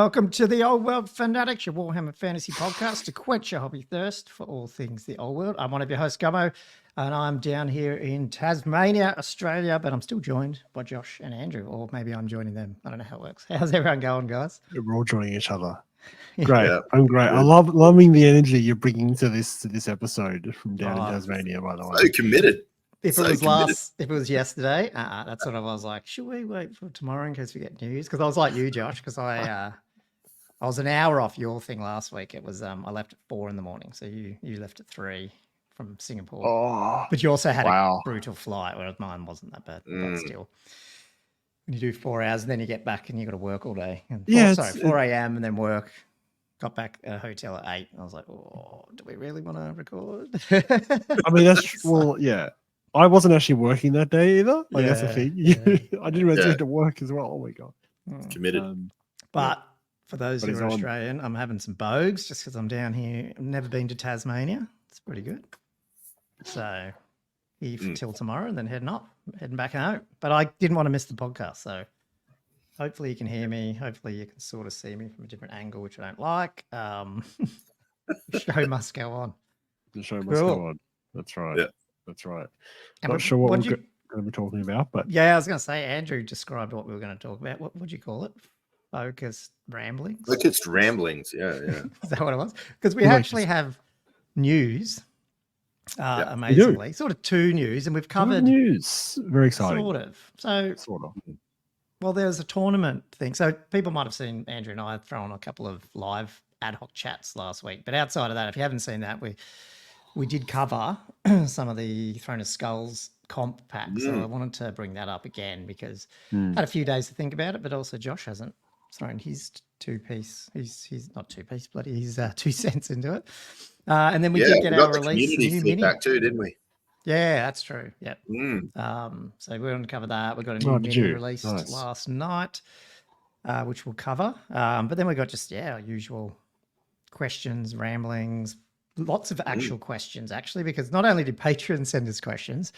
welcome to the Old World Fanatics, your Warhammer Fantasy podcast to quench your hobby thirst for all things the Old World. I'm one of your hosts, Gummo, and I'm down here in Tasmania, Australia, but I'm still joined by Josh and Andrew, or maybe I'm joining them. I don't know how it works. How's everyone going, guys? We're all joining each other. Great. Yeah. I'm great. I loving the energy you're bringing to this episode from down in Tasmania, by the way. So committed. If it was yesterday, that's what I was like, should we wait for tomorrow in case we get news? Because I was like you, Josh, because I was an hour off your thing last week. It was I left at 4 a.m, so you left at 3 from Singapore. Oh, but you also had a brutal flight, whereas mine wasn't that bad. But still, when you do 4 hours and then you get back and you got to work all day. And 4 a.m. and then work. Got back at a hotel at 8. And I was like, oh, do we really want to record? I mean, yeah. I wasn't actually working that day either. That's the thing. Yeah. I didn't realize you had to work as well. Oh my god, committed. But for those who are Australian, I'm having some bogues just because I'm down here. I've never been to Tasmania. It's pretty good. So here till tomorrow, and then heading back home. But I didn't want to miss the podcast, so hopefully you can hear me. Hopefully you can sort of see me from a different angle, which I don't like. The show must go on. The show must go on. That's right. Yeah. That's right. And Not sure what we're going to be talking about, but yeah, I was going to say, Andrew described what we were going to talk about. What would you call it? Focused ramblings? Focused ramblings. Yeah. Is that what it was? Because we actually have news, amazingly. Sort of 2 news, and we've covered news. Very exciting. Sort of. Well, there's a tournament thing. So people might have seen Andrew and I throw on a couple of live ad hoc chats last week. But outside of that, if you haven't seen that, we did cover some of the Throne of Skulls comp packs. So I wanted to bring that up again because I had a few days to think about it, but also Josh hasn't thrown his 2-piece. He's not 2-piece, bloody. He's 2 cents into it. And then we did get our release new mini back too, didn't we? Yeah, that's true. Yeah. So we're going to cover that. We got a new mini released last night, which we'll cover. But then we got just our usual questions, ramblings. Lots of actual questions, actually, because not only did patrons send us questions,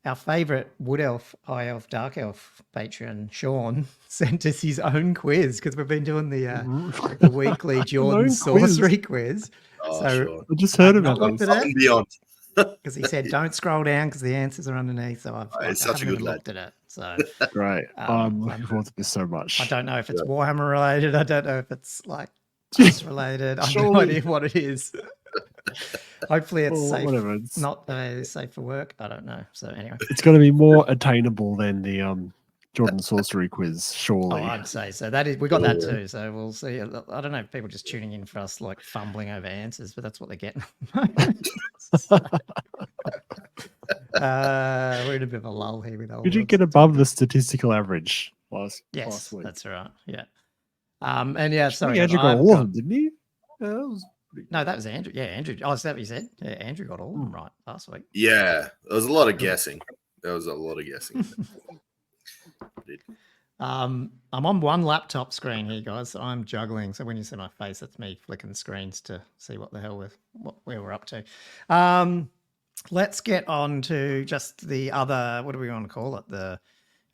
our favourite Wood Elf, High Elf, Dark Elf patron, Sean, sent us his own quiz because we've been doing the weekly Jordan Sorcery quiz. Sure. I just heard about it. And beyond. Because he said, don't scroll down because the answers are underneath. So I've such a good looked at it. So great. I'm looking forward to this so much. I don't know if it's Warhammer related. I don't know if it's like just related. I have no idea what it is. Hopefully it's safe. Whatever. It's not safe for work. I don't know. So anyway, it's going to be more attainable than the Jordan Sorcery quiz, surely. Oh, I'd say so. That is, we got that too. So we'll see. I don't know if people are just tuning in for us like fumbling over answers, but that's what they're getting. We're in a bit of a lull here with old. Did you get above the statistical average last week? That's right. Yeah. And yeah, sorry. Andrew got all of them, didn't he? No, that was Andrew. Yeah, Andrew. Oh, is that what you said? Yeah, Andrew got all of them right last week. Yeah, there was a lot of guessing. I'm on one laptop screen here, guys. I'm juggling. So when you see my face, that's me flicking screens to see what the hell where we're up to. Let's get on to just the other, what do we want to call it?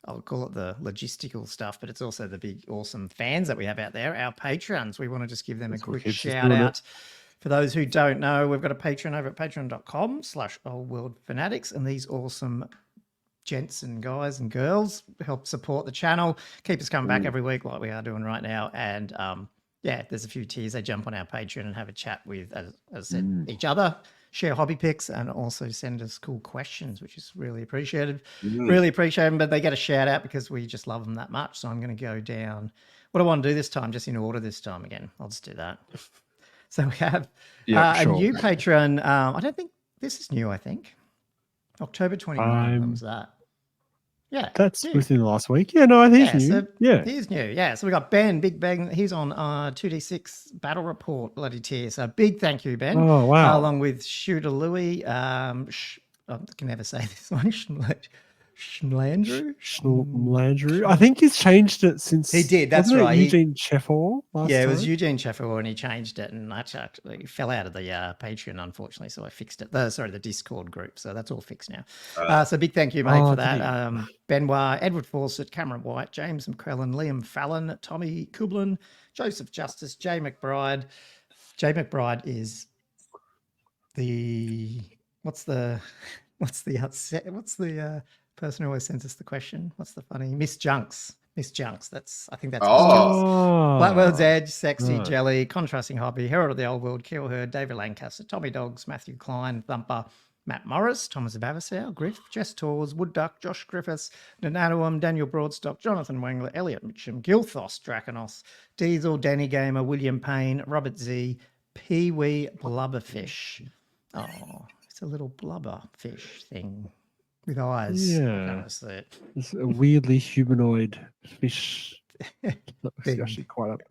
I'll call it the logistical stuff, but it's also the big, awesome fans that we have out there, our patrons. We want to just give them a quick shout out. For those who don't know, we've got a Patreon over at patreon.com/oldworldfanatics, and these awesome gents and guys and girls help support the channel, keep us coming back every week like we are doing right now. And there's a few tiers. They jump on our Patreon and have a chat with, as I said, each other, share hobby picks, and also send us cool questions, which is really appreciated. Really appreciate them, but they get a shout out because we just love them that much. So I'm going to go down what I want to do this time, just in order this time again. I'll just do that. So we have a new patron. I don't think this is new, I think. October 29th. When was that? Yeah. That's within the last week. Yeah, no, I think he's new. So he's new. Yeah. So we got Ben, Big Ben. He's on 2D6 Battle Report bloody tier. So big thank you, Ben. Oh, wow. Along with Shooter Louie. I can never say this one. Schlandrew? Schlandrew. I think he's changed it since He did, that's wasn't it right. Eugene Cheffor last Yeah, it time? was Eugene Sheffield, and he changed it, and actually fell out of the Patreon, unfortunately. So I fixed it. The Discord group. So that's all fixed now. So big thank you, mate, for did that. he? Benoit, Edward Fawcett, Cameron White, James McClellan, Liam Fallon, Tommy Kublin, Joseph Justice, Jay McBride. Jay McBride is the person who always sends us the question? What's the funny Miss Junks? Miss Junks. I think that's Miss Junks. Blackworld's Edge, Sexy, Jelly, Contrasting Hobby, Herald of the Old World, Kill Herd, David Lancaster, Tommy Dogs, Matthew Klein, Thumper, Matt Morris, Thomas Vavasour, Griff, Jess Tors, Wood Duck, Josh Griffiths, Nanatuum, Daniel Broadstock, Jonathan Wengler, Elliot Mitchum, Gilthos, Draconos, Diesel, Danny Gamer, William Payne, Robert Z, Pee Wee Blubberfish. Oh, it's a little blubber fish thing with eyes. Yeah. I see it. It's a weirdly humanoid fish. Thing. Actually quite up.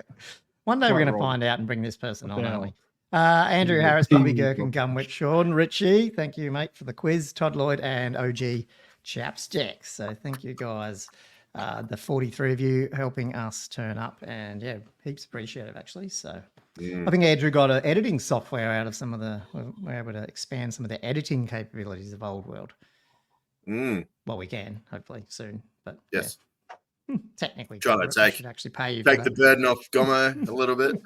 One day quite we're going to wrong. find out and bring this person on, aren't we? About Andrew Yeah, Harris, Pee Bobby Wee Gherkin, Blubberfish. Gumwit, Sean, Richie. Thank you, mate, for the quiz. Todd Lloyd and OG Chapstick. So thank you, guys. The 43 of you helping us turn up, and yeah, heaps appreciated actually. So I think Andrew got an editing software out of some of we're able to expand some of the editing capabilities of Old World. Well, we can hopefully soon, but Yes. yeah. Technically, Trying to should actually pay you. take the burden off Gomo a little bit.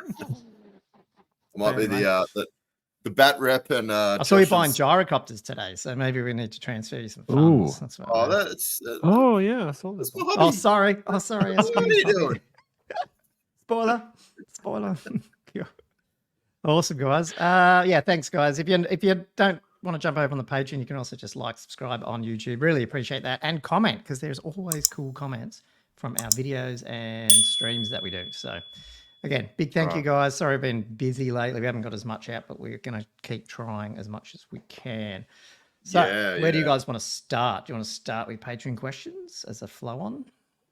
Might be the bat rep and I saw you buying gyrocopters today, so maybe we need to transfer you some Ooh. funds. That's what yeah, I saw that's that. my hobby. Oh, sorry. What are you doing? Spoiler. Awesome, guys. Yeah, thanks, guys. If you don't want to jump over on the Patreon, you can also just like, subscribe on YouTube. Really appreciate that, and comment, because there's always cool comments from our videos and streams that we do. So again, big thank you, guys. Sorry I've been busy lately. We haven't got as much out, but we're going to keep trying as much as we can. So where do you guys want to start? Do you want to start with Patreon questions as a flow on?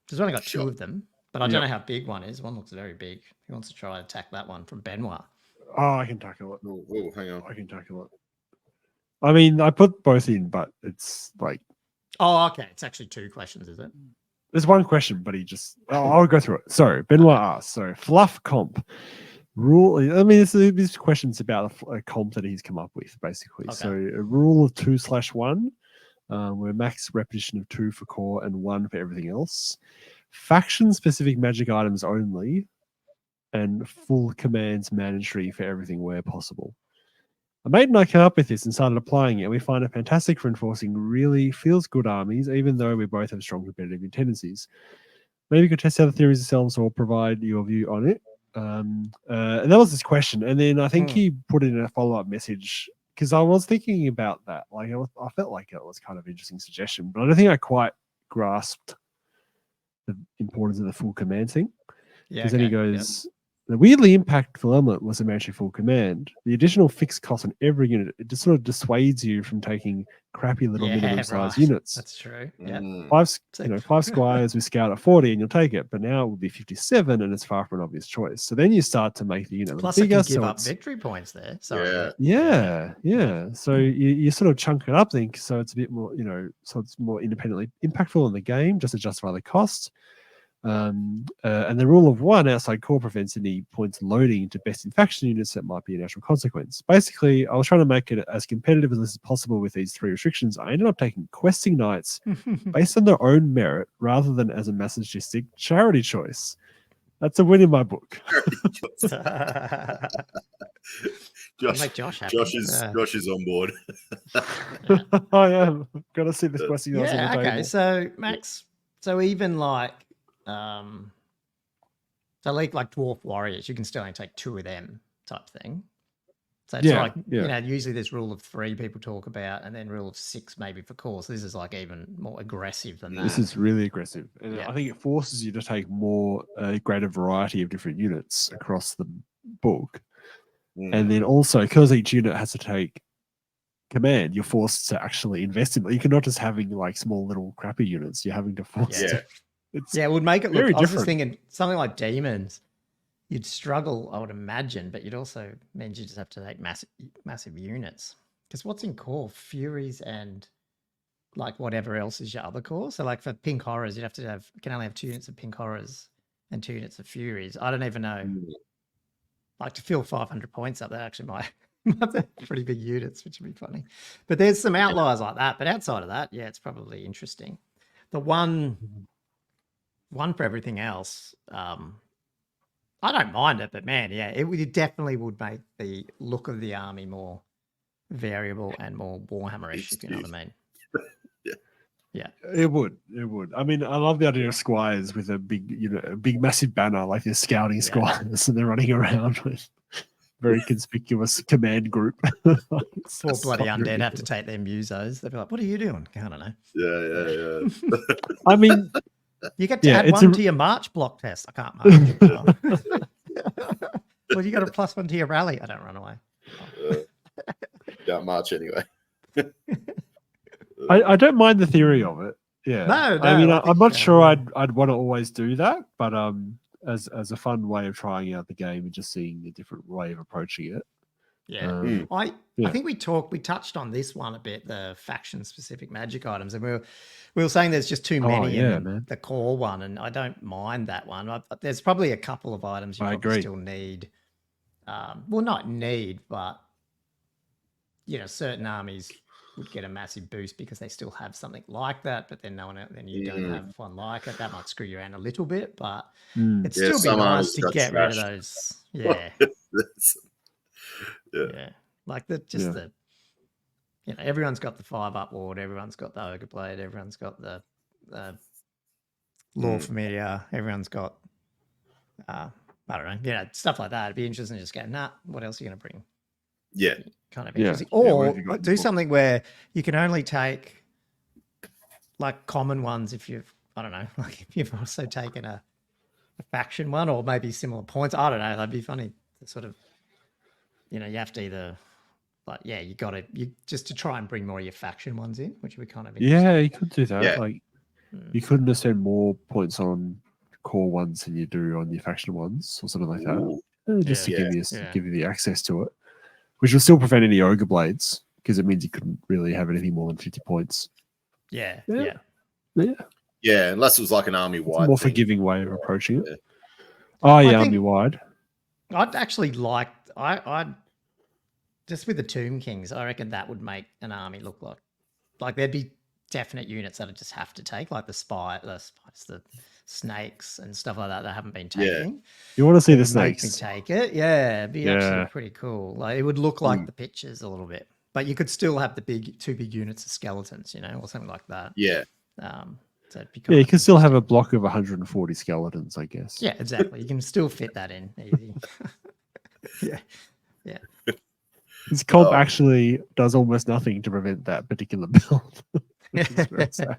Because we've only got two of them, but I don't know how big one is. One looks very big. Who wants to try to attack that one from Benoit? Oh, I can tackle it. Oh, hang on. I can tackle it. I mean, I put both in, but it's like Oh, okay. It's actually two questions, is it? there's one question, but I'll go through it. So Benoit asks, so fluff comp rule. I mean, this question's about a comp that he's come up with, basically. Okay. So a rule of 2/1, where max repetition of 2 for core and 1 for everything else. Faction specific magic items only, and full commands mandatory for everything where possible. A mate and I came up with this and started applying it. We find it fantastic for enforcing really feels good armies, even though we both have strong competitive tendencies. Maybe you could test out the theories yourselves or provide your view on it. And that was his question. And then I think he put in a follow-up message, because I was thinking about that. Like I felt like it was kind of an interesting suggestion, but I don't think I quite grasped the importance of the full command thing. Because then he goes, the weirdly impactful element was a mandatory full command. The additional fixed cost on every unit, it just sort of dissuades you from taking crappy little minimum size units. That's true. Yeah. 5 squires with scout at 40 and you'll take it, but now it would be 57 and it's far from an obvious choice. So then you start to make the unit Plus bigger. Plus, give up victory points there. Sorry. Yeah. So you sort of chunk it up then, so it's a bit more, so it's more independently impactful in the game, just to justify the cost. And the rule of 1 outside core prevents any points loading into best in faction units that might be a natural consequence. Basically, I was trying to make it as competitive as possible with these 3 restrictions. I ended up taking questing knights based on their own merit rather than as a masochistic charity choice. That's a win in my book. Josh is on board. I am. Got to see this questing knights on the table. Okay, so Max, so even like so like dwarf warriors, you can still only take 2 of them type thing. So it's usually this rule of 3 people talk about, and then rule of 6 maybe for core. So this is like even more aggressive than that. This is really aggressive. And I think it forces you to take a greater variety of different units across the book. And then also, because each unit has to take command, you're forced to actually invest in it. You cannot just having like small little crappy units. You're having to force it would make it look. Very I was different. just thinking something like demons. You'd struggle, I would imagine, but you'd also means you just have to take massive units. Because what's in core? Furies and like whatever else is your other core. So like for pink horrors, you can only have 2 units of pink horrors and 2 units of furies. I don't even know. Like to fill 500 points up, that actually might be pretty big units, which would be funny. But there's some outliers like that. But outside of that, yeah, it's probably interesting. The one for everything else, I don't mind it, but man, yeah, it definitely would make the look of the army more variable and more Warhammer-ish, if you know what I mean. Yeah. It would. I mean, I love the idea of squires with a big massive banner like they're scouting squires and they're running around with very conspicuous command group. Poor bloody undead have to take their musos. They'd be like, "What are you doing?" I don't know. Yeah. I mean, you get to add one to your march block test. I can't march. Well, you got a +1 to your rally. I don't run away. Can't march anyway. I don't mind the theory of it. Yeah. No, I mean, I think, I'm not sure I'd want to always do that, but as a fun way of trying out the game and just seeing a different way of approaching it. Yeah. I think we touched on this one a bit, the faction specific magic items, and we were saying there's just too many in the core one, and I don't mind that one. There's probably a couple of items you probably still need. Well, not need, but certain armies would get a massive boost because they still have something like that, but then you don't have one like it. That might screw you around a little bit, but it'd still be nice to get rid of those. Yeah. Yeah. Like everyone's got the 5-up ward, everyone's got the ogre blade, everyone's got the law familiar, everyone's got I don't know, stuff like that. It'd be interesting to just go, what else are you going to bring? Yeah. Kind of interesting. Or do something where you can only take like common ones if you've, I don't know, like if you've also taken a faction one or maybe similar points. I don't know. That'd be funny to sort of, you have to either you just to try and bring more of your faction ones in, which would be kind of interesting. Yeah, you could do that. Yeah. Like you couldn't spend more points on core ones than you do on your faction ones or something like that. Just to give you the access to it. Which will still prevent any ogre blades because it means you couldn't really have anything more than 50 points. Yeah. Yeah, unless it was like an army-wide. More forgiving way of approaching it. Oh, yeah, army-wide. I'd actually I'd just with the Tomb Kings, I reckon that would make an army look like there'd be definite units that would just have to take, like the spiders, the snakes and stuff like that haven't been taking. Yeah. You want to see the snakes? Make me take it. Yeah, it'd be actually pretty cool. Like it would look like the pictures a little bit, but you could still have the two big units of skeletons, or something like that. Yeah. So it'd be you can still have a block of 140 skeletons, I guess. Yeah, exactly. You can still fit that in easy. Yeah. This comp actually does almost nothing to prevent that particular build. Which is very sad.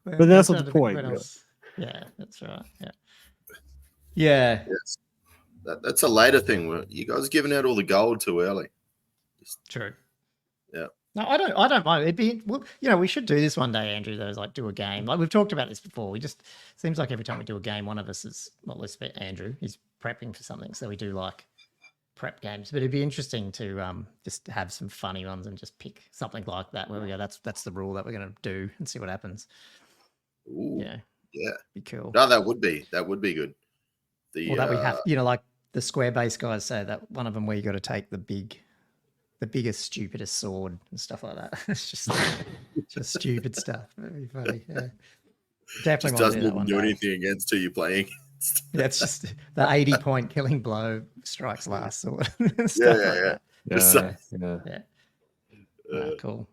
But that's not the point. Yeah, that's right. Yeah. Yes. That's a later thing. You guys are giving out all the gold too early. True. Yeah. No, I don't mind. It'd be, we should do this one day, Andrew. Though, like do a game. Like we've talked about this before. Seems like every time we do a game, one of us is, well, let's bet Andrew, he's prepping for something. So we do like prep games, but it'd be interesting to just have some funny ones and just pick something like that where we go, that's the rule that we're going to do and see what happens. Ooh, yeah, be cool. No, that would be good. That we have, like the square base guys say that one of them where you got to take the biggest, stupidest sword and stuff like that. It's just stupid stuff. That'd be funny. Yeah, definitely just doesn't even do anything against who you're playing. Yeah, it's just the 80-point killing blow strikes last sword. Yeah. Cool.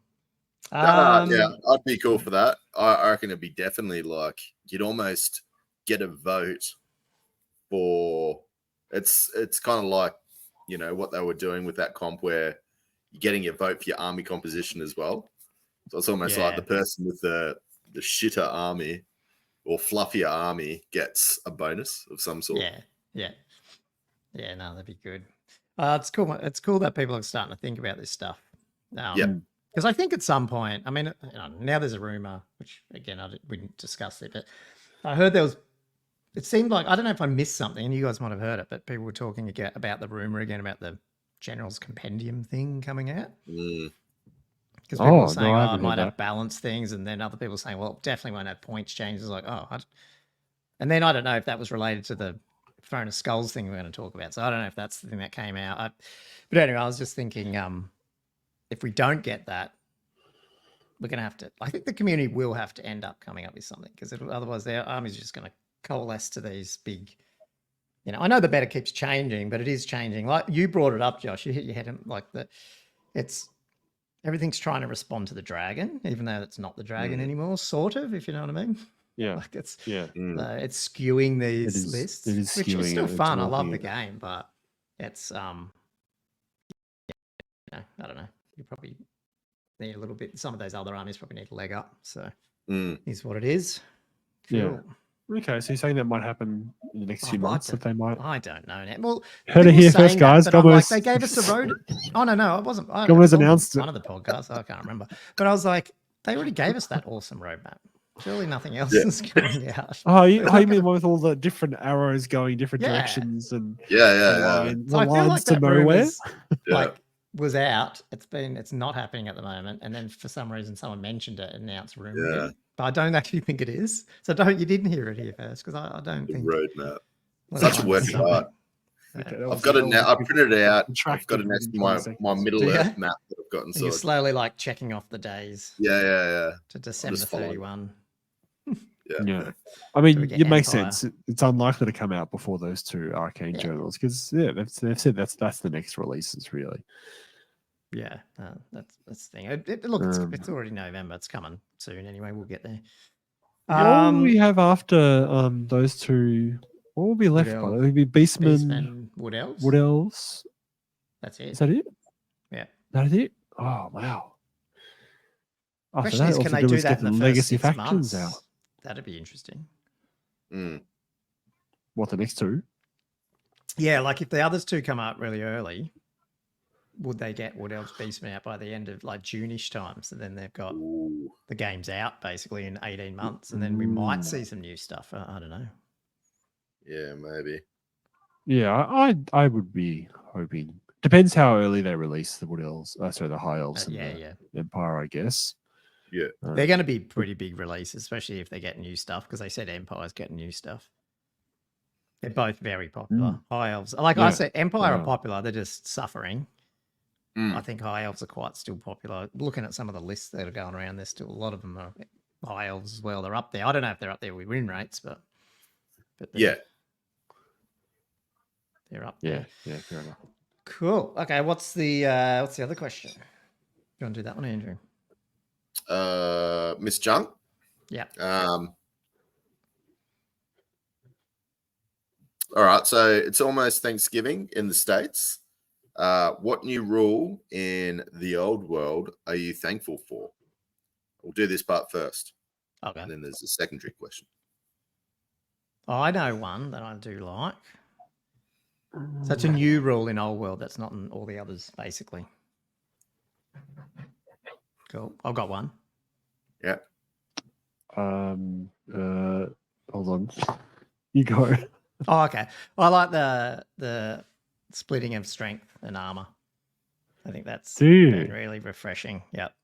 Yeah, I'd be cool for that. I reckon it'd be definitely like you'd almost get a vote for. It's kind of like what they were doing with that comp where you're getting your vote for your army composition as well. So it's almost like the person with the shitter army or fluffier army gets a bonus of some sort. Yeah. No, that'd be good. It's cool. It's cool that people are starting to think about this stuff. Because I think at some point, I mean, now there's a rumor, which again we didn't discuss it, but I heard it seemed like, I don't know if I missed something, and you guys might have heard it, but people were talking again about the rumor again about the General's Compendium thing coming out. Because people were Oh, saying, no, I oh, it haven't heard might have that. balance things. And then other people saying, well, it definitely won't have points changes. Like, and then I don't know if that was related to the Throne of Skulls thing we're going to talk about. So I don't know if that's the thing that came out. But anyway, I was just thinking, if we don't get that, we're going to have to, I think the community will have to end up coming up with something, because otherwise their army's just going to coalesce to these big, I know the meta keeps changing, but it is changing. Like you brought it up, Josh, you hit your head in like everything's trying to respond to the dragon, even though it's not the dragon anymore, sort of, if you know what I mean. Yeah. Like it's skewing these lists, it is which is skewing still it, it's fun. I love warping the it. game, but it's I don't know. You probably need a little bit. Some of those other armies probably need a leg up. So is what it is. Cool. Yeah. Okay, so you're saying that might happen in the next few months, that they might. I don't know. Well, Heard it people here saying first, guys. that, but I'm like, Gomez. they gave us a road. Oh no, it wasn't. Gomez announced one of the podcasts. I can't remember, but I was like, they already gave us that awesome roadmap. Surely nothing else is coming out. Oh, you mean one with all the different arrows going different directions and yeah. So I feel like to that nowhere? rumors, like was out. It's not happening at the moment, and then for some reason someone mentioned it and now it's rumored. Yeah. But I don't actually think it is. So you didn't hear it here first, because I don't think roadmap. Such a work of art. Okay, I've got it now. I printed it out. I've Contracted got it next to within my 20 Middle Do ya? Earth map that I've gotten. And So you're slowly like checking off the days yeah. to December just following. 31. Yeah. I mean, we get it makes Empire? sense. It's unlikely to come out before those two Arcane journals, because they've said that's the next releases, really. Yeah, that's the thing. Look, it's already November. It's coming soon anyway. We'll get there. What will we have after those two? What will be left? By it will be Beastman, Wood Elves. Wood Elves. That's it. Is that it? Yeah. That is it? Oh, wow. After Question is, all can to they do do is that get in the the first legacy 6 factions months? out. That'd be interesting. What, the next two? Yeah, like if the others two come out really early, would they get Wood Elves Beastman out by the end of like June-ish time? So then they've got the games out basically in 18 months, and then we might see some new stuff. I don't know. Yeah, maybe. Yeah, I would be hoping. Depends how early they release the Wood Elves. Sorry, the High Elves and the Empire, I guess. Yeah. They're going to be pretty big releases, especially if they get new stuff, because they said Empire's getting new stuff. They're both very popular. High Elves, like I said, Empire are popular. They're just suffering. I think High Elves are quite still popular. Looking at some of the lists that are going around, there's still a lot of them are High Elves as well. They're up there. I don't know if they're up there with win rates, but yeah, they're up there. Yeah, fair enough. Cool. Okay, what's the other question? You want to do that one, Andrew? Miss Junk. Yeah. All right, so it's almost Thanksgiving in the States. What new rule in the old world are you thankful for? We'll do this part first. Okay. And then there's a secondary question. Oh, I know one that I do like. So it's a new rule in old world that's not in all the others, basically. Cool. I've got one. Yeah. Hold on. You go. Oh, okay. I like the splitting of strength and armor. I think that's been really refreshing. Yep.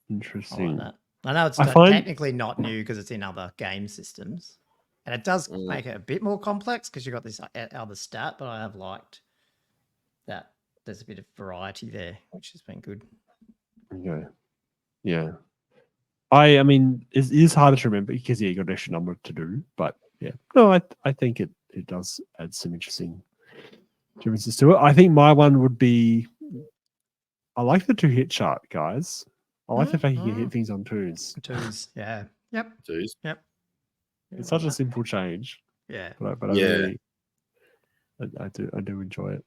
Interesting. I like that. I know it's technically not new because it's in other game systems. And it does make it a bit more complex because you've got this other stat, but I have liked that there's a bit of variety there, which has been good. Okay. Yeah. I mean, it is harder to remember because you got an extra number to do, but yeah. No, I think it does add some interesting differences to it. I think my one would be, I like the 2-hit chart, guys. I like the fact you can hit things on twos. Twos, yeah. Yep. Twos. Yep. It's such a simple change. Yeah. But I really, I do enjoy it.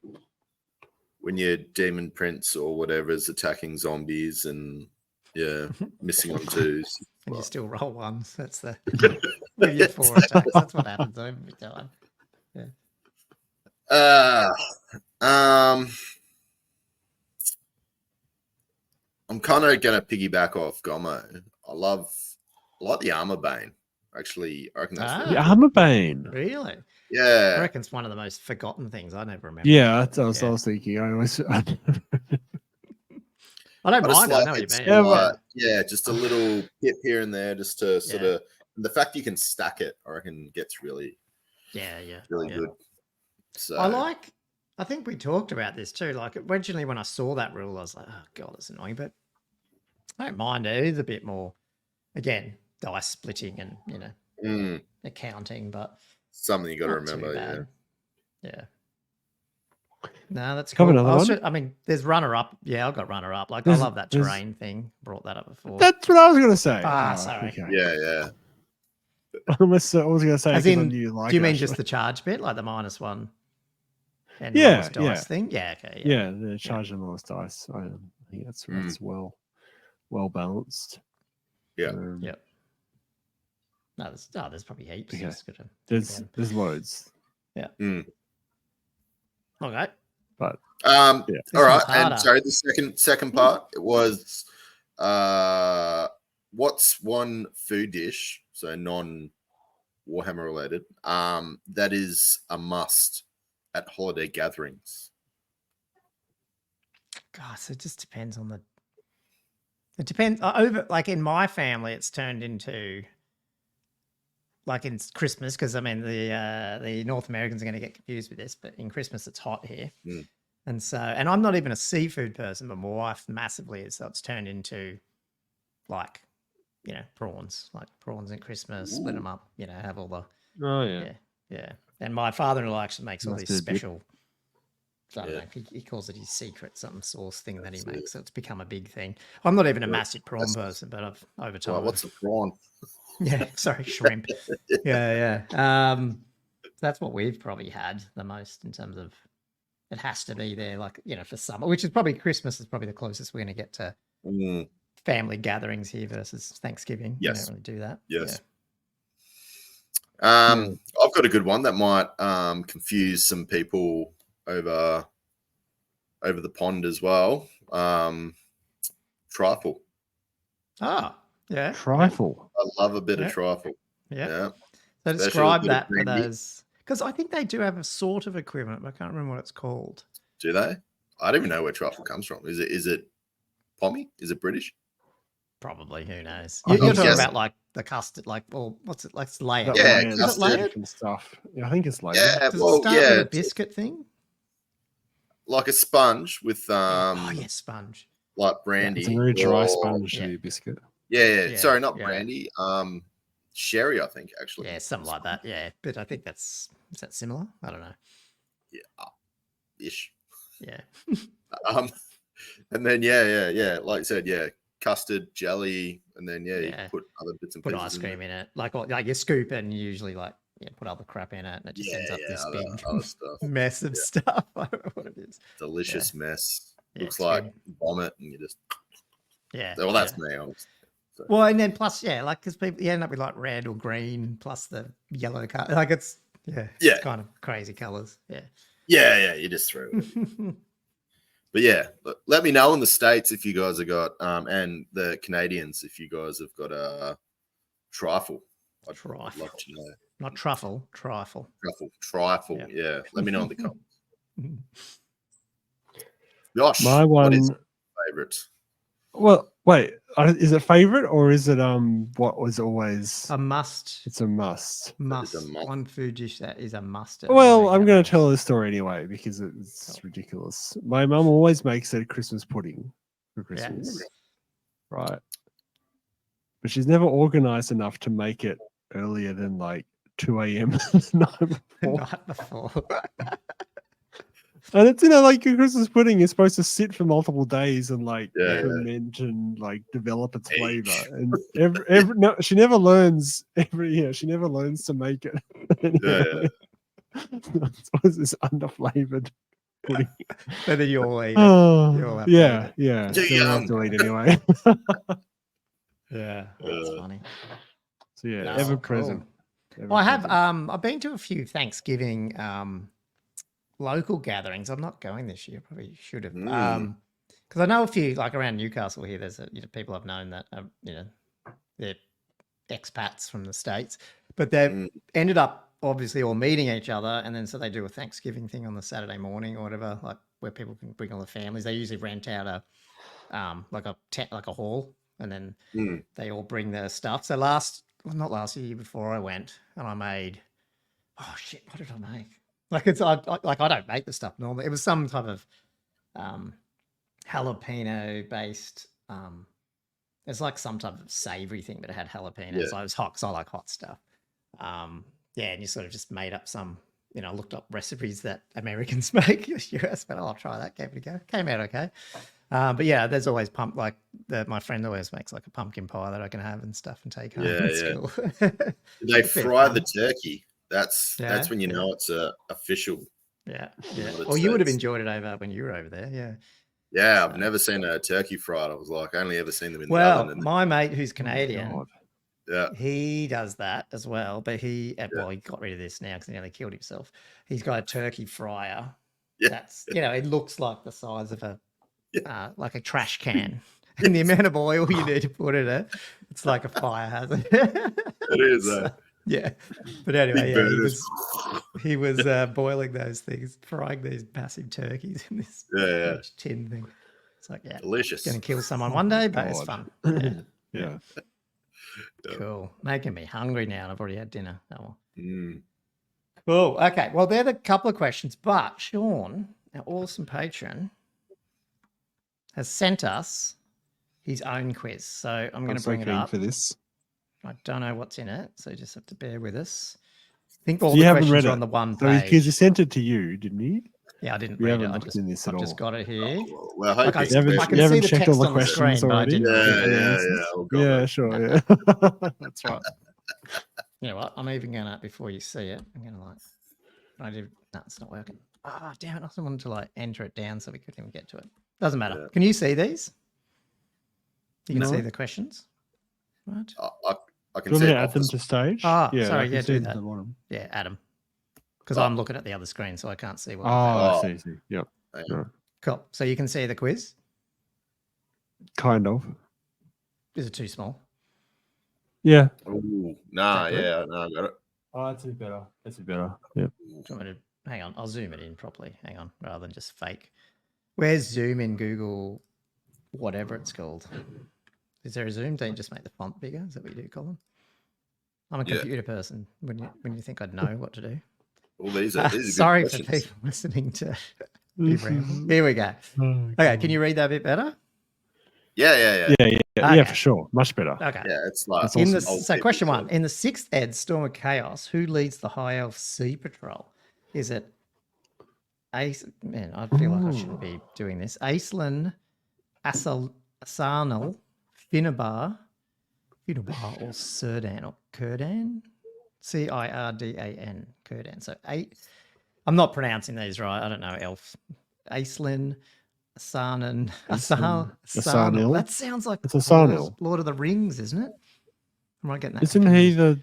When your demon prince or whatever is attacking zombies and missing on twos. And you still roll ones. That's the with your 4 attacks. That's what happens every time. Yeah. I'm kind of gonna piggyback off Gomo. I like the Armor Bane. Actually, I reckon that's the Armor Bane. Really? Yeah. I reckon it's one of the most forgotten things. I never remember. Yeah, that's what I was thinking. I always I don't I just mind. I like know what you it's mean. Yeah, yeah, just a little tip here and there, just to sort of the fact you can stack it, I reckon gets really really good. So I think we talked about this too. Like originally when I saw that rule, I was like, oh god, it's annoying, but I don't mind it. It is a bit more, again, dice splitting and accounting, but something you got to not too remember. bad. Yeah. No, that's Have cool. another one? I mean, there's runner up. Yeah, I've got runner up. Like, I There's- love that there's- terrain thing. Brought that up before. That's what I was gonna say. Sorry. Okay. Yeah. Unless I was gonna say, As because I in, knew you like do you it, mean actually. just the charge bit, like the -1 and Yeah, lowest dice yeah. thing? Yeah, okay. Yeah, the charge and lowest dice. I think that's well balanced. Yeah. Yep. No, there's probably heaps. Okay. Just gotta There's loads. Yeah. Mm. Okay. But all right. one's harder. And sorry, the second part it was what's one food dish, so non Warhammer related, that is a must at holiday gatherings. God, so it just depends on the. It depends over. Like in my family, it's turned into. Like in Christmas, because I mean the North Americans are going to get confused with this, but in Christmas it's hot here, and so I'm not even a seafood person, but my wife massively is. So it's turned into like prawns, like prawns at Christmas, split them up, have all the yeah. And my father-in-law actually makes all Must these be a dip. special. I don't know. He calls it his secret something sauce thing that he makes. So it's become a big thing. I'm not even a massive prawn person, but I've over time. Well, what's a prawn? Yeah, sorry, shrimp. Yeah. That's what we've probably had the most in terms of it has to be there, like for summer, which is probably Christmas is probably the closest we're going to get to family gatherings here versus Thanksgiving. Yes. We don't really do that. Yes. Yeah. I've got a good one that might confuse some people over the pond as well. Trifle. Ah, yeah. Trifle. I love a bit of trifle. Yeah. So Especially describe with a bit of that for brandy. those, because I think they do have a sort of equivalent, but I can't remember what it's called. Do they? I don't even know where trifle comes from. Is it Pommy? Is it British? Probably, who knows? I You're think talking yes. about like the custard, like, or what's it like? It's layered. Yeah, right? Is it custard. layered? And stuff. Yeah, I think it's layered. Yeah, Does well, it start with a biscuit thing? like a sponge with Sponge. like brandy. It's a very dry or- spongy biscuit. Yeah. Sorry, not yeah. brandy. Sherry, I think actually. Yeah, something like that. Yeah, but I think is that similar? I don't know. Yeah, ish. Yeah. And then yeah. Like I said, custard, jelly, and then you Yeah. put other bits and Put pieces. ice cream in it, like you scoop it and you usually put other crap in it, and it just ends up this other big stuff. mess of stuff. I don't know what it is. Delicious mess. Yeah, Looks it's like good. vomit, and you just. Yeah. Well, that's me. Honestly. So. Well, and then plus, because people you end up with like red or green plus the yellow color. Like it's kind of crazy colors. Yeah. You just throw it. But yeah, let me know in the States if you guys have got, and the Canadians if you guys have got a trifle. I'd love to know. Not truffle, trifle. Trifle. Yeah. Let me know in the comments. Josh, My one. what is your favorite? Well, wait. Is it favorite or is it what was always A must. It's a must. Must. It's a must. One food dish that is a must. Well, I'm going to tell this story anyway because it's ridiculous. My mum always makes a Christmas pudding for Christmas, right? But she's never organized enough to make it earlier than like 2 a.m. the night before. And it's like a Christmas pudding is supposed to sit for multiple days and ferment and like develop its flavor. And she never learns she never learns to make it. It's always this underflavored pudding. But then you all eat it. Oh, yeah. Too So I have young. to eat anyway. Yeah, that's funny. So yeah, No, ever cool. present. Well, I have. I've been to a few Thanksgiving local gatherings. I'm not going this year. Probably should have. Because I know a few, like around Newcastle here. There's people I've known that they're expats from the States, but they've ended up obviously all meeting each other, and then so they do a Thanksgiving thing on the Saturday morning or whatever, like where people can bring all the families. They usually rent out like a tent, like a hall, and then Mm. they all bring their stuff. So not last year, before I went, and I made, oh shit, what did I make? Like I don't make the stuff normally. It was some type of jalapeno based. It's like some type of savory thing, but it had jalapenos. Yeah. So it was hot because I like hot stuff. Yeah, and you sort of just made up some, looked up recipes that Americans make. US, but I'll try that. Gave it a go. Came out okay. But yeah, there's always my friend always makes like a pumpkin pie that I can have and stuff and take home at school. They fry the turkey. That's when you know it's official. Yeah. Well, you would have enjoyed it over when you were over there. Yeah. Yeah, I've never seen a turkey fried. I was like, I only ever seen them in the oven. Well, my mate who's Canadian, yeah, he does that as well. But he got rid of this now because he nearly killed himself. He's got a turkey fryer. Yeah. That's it looks like the size of like a trash can. And the amount of oil you need to put in it, it's like a fire hazard. It is. Yeah, but anyway, he was boiling those things, frying these massive turkeys in this huge tin thing. It's like, delicious. Going to kill someone one day, but it's fun. Yeah. Cool. Making me hungry now, and I've already had dinner. Oh, well. Mm. Cool. Okay. Well, they're the couple of questions, but Sean, our awesome patron, has sent us his own quiz. So I'm going to bring it up for this. I don't know what's in it, so you just have to bear with us. I think all the questions are on the one page. Because he sent it to you, didn't he? Yeah, I didn't read it. I've just got it here. Well, I can see the text on the screen, but I didn't read it. Yeah, sure. Yeah. That's right. You know what? I'm even going to, before you see it, I'm going to no, it's not working. Ah, damn it. I also wanted to enter it down so we couldn't even get to it. Doesn't matter. Yeah. Can you see these? You can see the questions? Right. I can see it. Add them to stage. Sorry, do that. Yeah, add them. Because I'm looking at the other screen, so I can't see what. I see. Yep. Cool. So you can see the quiz. Kind of. Is it too small? Yeah. Ooh, nah, I got it. Oh, that's a bit better. That's a bit better. Yeah. Hang on, I'll zoom it in properly. Hang on, rather than just fake. Where's zoom in Google? Whatever it's called. Is there a zoom? Don't you just make the font bigger? Is that what you do, Colin? I'm a computer person. When you think I'd know what to do. Well, these are sorry for people listening to me ramble. Here we go. Okay, can you read that a bit better? Yeah. Yeah, for sure. Much better. Okay. Yeah, it's like so question 1. In the 6th ed Storm of Chaos, who leads the High Elf Sea Patrol? Is it man, I feel like I shouldn't be doing this. Aislinn, Asarnal, Finnabar, or Círdan or Círdan? Cirdan, Círdan. So 8. I'm not pronouncing these right. I don't know. Elf. Aislinn, Asarnal. That sounds like Lord of the Rings, isn't it? Am I getting that? Isn't he the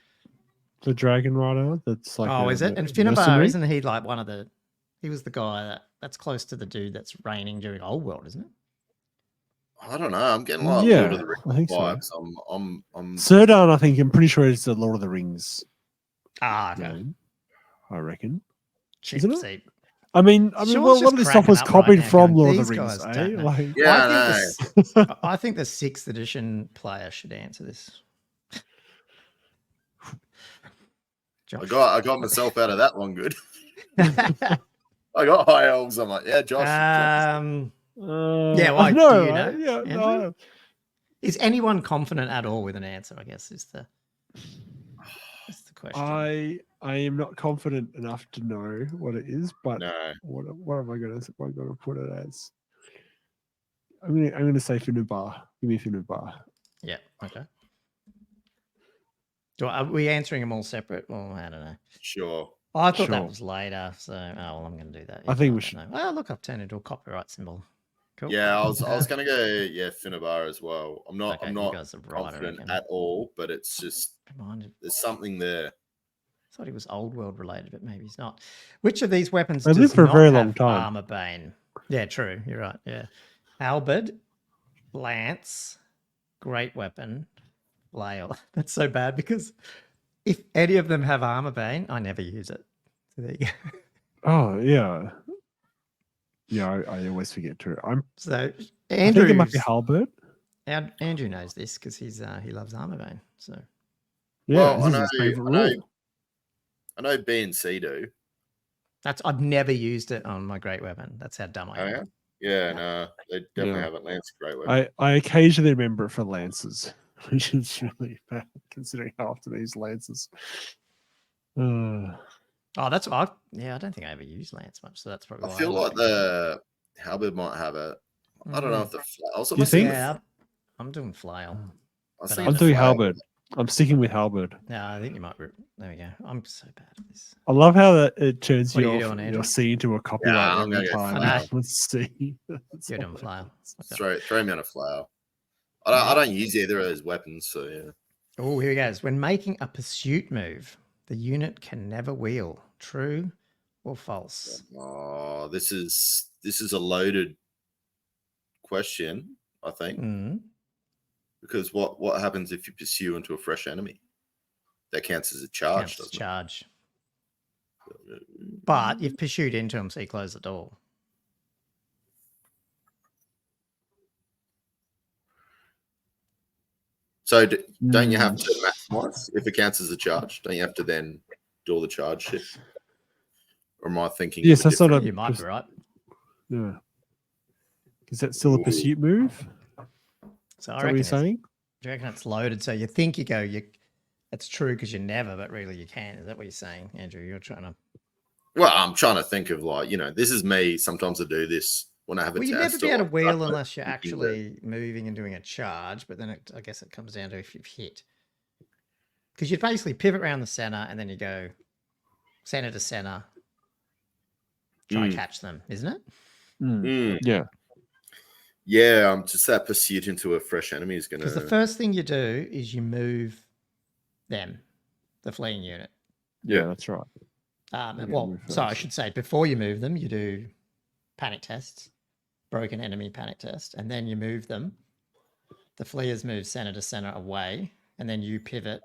dragon rider? That's like. Oh, is it? And Finnabar, isn't he like one of the? He was the guy that's close to the dude that's reigning during Old World, isn't it? I don't know. I'm getting like Lord of the Rings I think vibes. So. I'm Círdan, I think. I'm pretty sure it's the Lord of the Rings. Okay. Name, I reckon. Isn't it? See. I mean, a lot of this stuff was copied from Lord of the Rings. I think the 6th edition player should answer this. Josh. I got myself out of that one good. I got high elves. I'm like, yeah, Josh. I know. Do you know? Is anyone confident at all with an answer? I guess is the question. I am not confident enough to know what it is, but what am I going to put it as? I'm going to say Finnabar. Give me Finnabar. Yeah. Okay. Are we answering them all separate? Well, I don't know. Sure. I thought that was later, so I'm going to do that. I think we should. Oh, look, I've turned into a copyright symbol. Cool. Yeah, I was going to go Finnabar as well. I'm not confident at all, but it's just there's something there. I thought he was Old World related, but maybe he's not. Which of these weapons does not have armor bane? Yeah, true. You're right. Yeah, halberd, lance, great weapon, flail. That's so bad because if any of them have armor bane, I never use it. So there you go. Oh yeah. Yeah, I always forget to. I think it might be Andrew's, halberd. Andrew knows this because he loves Armorbane. So Yeah, Well, this is his favorite rule. I know B and C do. I've never used it on my great weapon. That's how dumb I Oh, am. yeah? Yeah, no, they definitely Yeah. haven't. Lance a great weapon. I occasionally remember it for lances, which is really bad considering how often I use lances. Oh, that's I don't think I ever used Lance much, so that's probably I why feel like like it. the halberd might have it. I don't know if the flails. You think? Yeah, I'm doing flail. I'm doing halberd. I'm sticking with halberd. No, I think you might. There we go. I'm so bad at this. I love how that it turns What are you your, doing, Andrew? your C into a copyright I'm gonna every go time. flail. Let's see. You're doing flail. Throw me on a flail. I don't use either of those weapons, so yeah. Oh, here he goes. When making a pursuit move, the unit can never wheel. True or false? Oh, this is a loaded question, I think. Because what happens if you pursue into a fresh enemy? That counts as a charge, doesn't it? Charge. But you've pursued into him, so you close the door. So don't you have to maximize if it counts as a charge? Don't you have to then do all the charge shit? Or am I thinking? Yes, that's not a. You might be right. Yeah. Is that still a pursuit move? So Is that what you're saying? Do you reckon it's loaded? So you think it's true because you never, but really you can. Is that what you're saying, Andrew? You're trying to. Well, I'm trying to think of this is me. Sometimes I do this when I have a test. You'd never be able to wheel like unless you're actually moving and doing a charge, but then I guess it comes down to if you've hit. Because you'd basically pivot around the center and then you go center to center, try and catch them, isn't it? Yeah. Yeah, just that pursuit into a fresh enemy is going to... Because the first thing you do is you move them, the fleeing unit. Yeah, that's right. I should say before you move them, you do panic tests, broken enemy panic test, and then you move them. The fleers move center to center away, and then you pivot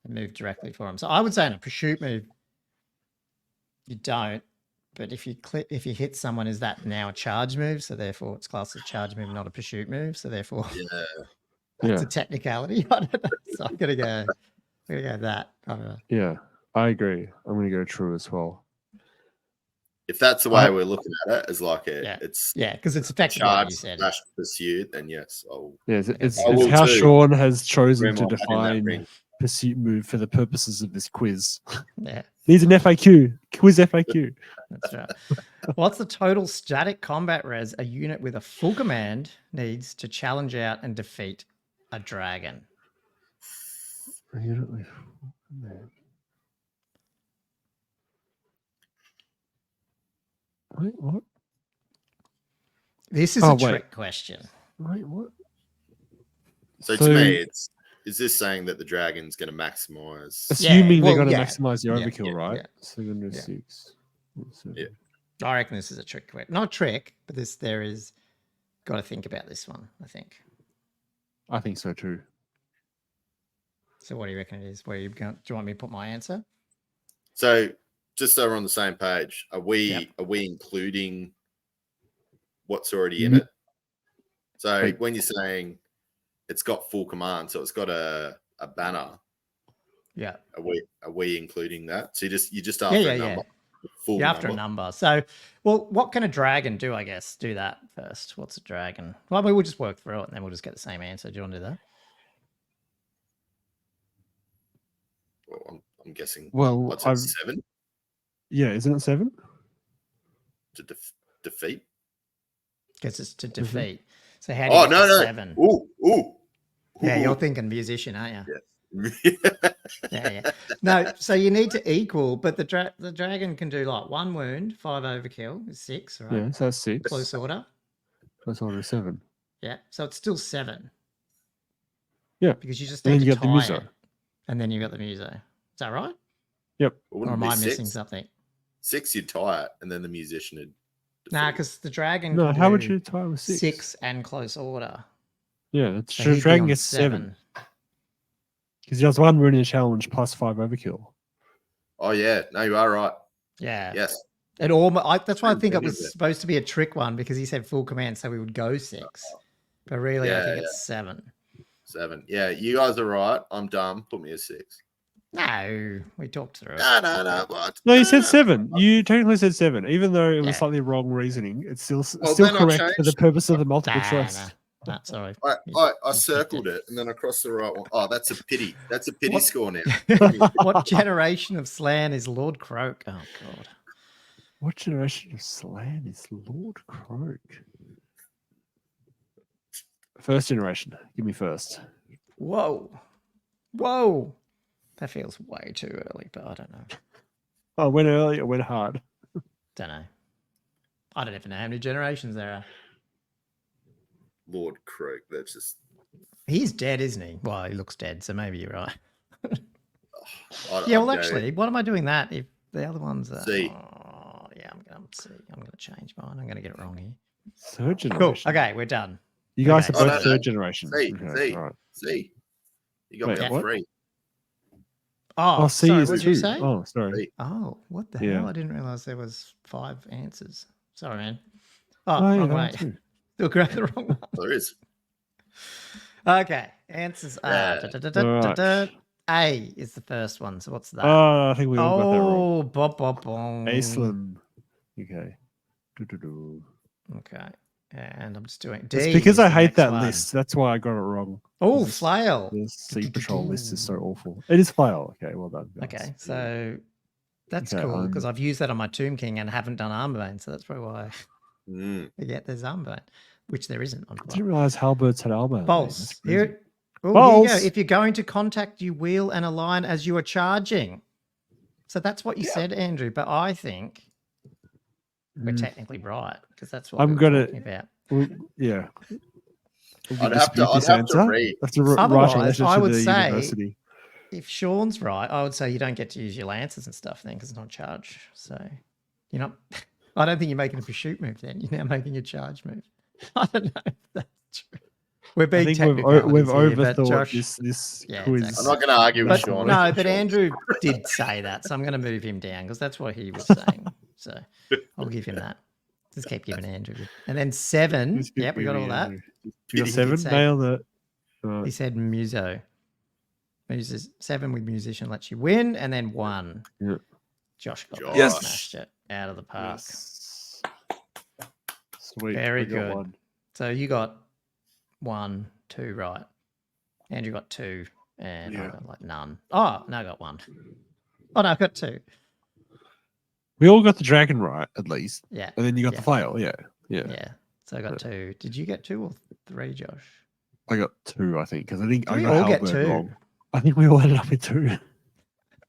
and move directly for them. So I would say in a pursuit move, you don't. But if you hit someone, is that now a charge move? So therefore, it's classed as a charge move, not a pursuit move. So therefore, that's a technicality. I don't know. So I'm gonna go that. I don't know. Yeah, I agree. I'm gonna go true as well. If that's the way we're looking at it, as like it's because it's effectively charge what you said. / pursuit, then yes, I'll. Yeah, it's how Sean has chosen to define ring. Pursuit move for the purposes of this quiz. Yeah. Needs an FAQ. Quiz FAQ. That's right. What's the total static combat res a unit with a full command needs to challenge out and defeat a dragon? A unit with full command. Wait, what? This is a trick question. Wait, what? So to me, is this saying that the dragon's going to maximize? Assuming they're going to maximize the overkill, right? Yeah. So they're going to do 6. Yeah. I reckon this is a trick question. Not a trick, but there is got to think about this one, I think. I think so too. So what do you reckon it is? Where you going? Do you want me to put my answer? So just so we're on the same page, are we including what's already in it? So when you're saying it's got full command, so it's got a banner. Yeah. Are we including that? So you just after a number. Full you're after a number. So, well, what can a dragon do? I guess do that first. What's a dragon? Well, we'll just work through it, and then we'll just get the same answer. Do you want to do that? Well, I'm guessing. Well, what's it, 7? Yeah, isn't it 7? To defeat. Because it's to defeat. So how do you get 7? Ooh. Yeah, you're thinking musician, aren't you? Yeah. Yeah. No, so you need to equal, but the dragon can do like 1 wound, 5 overkill is 6, right? Yeah, so that's 6. Close order. Close order is 7. Yeah, so it's still 7. Yeah, because you just need to you got the tie muso, it, and then you got the muso. Is that right? Yep. Or am I missing something? 6, you'd tie it, and then the musician would. Nah, because the dragon. No, can how do would you tie with 6? 6 and close order. Yeah, that's So true. he'd be Dragon on gets 7. Because he does 1 wound in a challenge plus 5 overkill. Oh yeah, no, you are right. Yeah. Yes. That's why I think it Any of was it. supposed to be a trick one because he said full command, so we would go 6. But really, I Yeah, think it's 7. 7. Yeah, you guys are right. I'm dumb. Put me as 6. No, we talked through it. No. What? No, you said 7. You technically said 7, even though it was Yeah. slightly wrong reasoning. It's still Well, still then I'll correct for the change. purpose of the multiple Nah, choice. nah, sorry. I circled it and then I crossed the right one. Oh, that's a pity. That's a pity What? score now. What generation of Slan is Lord Croak? Oh, God. What generation of Slan is Lord Croak? First generation. Give me first. Whoa. That feels way too early, but I don't know. Oh, went early or went hard? Don't know. I don't even know how many generations there are. Lord Croak. That's just. He's dead, isn't he? Well, he looks dead, so maybe you're right. I'd go actually, what am I doing that if the other ones are... C. Oh, yeah, I'm going to see. I'm going to change mine. I'm going to get it wrong here. Third Cool. generation. Okay, we're done. You guys Okay. are both Oh, no, third generation. C. Okay, C. all right. C. You got Wait, me on what? 3. Oh, C sorry, is what did 2. you say? Oh, sorry. C. Oh, what the Yeah. hell? I didn't realize there was 5 answers. Sorry, man. Oh, Oh, yeah, wrong that way. one too. Still grabbed the wrong one. There is. Okay, answers are... Yeah. A is the first one, so what's that? Oh, I think we all got that wrong. Oh, bop. Aislinn. Okay. Do-do-do. Okay, and I'm just doing D. It's because is I the hate next that one. list. That's why I got it wrong. Oh, This- flail. The Sea Patrol list is so awful. It is flail. Okay, well done. Guys. Okay, so that's Okay, cool because I've used that on my Tomb King and haven't done Armorbane, so that's probably why Mm. I forget there's Armorbane, which there isn't on I flail. didn't realize Halberds had armor. False. Here Here you go. False. If you're going to contact, you wheel and align as you are charging. So that's what you said, Andrew. But I think we're technically right because that's what I'm we were gonna- talking about. Yeah. I'd have to read. Have to write a Otherwise, letter I to would the say- university. If Sean's right, I would say you don't get to use your lances and stuff then because it's not charge. So you're not. I don't think you're making a pursuit move then. You're now making a charge move. I don't know if that's true. We're I being think technical. we've here, but overthought Josh, this Yeah, quiz. exactly. I'm not going to argue with But Sean. no, but Sean. Andrew did say that, so I'm going to move him down because that's what he was saying. So I'll give him that. Just keep giving Andrew. And then 7. Just keep Yep, we got all giving that. Andrew. You got He 7? say- Nailed it. All He right. said muso. Muses 7 with musician lets you win, and then 1. Yeah. Josh got Josh. that, Yes. smashed it out of the park. Yes. Sweet. Very we got good. one. So you got 1, 2 right. Andrew got 2, and I Yeah. got like none. Oh, no, I got 1. Oh no, I got 2. We all got the dragon right, at least. Yeah, And then you got Yeah. the flail. Yeah. yeah. So I got 2. Did you get 2 or 3, Josh? I got 2, I think, because I think Did I we got all get Halberd 2? wrong. I think we all ended up with 2.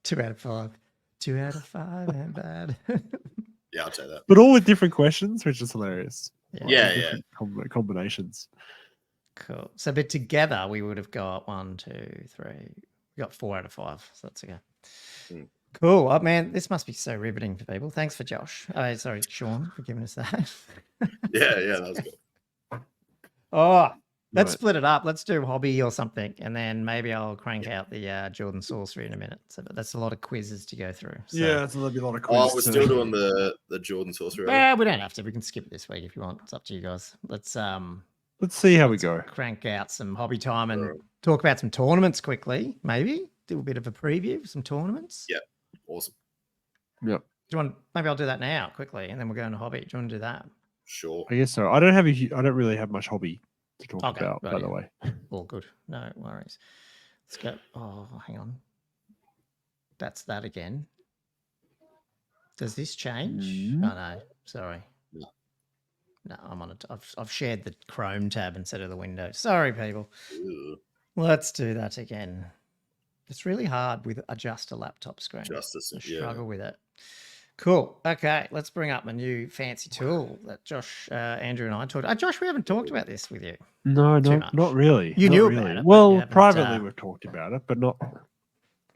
2 out of 5. 2 out of 5 ain't bad. Yeah, I'll take that. But all with different questions, which is hilarious. Yeah. Different combinations. Cool. So, but together we would have got 1, 2, 3. We got 4 out of 5. So that's okay. Mm. Cool. Oh man, this must be so riveting for people. Thanks for Josh. Sorry, Sean, for giving us that. Yeah, that was good. Oh, let's Right. split it up. Let's do hobby or something, and then maybe I'll crank out the Jordan Sorcery in a minute. So that's a lot of quizzes to go through. So. Yeah, so there'll be a lot of Oh, quizzes. we're still doing the Jordan Sorcerer. Well, we don't have to. We can skip it this week if you want. It's up to you guys. Let's see how we go. crank out some hobby time and Alright. talk about some tournaments quickly. Maybe do a bit of a preview of some tournaments. Yeah. Awesome. Yep. Do you want? Maybe I'll do that now quickly, and then we'll go into hobby. Do you want to do that? Sure. I guess so. I don't really have much hobby to talk Okay, about, by right, the yeah. way. All good. No worries. Let's go. Oh, hang on. That's that again. Does this change? Mm. Oh, no. Sorry. No. No, I'm on it. I've shared the Chrome tab instead of the window. Sorry, people. Ew. Let's do that again. It's really hard with just a laptop screen. Justice. I Yeah. struggle with it. Cool. Okay, let's bring up a new fancy tool that Josh, Andrew, and I talked. Josh, we haven't talked about this with you. No, Too much. not really. You Not knew really. about it, but Well, you haven't, privately we've talked about it, but not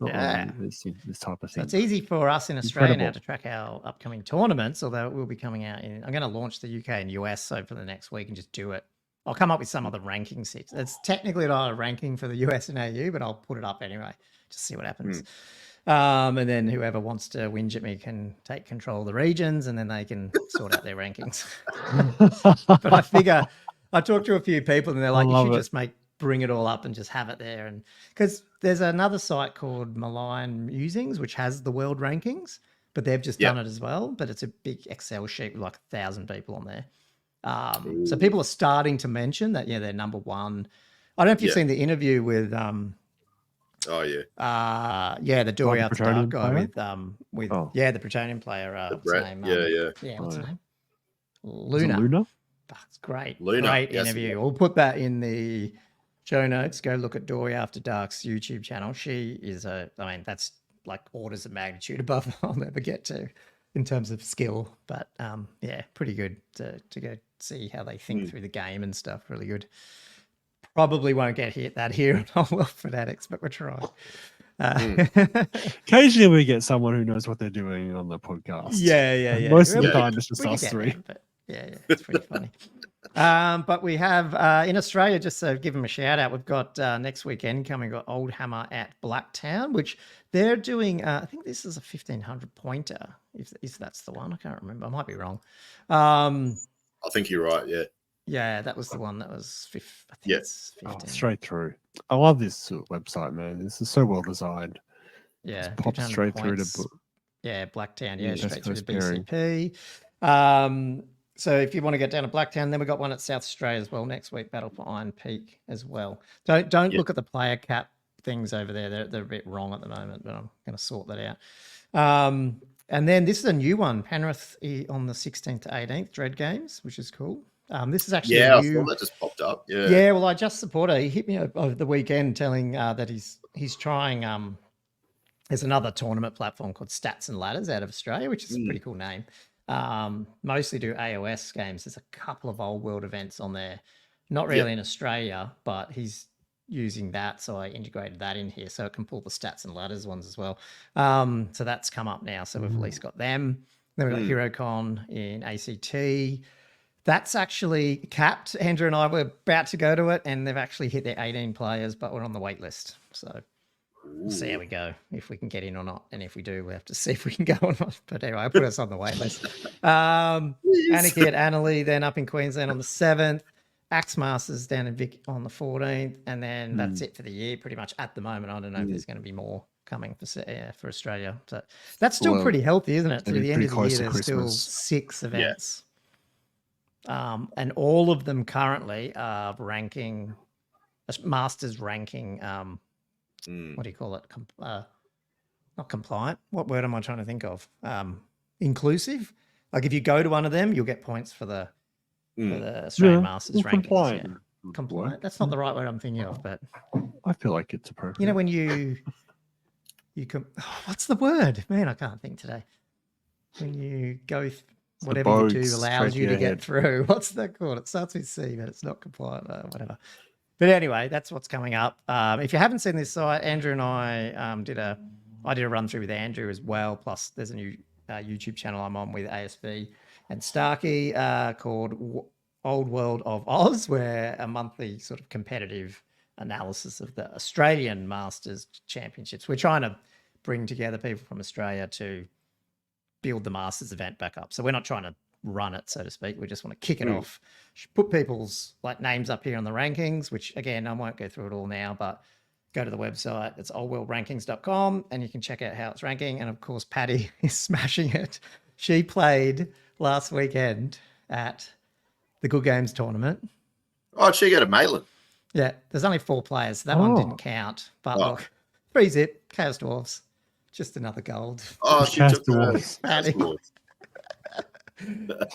Yeah. really this type of So thing. it's easy for us in Australia now Incredible. to track our upcoming tournaments, although it will be coming out in. I'm going to launch the UK and US so for the next week and just do it. I'll come up with some other ranking sets. It's technically not a ranking for the US and AU, but I'll put it up anyway. Just see what happens. And then whoever wants to whinge at me can take control of the regions, and then they can sort out their rankings. But I figure I talked to a few people, and they're like, "You should just bring it all up and just have it there." And because there's another site called Malign Musings, which has the world rankings, but they've just done it as well. But it's a big Excel sheet with like 1,000 people on there. So people are starting to mention that, they're number one. I don't know if you've seen the interview with the Dory After Dark guy with the Bretonian player. What's his name? What's his name? Luna. Luna? That's great. Luna. Great interview. We'll put that in the show notes. Go look at Dory After Dark's YouTube channel. She is that's like orders of magnitude above I'll never get to in terms of skill. But pretty good to go see how they think through the game and stuff. Really good. Probably won't get that here on World Fanatics, but we're trying. Occasionally we get someone who knows what they're doing on the podcast. Yeah. Most of the time it's just us three. Them, but it's pretty funny. But we have in Australia, just to give them a shout out, we've got next weekend coming, got Old Hammer at Blacktown, which they're doing. I think this is a 1,500 pointer, if that's the one. I can't remember. I might be wrong. I think you're right. Yeah. Yeah, that was the one that was I think it's 15. Straight through. I love this website, man. This is so well designed. Yeah. Pop straight through to Blacktown. Yeah, straight through to BCP. So if you want to get down to Blacktown, then we've got one at South Australia as well next week, Battle for Iron Peak as well. Don't look at the player cap things over there. They're a bit wrong at the moment, but I'm going to sort that out. And then this is a new one, Penrith on the 16th to 18th, Dread Games, which is cool. This is actually I thought that just popped up. Yeah. Well, I just supported. He hit me over the weekend telling that he's trying. There's another tournament platform called Stats and Ladders out of Australia, which is a pretty cool name. Mostly do AOS games. There's a couple of old world events on there, not really in Australia, but he's using that, so I integrated that in here so it can pull the Stats and Ladders ones as well. So that's come up now. So we've at least got them. Then we've got HeroCon in ACT. That's actually capped. Andrew and I were about to go to it, and they've actually hit their 18 players, but we're on the wait list. So we'll see how we go, if we can get in or not. And if we do, we have to see if we can go or not. But anyway, I put us on the wait list. Anarchy at Annalee, then up in Queensland on the 7th. Axe Masters down in Vic on the 14th. And then that's it for the year, pretty much at the moment. I don't know if there's going to be more coming for Australia. So that's still pretty healthy, isn't it? Through the end of the year, there's still 6 events. And all of them currently are ranking, Masters ranking, what do you call it? Not compliant. What word am I trying to think of? Inclusive. Like if you go to one of them, you'll get points for the Australian Masters rankings. Compliant. Yeah. Compliant. That's not the right word I'm thinking of, but I feel like it's appropriate. You know, when what's the word? Man, I can't think today. When you go whatever you do allows you to get through. What's that called? It starts with C, but it's not compliant, whatever. But anyway, that's what's coming up. If you haven't seen this site, Andrew and I did a run through with Andrew as well. Plus, there's a new YouTube channel I'm on with ASB and Starkey called Old World of Oz, where a monthly sort of competitive analysis of the Australian Masters Championships. We're trying to bring together people from Australia to build the Masters event back up. So we're not trying to run it, so to speak. We just want to kick it off. Put people's names up here on the rankings, which again, I won't go through it all now, but go to the website. It's oldworldrankings.com and you can check out how it's ranking. And of course, Patty is smashing it. She played last weekend at the Good Games tournament. Oh, she got a Maitland. Yeah, there's only 4 players. So that one didn't count. But look, 3-zip, Chaos Dwarfs. Just another gold. Oh, she took the Patty.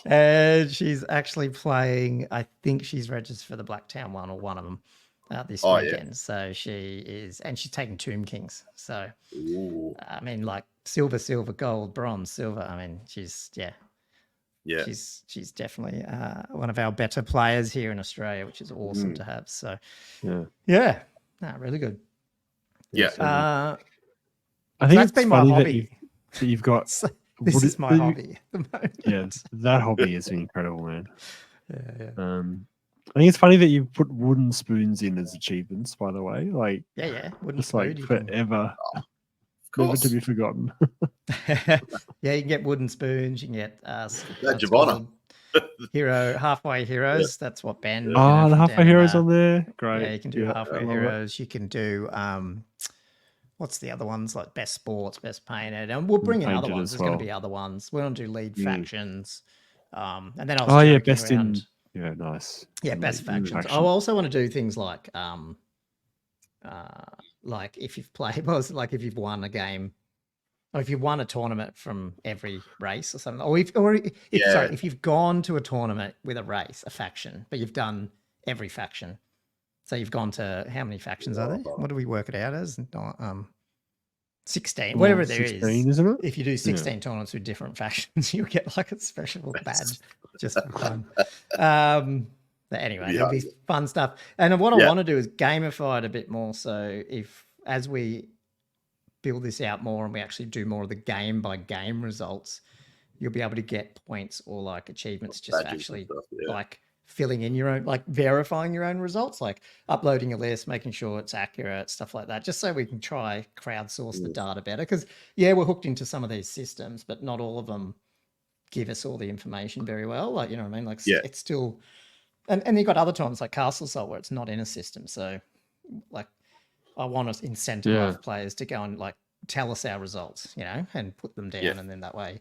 And she's actually playing, I think she's registered for the Blacktown one or one of them this weekend. Yeah. So she is, and she's taking Tomb Kings. So, I mean, silver, gold, bronze, silver. I mean, she's definitely one of our better players here in Australia, which is awesome to have. So, really good. Yeah. I think that's been my hobby. That you've got. This is my hobby at the moment. Yeah, that hobby is incredible, man. Yeah. I think it's funny that you put wooden spoons in as achievements, by the way. Wooden just spoon, forever. Never to be forgotten. Yeah, you can get wooden spoons. You can get Badge of honor. halfway heroes. That's what Ben. you know, Oh, the from halfway down in, heroes on there. Great. Yeah, you can do halfway I love it. heroes. You can do what's the other ones, like best sports, best painted, and we'll bring in other Painted ones. as There's going to well. be other ones. We're going to do lead Mm. factions, and then I was Oh yeah, joking best around. in. Yeah, nice. Yeah, best factions. I also want to do things like if you've played, like if you've won a game, or if you won a tournament from every race or something, or if you've gone to a tournament with a race, a faction, but you've done every faction. So you've gone to how many factions are there? What do we work it out as? 16, whatever there 16, is. Isn't it? If you do 16 tournaments with different factions, you'll get like a special badge just for fun. But anyway, there'll be fun stuff. And what I want to do is gamify it a bit more. So as we build this out more and we actually do more of the game by game results, you'll be able to get points or like achievements just for actually like filling in your own, like verifying your own results, like uploading a list, making sure it's accurate, stuff like that, just so we can try crowdsource the data better. Because we're hooked into some of these systems, but not all of them give us all the information very well. Like, you know what I mean? Like it's still, and you've got other times like Castle Assault where it's not in a system. So like I want to incentivize players to go and like tell us our results, you know, and put them down. And then that way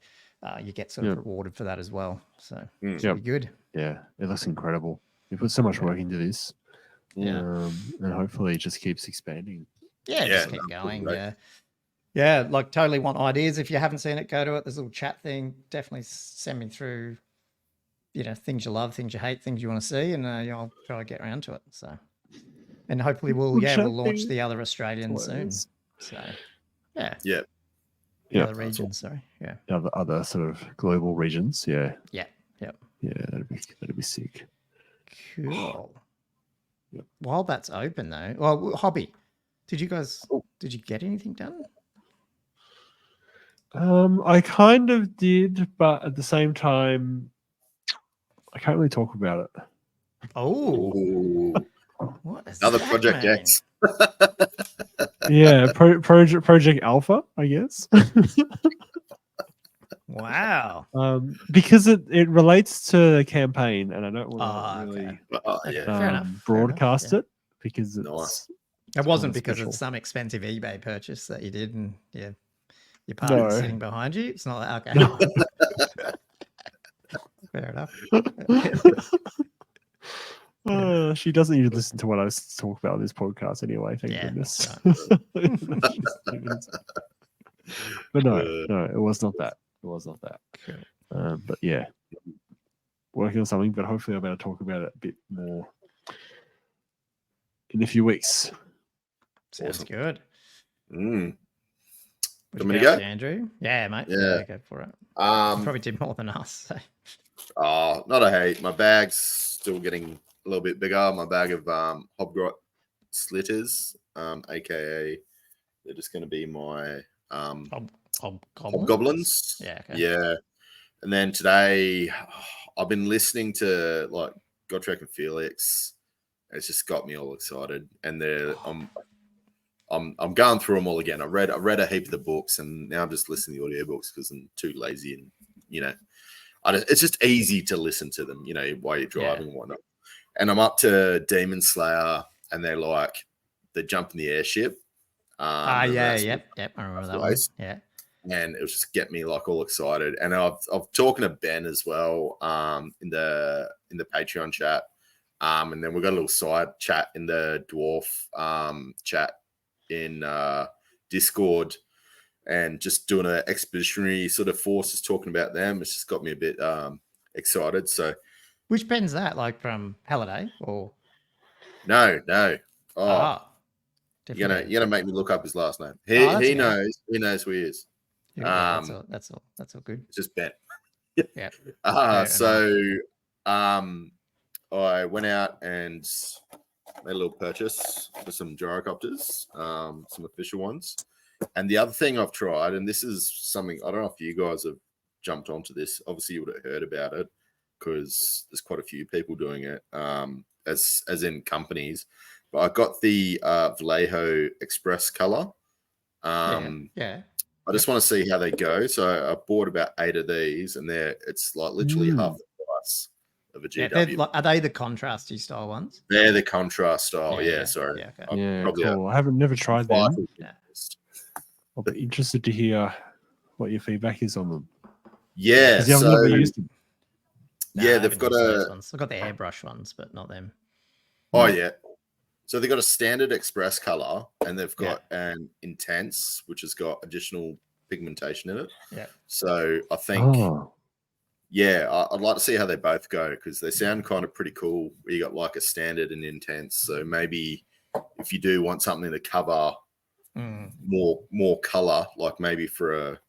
you get sort of rewarded for that as well. So it's be good. Yeah, it looks incredible. You put so much work into this. And hopefully it just keeps expanding. Just keep going. Yeah, like totally want ideas. If you haven't seen it, go to it. There's a little chat thing. Definitely send me through, you know, things you love, things you hate, things you want to see, and I'll try to get around to it. So, and hopefully we'll launch the other Australians soon. So, the other regions. Sorry, the other sort of global regions. Yeah, that'd be sick. Cool. While that's open though, well, hobby. Did you get anything done? I kind of did, but at the same time, I can't really talk about it. Oh, what is another that Project mean? X? Yeah, Project Alpha, I guess. Wow. Because it relates to the campaign, and I don't want to really broadcast it because it's. It wasn't because it's some expensive eBay purchase that you did, and your partner's sitting behind you. It's not like, okay. Fair enough. She doesn't even listen to what I talk about on this podcast anyway. Thank goodness. But no, it was not that. It was not that. Cool. But yeah, working on something. But hopefully, I'll be able to talk about it a bit more in a few weeks. Sounds good. Want me to go, Andrew? Yeah, mate. Yeah, go for it. You probably did more than us. So. Not a hate. My bag's still getting a little bit bigger. My bag of Hobgrot slitters, aka they're just going to be my hobgoblins. Yeah. Yeah. And then today, I've been listening to like Gotrek and Felix. It's just got me all excited, and I'm going through them all again. I read a heap of the books, and now I'm just listening to the audiobooks because I'm too lazy, and you know, it's just easy to listen to them, you know, while you're driving and whatnot. And I'm up to Demon Slayer, and they're jumping the airship. Yep. I remember that one. Yeah. And it was just get me like all excited. And I've talking to Ben as well in the Patreon chat. And then we've got a little side chat in the dwarf chat in Discord, and just doing an expeditionary sort of forces, talking about them. It's just got me a bit excited. So, which Ben's that? Like from Halliday or? No. You're gonna make me look up his last name. He knows who he is. That's all good. It's just Ben. Yeah. I went out and made a little purchase for some gyrocopters, some official ones. And the other thing I've tried, and this is something, I don't know if you guys have jumped onto this. Obviously, you would have heard about it because there's quite a few people doing it, as in companies. But I got the Vallejo Express color, Yeah. I just want to see how they go. So I bought about 8 of these, and it's like literally half the price of a Yeah, GW. are they the contrasty style ones? They're the contrast style. Yeah, Yeah. sorry. Yeah, okay. I'm Yeah, cool. I haven't never tried them. vital. Yeah. I'll be interested to hear what your feedback is on them. Yeah, 'Cause I've never used them. No, yeah, I they've haven't got used those a. ones. I've got the airbrush ones, but not them. Oh yeah. So they've got a standard express color, and they've got Yeah. an intense, which has got additional pigmentation in it. Yeah. So I think, Oh, yeah, I'd like to see how they both go because they sound kind of pretty cool. You got like a standard and intense. So maybe if you do want something to cover more color, like maybe for a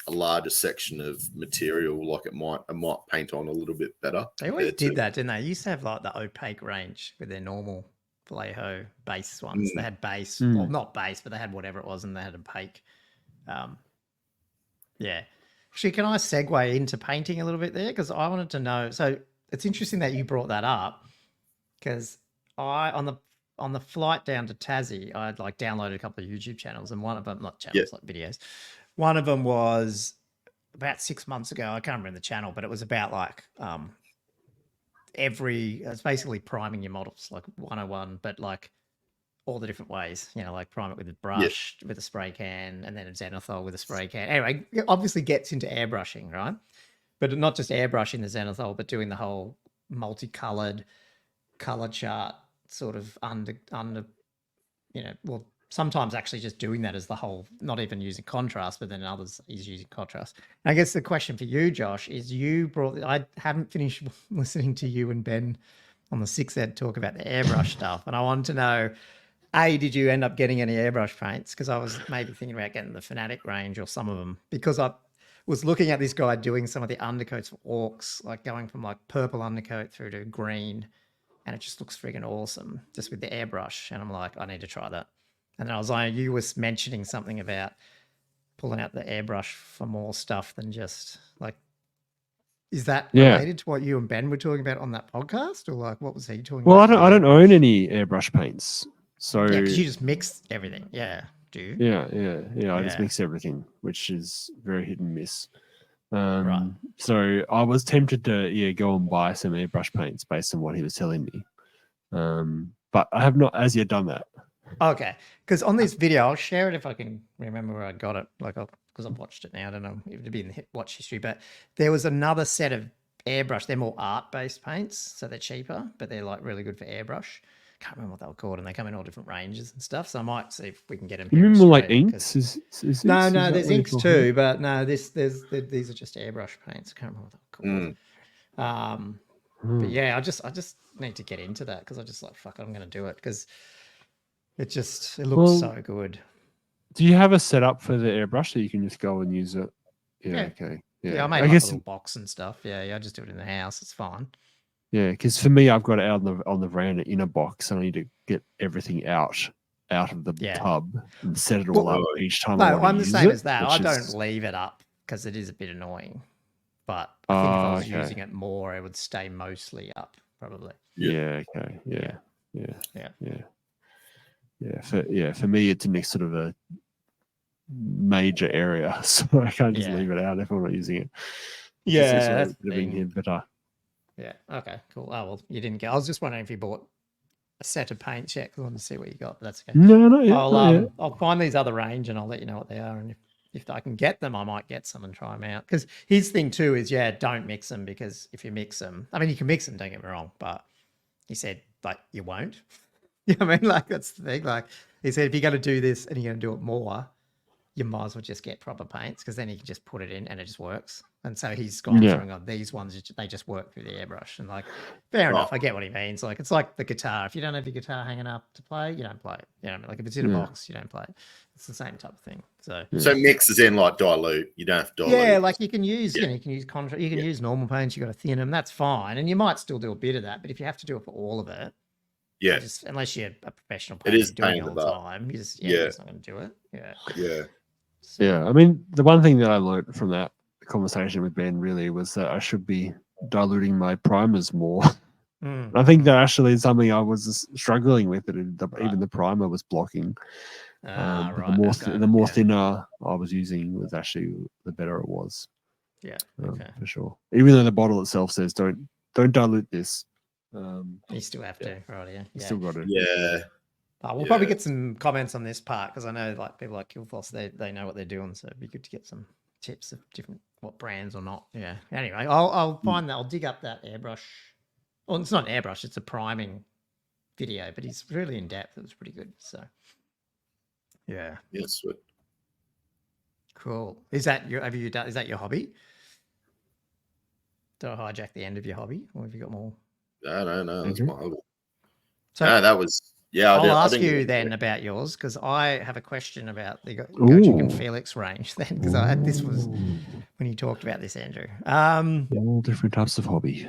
larger section of material, like it might paint on a little bit better. They always did that, didn't they? They used to have like the opaque range with their normal Vallejo base ones. They had base, well, not base, but they had whatever it was, and they had opaque. Yeah. Actually, can I segue into painting a little bit there? Because I wanted to know. So it's interesting that you brought that up because on the flight down to Tassie, I'd like downloaded a couple of YouTube channels, and one of them, not channels, like videos. One of them was about 6 months ago. I can't remember the channel, but it was about like it's basically priming your models, like 101, but like all the different ways, like prime it with a brush, with a spray can, and then a zenithal with a spray can. Anyway, it obviously gets into airbrushing, right? But not just airbrushing the zenithal, but doing the whole multicolored color chart sort of under, well, sometimes actually just doing that as the whole, not even using contrast, but then others is using contrast. And I guess the question for you, Josh, is I haven't finished listening to you and Ben on the 6 Ed talk about the airbrush stuff. And I wanted to know, did you end up getting any airbrush paints? Because I was maybe thinking about getting the Fanatic range or some of them, because I was looking at this guy doing some of the undercoats for orcs, like going from like purple undercoat through to green. And it just looks friggin' awesome just with the airbrush. And I'm like, I need to try that. And then I was like, you was mentioning something about pulling out the airbrush for more stuff than just like, is that related to what you and Ben were talking about on that podcast? Or like, what was he talking about? Well, I don't own any airbrush paints. So yeah, because you just mix everything. Yeah. Do you? Yeah. I just mix everything, which is very hit and miss. Right. So I was tempted to go and buy some airbrush paints based on what he was telling me. But I have not as yet done that. Okay, because on this video, I'll share it if I can remember where I got it. Like, because I've watched it now. I don't know if it'd be in the watch history, but there was another set of airbrush. They're more art-based paints, so they're cheaper, but they're like really good for airbrush. Can't remember what they were called, and they come in all different ranges and stuff. So I might see if we can get them. You mean more like inks? No, there's inks too, but no, these are just airbrush paints. I can't remember what they're called. But yeah, I just need to get into that because I just like fuck, I'm gonna do it because it looks so good. Do you have a setup for the airbrush that you can just go and use it? Yeah. Okay. Yeah, I made like a little box and stuff. Yeah, I just do it in the house. It's fine. Yeah, because for me, I've got it out on the veranda in a box. I need to get everything out of the tub and set it all up each time. No, I'm the same as that. I don't leave it up because it is a bit annoying. But I think if I was using it more, it would stay mostly up, probably. Yeah. Okay. Yeah. For me, it's in sort of a major area, so I can't just leave it out if I'm not using it. Yeah, that's better. Yeah. Okay. Cool. Oh well, you didn't get. I was just wondering if you bought a set of paints yet. Because I wanted to see what you got. But that's okay. No, not yet. I'll find these other range and I'll let you know what they are. And if I can get them, I might get some and try them out. Because his thing too is don't mix them, because if you mix them, I mean you can mix them. Don't get me wrong, but he said like you won't. You know what I mean? Like that's the thing. Like he said, if you're going to do this and you're going to do it more, you might as well just get proper paints, because then you can just put it in and it just works. And so he's gone showing on these ones, they just work through the airbrush. And like, fair enough, I get what he means. Like, it's like the guitar. If you don't have your guitar hanging up to play, you don't play it. You know what I mean? Like if it's in a box, you don't play it. It's the same type of thing. So mix is in like dilute. You don't have to dilute. Yeah, like you can use, you can use contrast, you can use normal paints. You got to thin them. That's fine. And you might still do a bit of that, but if you have to do it for all of it, unless you're a professional painter, it is doing it all the time. You're just not going to do it. Yeah. I mean, the one thing that I learned from that conversation with Ben really was that I should be diluting my primers more I think that actually is something I was struggling with. That Right. even the primer was blocking. But Right. the more thinner I was using was actually the better it was. Yeah. Okay. For sure. Even though the bottle itself says don't dilute this. You still have to, right? Yeah. You still got it. Yeah. We'll probably get some comments on this part because I know like people like Killfloss, they know what they're doing, so it'd be good to get some tips of different what brands or not. Yeah. Anyway, I'll find that. I'll dig up that airbrush. Well, it's not an airbrush; it's a priming video, but he's really in depth. It was pretty good. So, yeah. Yeah, sweet. Cool. Is that your? Have you done? Is that your hobby? Did I hijack the end of your hobby, or have you got more? No. That's my hobby. So no, that was I'll ask you then about yours because I have a question about the Gojek and Felix range then because I had this was when you talked about this, Andrew. All different types of hobby.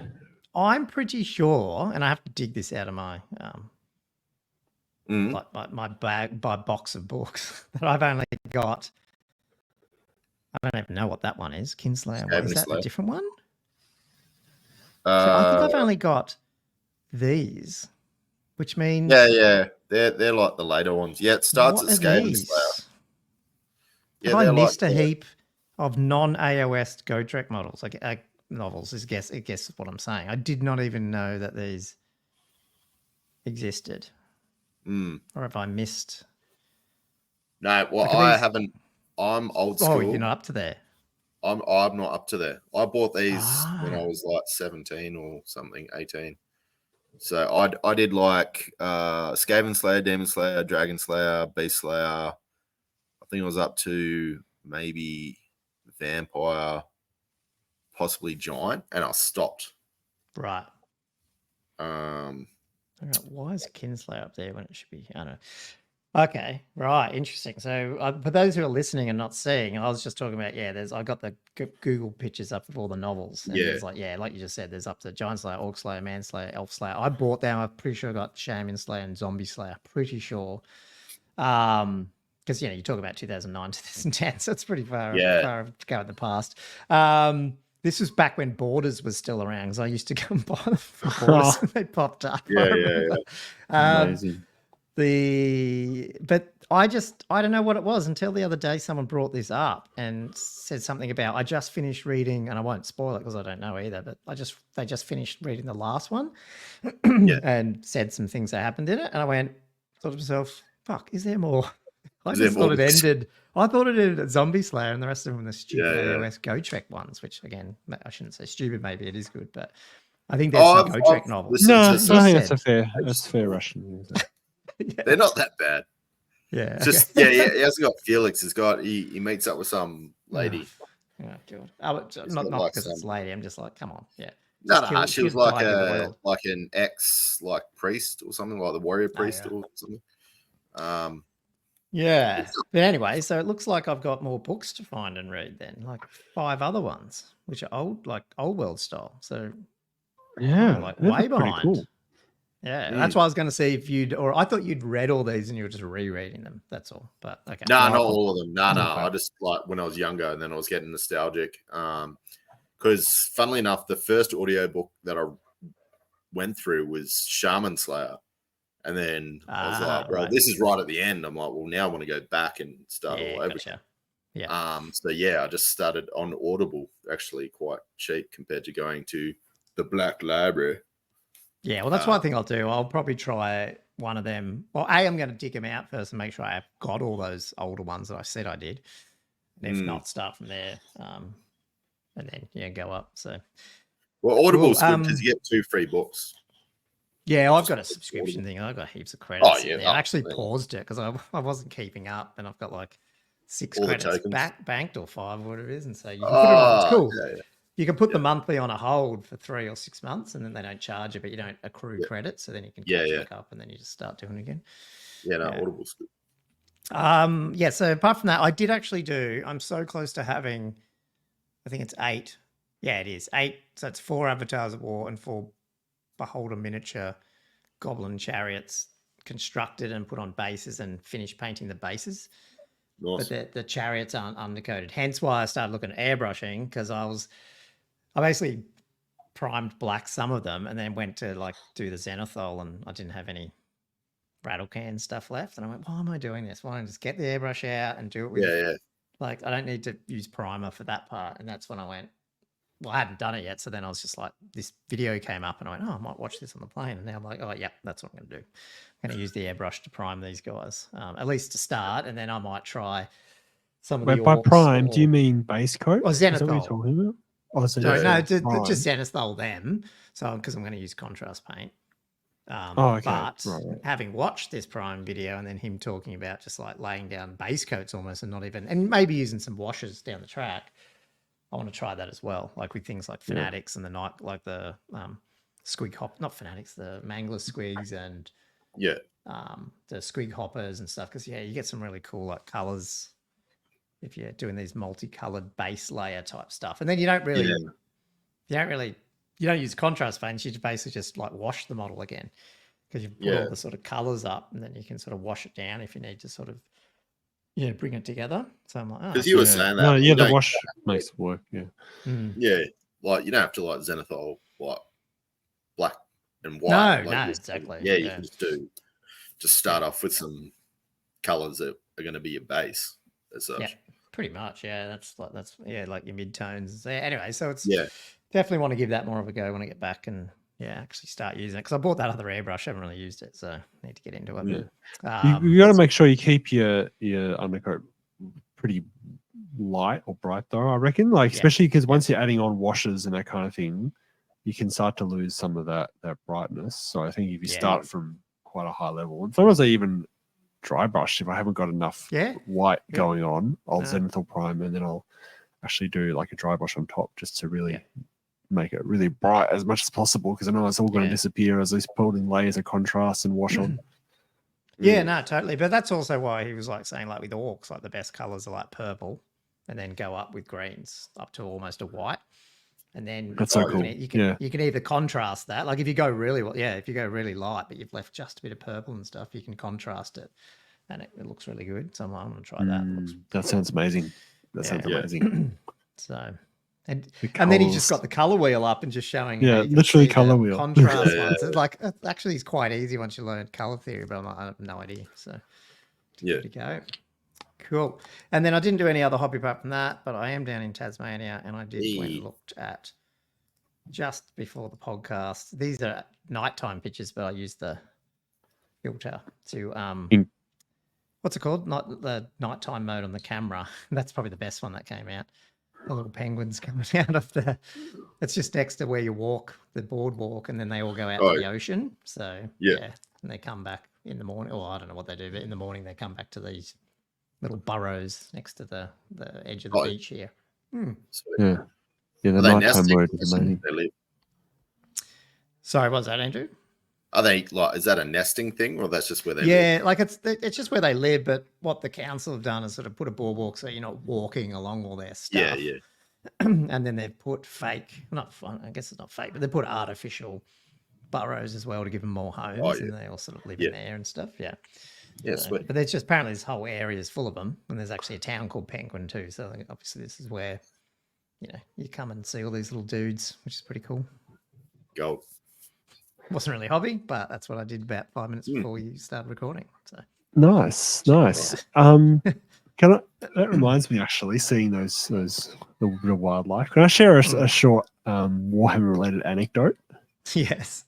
I'm pretty sure, and I have to dig this out of my like my bag, my box of books that I've only got. I don't even know what that one is. Kinslayer. Is that a different one? So I think I've only got these, which means yeah, they're like the later ones. Yeah, it starts at Skaven Slayer. Yeah, have I missed a heap of non-AOS Gotrek models, like novels? I guess what I'm saying. I did not even know that these existed, or have I missed? No, well, I haven't. I'm old school. Oh, you're not up to there. I'm not up to there. I bought these when I was like 17 or something, 18. So I did like Skaven Slayer, Demon Slayer, Dragon Slayer, Beast Slayer. I think I was up to maybe Vampire, possibly Giant, and I stopped. Right. Right, why is Kinslayer up there when it should be? I don't know. Okay, right, interesting. So for those who are listening and not seeing, I was just talking about I got the Google pictures up of all the novels, and there's like you just said, there's up to Giant Slayer, Orc Slayer, Man Slayer, Elf Slayer. I bought them. I'm pretty sure I got Shaman Slayer and Zombie Slayer. Pretty sure, because you talk about 2009, 2010, so it's pretty far ago in the past. This was back when Borders was still around, because I used to go and buy them for Borders when they popped up. Yeah. Amazing. But I don't know what it was until the other day someone brought this up and said something about I just finished reading, and I won't spoil it because I don't know either, but they just finished reading the last one and said some things that happened in it, and I thought to myself, fuck, is there more? I thought it ended at Zombie Slayer, and the rest of them were the stupid AOS Gotrek ones, which again, I shouldn't say stupid, maybe it is good, but I think there's some Gotrek novels. No, I think that's fair Russian. They're not that bad. Yeah. Just he hasn't got Felix. He meets up with some lady. Oh God! Not like because it's lady. I'm just like, come on, yeah. No, she was like an ex priest or something, like the warrior priest or something. Yeah. But anyway, so it looks like I've got more books to find and read then, like 5 other ones, which are old world style. So yeah, like way behind. Cool. Yeah, that's why I was going to see if I thought you'd read all these and you were just rereading them. That's all. But okay. No, not all of them. No. I just like when I was younger, and then I was getting nostalgic. Because funnily enough, the first audiobook that I went through was Shaman Slayer. And then I was like, bro, this is right at the end. I'm like, well, now I want to go back and start all over. Gotcha. Yeah. So I just started on Audible, actually quite cheap compared to going to the Black Library. Yeah, well, that's one thing I'll do. I'll probably try one of them. Well, I'm going to dig them out first and make sure I've got all those older ones that I said I did. And if not, start from there. And then, go up. So, well, Audible's good because you get 2 free books. Yeah, I've got a subscription thing. I've got heaps of credits. Oh, yeah. I actually paused it because I wasn't keeping up, and I've got like 6 all credits banked or 5 or whatever it is. And so you can put it on. It's cool. Yeah. You can put the monthly on a hold for 3 or 6 months, and then they don't charge you, but you don't accrue credits. So then you can catch back up, and then you just start doing it again. Yeah, no, Audible's good. So apart from that, I did actually I'm so close to having, I think it's 8. Yeah, it is 8. So it's 4 Avatars of War and 4 Beholder miniature goblin chariots constructed and put on bases and finished painting the bases. Nice. But the chariots aren't undercoated. Hence why I started looking at airbrushing, because I basically primed black some of them, and then went to like do the zenithal, and I didn't have any rattle can stuff left, and I went, why am I doing this? Why don't I just get the airbrush out and do it with Yeah. like I don't need to use primer for that part. And that's when I went, well, I hadn't done it yet, so then I was just like, this video came up and I went, oh, I might watch this on the plane. And now I'm like, oh yeah, that's what I'm going to do. I'm going to use the airbrush to prime these guys, at least to start, and then I might try some of the By orcs prime, do you mean base coat? or Is that what you're zenithal? talking about? Oh, so Sorry, no, prime. just zenithal them. So because I'm going to use contrast paint. Okay. But Right. having watched this prime video and then him talking about just like laying down base coats almost and not even, and maybe using some washes down the track, I want to try that as well. Like with things like Fanatics and the night, like the squig hop, not Fanatics, the Mangler squigs and Yeah. the squig hoppers and stuff. Because you get some really cool like colors if you're doing these multicolored base layer type stuff. And then you don't use contrast paints. You basically just like wash the model again because you put all the sort of colors up, and then you can sort of wash it down if you need to sort of bring it together. So I'm like, Because you were saying that. No, the wash makes it work. Yeah. Yeah, like you don't have to like zenithal like black and white. No, like, exactly. Yeah, you can just start off with some colors that are going to be your base as such. Yeah, pretty much. Yeah, that's like your mid-tones. Anyway, so it's Yeah. definitely want to give that more of a go when I get back and actually start using it, because I bought that other airbrush. I haven't really used it, so I need to get into it. Yeah. You got to make sure you keep your undercoat pretty light or bright, though, I reckon. Like especially because once you're adding on washes and that kind of thing, you can start to lose some of that brightness. So I think if you start from quite a high level, and sometimes I even dry brush if I haven't got enough white going on, I'll zenithal prime and then I'll actually do like a dry brush on top just to really make it really bright as much as possible, because I know it's all going to disappear as these pulled in layers of contrast and wash on. Yeah, no, totally. But that's also why he was like saying like with orcs, like the best colors are like purple, and then go up with greens up to almost a white. And then that's so cool. You can either contrast that, like if you go really if you go really light, but you've left just a bit of purple and stuff, you can contrast it, and it looks really good. So I'm going to try that. That sounds amazing. That sounds amazing. So, and then he just got the color wheel up and just showing. Literally color wheel. Contrast ones. It's like actually, it's quite easy once you learn color theory, but I have no idea. So, to go. Cool. And then I didn't do any other hobby apart from that, but I am down in Tasmania, and I did went and looked at just before the podcast. These are nighttime pictures, but I used the filter to what's it called? Not the nighttime mode on the camera. That's probably the best one that came out. The little penguins coming out of it's just next to where you walk, the boardwalk, and then they all go out to the ocean. So and they come back in the morning. Or I don't know what they do, but in the morning they come back to these little burrows next to the edge of the beach here. The nighttime mode is amazing. Sorry, what's that, Andrew? Are they like? Is that a nesting thing, or that's just where they live? Yeah, like it's just where they live. But what the council have done is sort of put a boardwalk so you're not walking along all their stuff. Yeah. And then they've put I guess it's not fake, but they put artificial burrows as well to give them more homes, and they all sort of live in there and stuff. Yeah. Yeah, sweet. But there's just apparently this whole area is full of them, and there's actually a town called Penguin too. So obviously this is where you come and see all these little dudes, which is pretty cool. Go. Wasn't really a hobby, but that's what I did about 5 minutes before you started recording. So nice. That reminds me actually, seeing the wildlife. Can I share a short Warhammer related anecdote? Yes.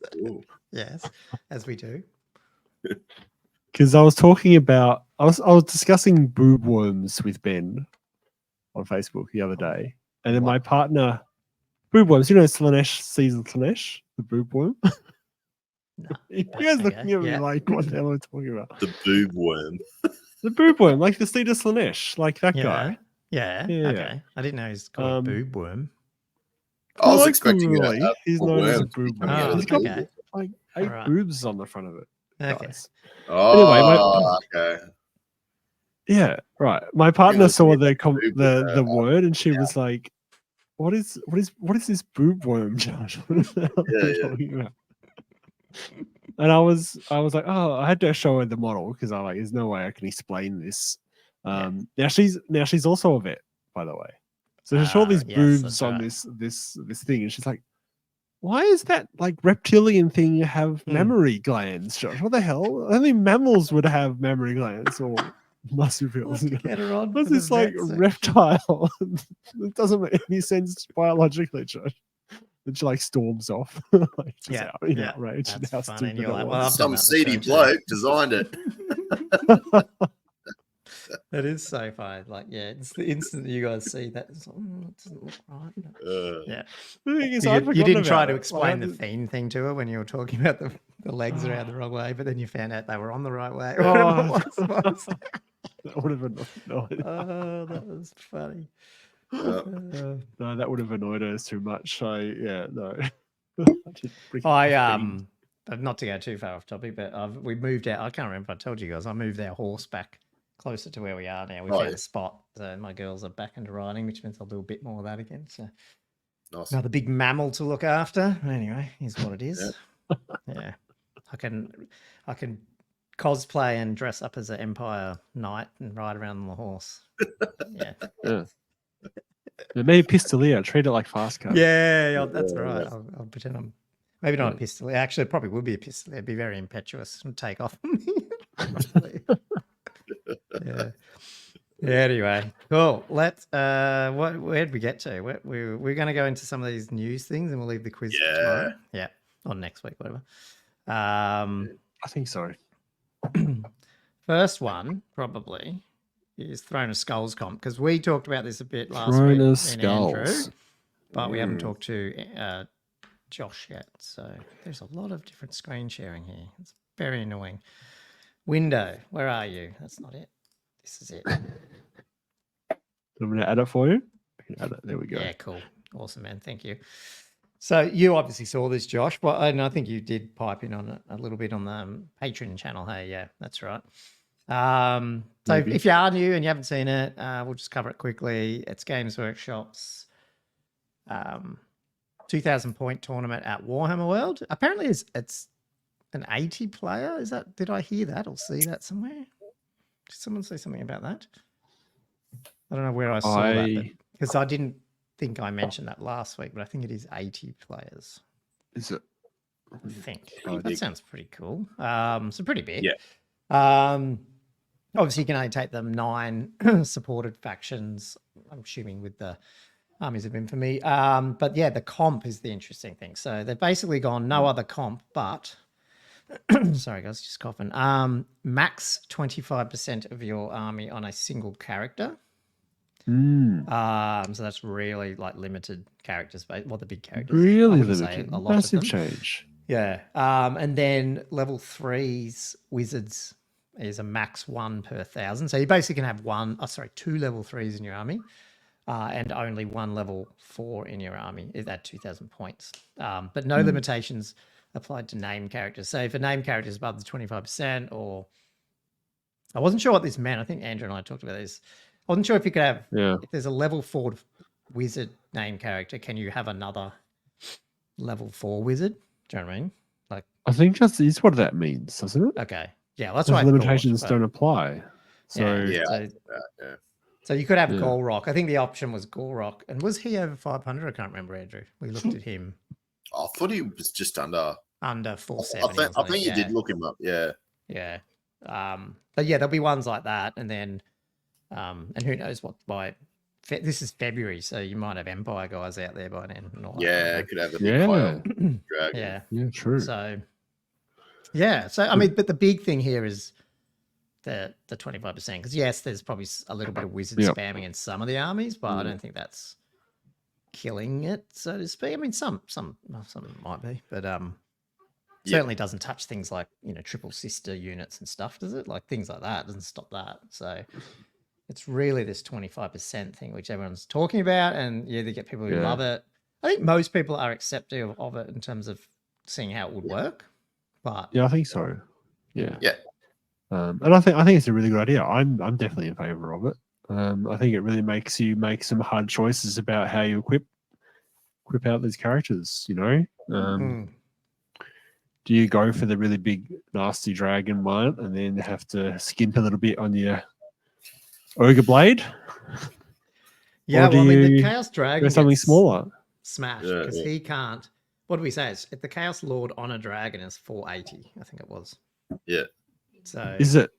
Yes, as we do. Because I was talking about I was discussing boob worms with Ben on Facebook the other day, and then my partner boob worms, Slanesh, season Slanesh, the boob worm. No, you guys looking at me like, what the hell am I talking about? The boob worm. The boob worm, like the Steed of Slanesh, like that guy. Yeah. Okay. I didn't know he's called a boob worm. I was expecting he's known as a boob worm. He's got like 8 boobs on the front of it. Okay. Guys. Oh, okay. Yeah, right. My partner saw the word, and she was like, "What is this boob worm, Josh? What is that talking about?" And I was like, "Oh, I had to show her the model because I'm like, there's no way I can explain this." Now she's also a vet, by the way. So she saw these boobs on this thing, and she's like, Why is that like reptilian thing have Hmm. mammary glands, Josh? What the hell? Only mammals would have mammary glands or marsupials. Let's get her on. What's for the this like vet section. reptile? It doesn't make any sense biologically, Josh. And she like storms off. Like, just Yeah, out in yeah, outrage at that's how funny. stupid And you're that like, well, was. I've done Some that seedy before too. bloke designed it. That is so funny. Like, yeah, it's the instant that you guys see that. It's like, it doesn't look right. Uh, The thing is, You, I'd you forgotten didn't try about to it. explain Like, the theme thing to her when you were talking about the legs around the wrong way, but then you found out they were on the right way. Oh. Whatever it was. that would have annoyed. Oh, that was funny. uh, No, that would have annoyed us too much. No. Not to go too far off topic, but we moved out. I can't remember if I told you guys. I moved our horse back closer to where we are now. We found a spot, so my girls are back into riding, which means I'll do a bit more of that again. So nice. another big mammal to look after. Anyway, here's what it is. Yeah, I can cosplay and dress up as an Empire knight and ride around on the horse. Yeah. Maybe Pistolier. Treat it like fast car. Yeah, that's Yeah, right. yeah. I'll pretend I'm maybe not a pistol. Actually, it probably would be a pistol. It'd be very impetuous and take off. Yeah. Anyway, cool. Let's. Where'd we get to? We're going to go into some of these news things, and we'll leave the quiz for tomorrow. Yeah, or next week, whatever. I think so. First one probably is Throne of Skulls comp, because we talked about this a bit last Throne week of in Andrew, Skulls. but we haven't talked to Josh yet. So there's a lot of different screen sharing here. It's very annoying. Window, where are you? That's not it. This is it. I'm going to add it for you. I can add it. There we go. Yeah, cool. Awesome, man. Thank you. So you obviously saw this, Josh, but I think you did pipe in on it a little bit on the Patreon channel. Hey, yeah, that's right. So Maybe. if you are new and you haven't seen it, we'll just cover it quickly. It's Games Workshop's 2,000 point tournament at Warhammer World. Apparently it's an 80 player. Did I hear that or see that somewhere? Did someone say something about that? I don't know where I saw that, because I didn't think I mentioned that last week, but I think it is 80 players. Is it? I think Pretty that big. sounds pretty cool. So pretty big. Yeah. Obviously, you can only take them 9 supported factions. I'm assuming with the Armies of Infamy. But yeah, the comp is the interesting thing. So they've basically gone no other comp, but sorry guys, just coughing. Max 25% of your army on a single character. So that's really like limited characters, but the big characters. Really I wouldn't say limited. a lot Massive of them. change. Yeah. And then level 3's wizards is a max 1 per 1,000. So you basically can have 2 level 3's in your army, and only 1 level 4 in your army is at 2,000 points. But no limitations applied to name characters. So if a name character is above the 25%, or I wasn't sure what this meant. I think Andrew and I talked about this. I wasn't sure if you could have, if there's a level 4 wizard name character, can you have another level 4 wizard? Do you know what I mean? Like, I think that's what that means, doesn't it? okay. Yeah, that's Those what limitations I thought, don't apply. So Yeah. so you could have Yeah. Golrock. I think the option was Golrock. And was he over 500? I can't remember, Andrew. We looked at him I thought he was just under 470. I think you did look him up. Yeah. Yeah. But yeah, there'll be ones like that. And then, and who knows what this is February, so you might have Empire guys out there by then. And all that kind of Yeah, thing. could have the big pile dragon. Yeah. yeah, true. So, yeah. So, I mean, but the big thing here is the 25%. Because, yes, there's probably a little bit of wizard spamming in some of the armies, but I don't think that's killing it, so to speak. I mean, some might be, but certainly doesn't touch things like, triple sister units and stuff, does it? Like things like that doesn't stop that. So it's really this 25% thing which everyone's talking about, and you either get people who love it. I think most people are accepting of it in terms of seeing how it would work. But yeah, I think so. Yeah. Yeah. And I think it's a really good idea. I'm definitely in favor of it. I think it really makes you make some hard choices about how you equip out these characters. Do you go for the really big nasty dragon one and then have to skimp a little bit on your ogre blade? Yeah, Or do well, I mean, the you Chaos Dragon go something gets smaller? smashed because he can't. what do we say? It's the Chaos Lord on a dragon is 480, I think it was. Yeah. So Is it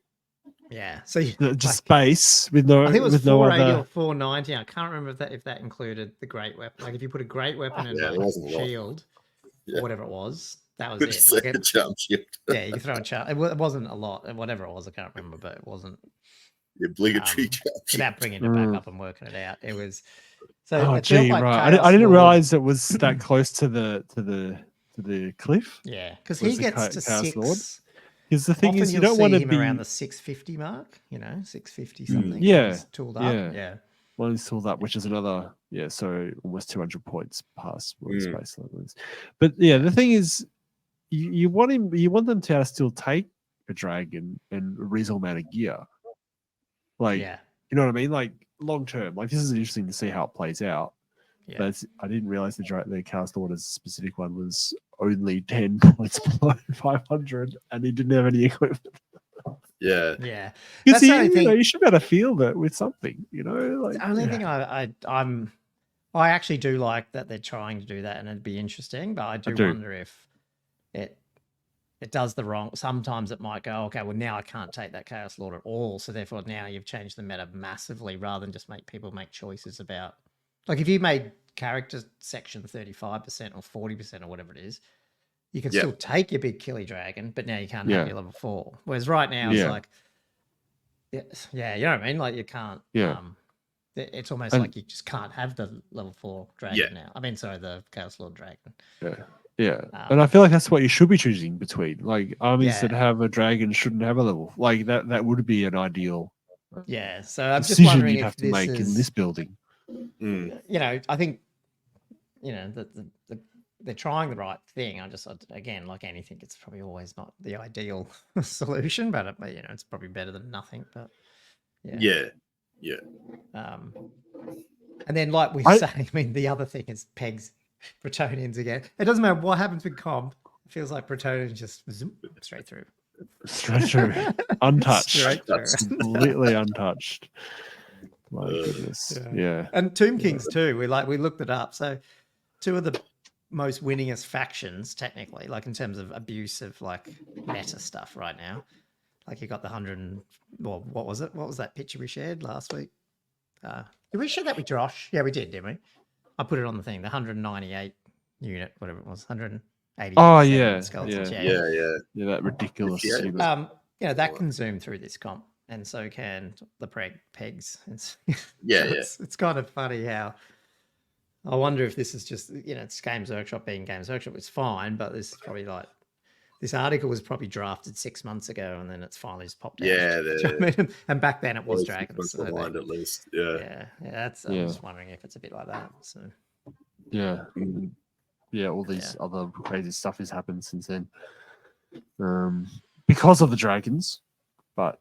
yeah, so just space with no? I think it was with no 480 other. or 490. I can't remember if that included the great weapon. Like if you put a great weapon and Yeah, it wasn't a lot. shield Yeah. or whatever it was, that was Could it. just Like say a jump shield. yeah, you could throw a charge. It wasn't a lot. Whatever it was, I can't remember, but it wasn't The obligatory jump shield. without bringing it back up and working it out. It was so. Oh, it felt gee, like right. Chaos I didn't Lord- realize it was that close to the cliff. Yeah, because was he the gets to Chaos 6. Lord. Because the thing Often is, you you'll don't see want to him be around the 650 mark. 650 something. yeah, He's tooled up. yeah. Yeah. One is tooled up, which is another, so almost 200 points past what his base level is. But yeah, the thing is, you want them to still take a dragon and a reasonable amount of gear. Like, Yeah. you know what I mean? Like long term, like this is interesting to see how it plays out. Yeah. But I didn't realize the Cast Order's specific one was only 10 points below 500, and he didn't have any equipment. Yeah. Yeah. Because That's the only thing. you should be able to feel that with something, like The only thing I actually do like that they're trying to do that, and it'd be interesting, but I do wonder if it does the wrong. Sometimes it might go, okay, well now I can't take that Chaos Lord at all, so therefore now you've changed the meta massively rather than just make people make choices about. Like if you made character section 35% or 40% or whatever it is, you can still take your big killy dragon, but now you can't have your level 4. Whereas right now it's like, yeah, you know what I mean? Like you can't. Yeah. It's almost like you just can't have the level 4 dragon now. I mean, sorry, the Chaos Lord dragon. Yeah. Yeah. And I feel like that's what you should be choosing between. Like armies that have a dragon shouldn't have a level. Like that would be an ideal so I'm just decision wondering you'd if have to make in this building. I think, they're trying the right thing. Again, like anything, it's probably always not the ideal solution, but it's probably better than nothing. But Yeah. And then, like we say, I mean, the other thing is pegs Bretonians again. It doesn't matter what happens with comp. It feels like Bretonians just zoom straight through. Straight through. Untouched. Straight through. Completely untouched. My goodness. Yeah. And Tomb Kings too. We looked it up. So 2 of the most winningest factions, technically, like in terms of abuse of like meta stuff right now. Like you got the 100. Well, what was it? What was that picture we shared last week? Did we share that with Josh? Yeah, we did, didn't we? I put it on the thing. The 198 unit, whatever it was, 180. Oh yeah. Skeletons. Yeah. That ridiculous. That can zoom through this comp, and so can the pegs. It's kind of funny how. I wonder if this is just it's Games Workshop being Games Workshop. It's fine, but this is probably like this article was probably drafted 6 months ago, and then it's finally just popped out. Yeah, and back then it was dragons. So behind at least. That's. I'm just wondering if it's a bit like that. So. Yeah. All these other crazy stuff has happened since then, because of the dragons, but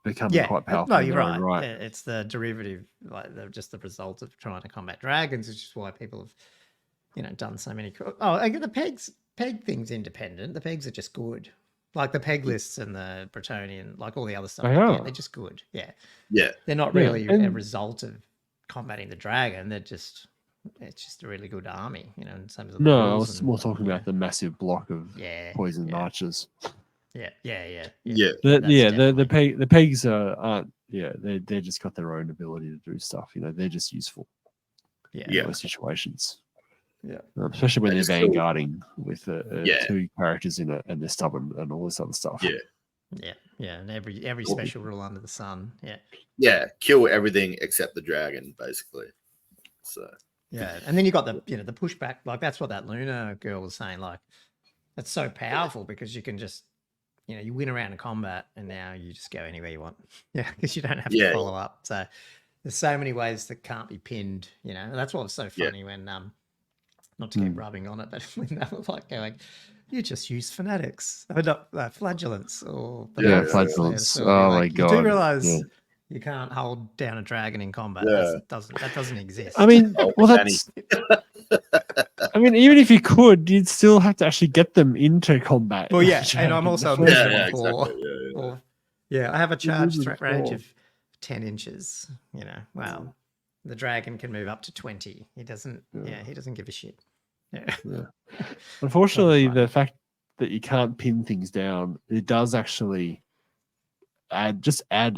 becoming quite powerful. No, you're right. It's the derivative, like just the result of trying to combat dragons, which is why people have, done so many. The peg thing's independent. The pegs are just good. Like the peg lists and the Bretonian, like all the other stuff. They're just good. Yeah. They're not really a result of combating the dragon. It's just a really good army, in terms of. I was more talking about the massive block of poisoned archers. Yeah. The pegs aren't. They just got their own ability to do stuff. They're just useful. In those situations. Yeah. Especially when they're vanguarding with 2 characters in it and they're stubborn and all this other stuff. Yeah, and every special rule under the sun. Yeah, kill everything except the dragon, basically. So. Yeah, and then you got the the pushback. Like that's what that Luna girl was saying. Like that's so powerful because you can just you win around in combat and now you just go anywhere you want. Yeah, because you don't have to follow up. So there's so many ways that can't be pinned. That's what was so funny when not to keep rubbing on it, but when they were like going, you just use fanatics, not flagellants or flagellants. Oh my god! You do realize you can't hold down a dragon in combat. That doesn't exist. I mean, that's. I mean, even if you could, you'd still have to actually get them into combat. Well, and I'm also a measure for. Exactly. I have a charge threat range of 10 inches. Wow. The dragon can move up to 20. He doesn't. He doesn't give a shit. Yeah. Yeah. Unfortunately, funny. the fact that you can't pin things down, it does actually add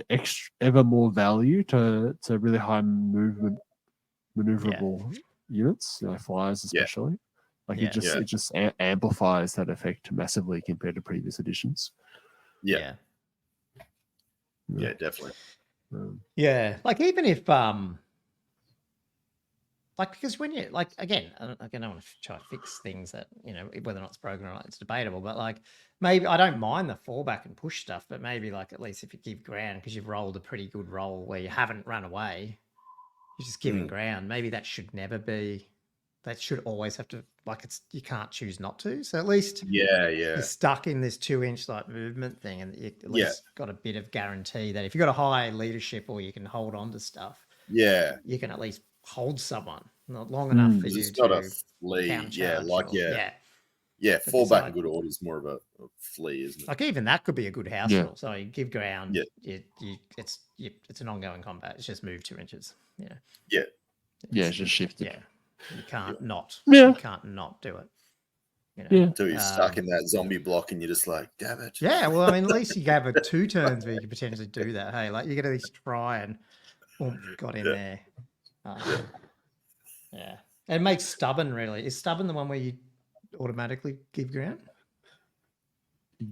extra ever more value to really high maneuverable units, flyers especially. Like Yeah. it just amplifies that effect massively compared to previous editions. Yeah, definitely. Yeah. Like even if like, because when you like again, I don't want to try to fix things that whether or not it's broken or not, it's debatable. But like maybe I don't mind the fallback and push stuff, but maybe like at least if you give ground because you've rolled a pretty good roll where you haven't run away, you're just giving ground. Maybe that should never be. That should always have to you can't choose not to. So at least you're stuck in this 2-inch like movement thing, and you at least got a bit of guarantee that if you've got a high leadership or you can hold on to stuff, you can at least hold someone not long enough for you It's to not a flea. Fall back in good order is more of a flea, isn't it? Like even that could be a good house rule. So you give ground. It's an ongoing combat. It's just move 2 inches. It's just shifted. Yeah, you can't not. Yeah. You can't not do it. So you're stuck in that zombie block, and you're just like, damn it. Yeah, well, I mean, at least you gave it 2 turns where you could potentially do that. Hey, like you could at least try and got in there. Yeah. It makes stubborn really. Is stubborn the one where you automatically give ground?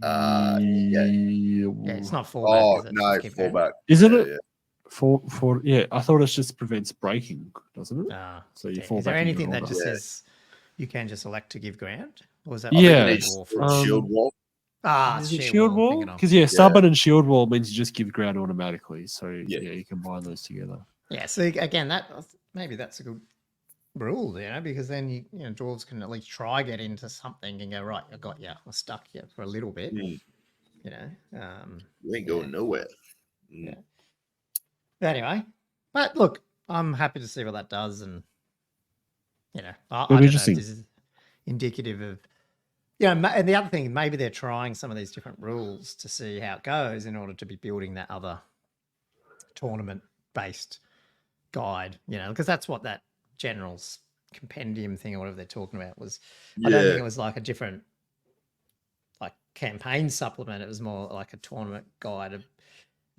Yeah, it's not fallback. Oh, no, fallback. Isn't it? Yeah. For I thought it just prevents breaking, doesn't it? So you fall Is there back anything that just says you can just elect to give ground? Or is that shield wall? Shield wall? Because stubborn and shield wall means you just give ground automatically. So you combine those together. Yeah, so again, maybe that's a good rule, because then you dwarves can at least try get into something and go, right, I got you, I stuck you for a little bit. You ain't going nowhere. Yeah. Anyway, but look, I'm happy to see what that does, and I don't know if this is indicative of and the other thing, maybe they're trying some of these different rules to see how it goes in order to be building that other tournament-based guide, because that's what that general's compendium thing or whatever they're talking about was. I don't think it was like a different like campaign supplement. It was more like a tournament guide of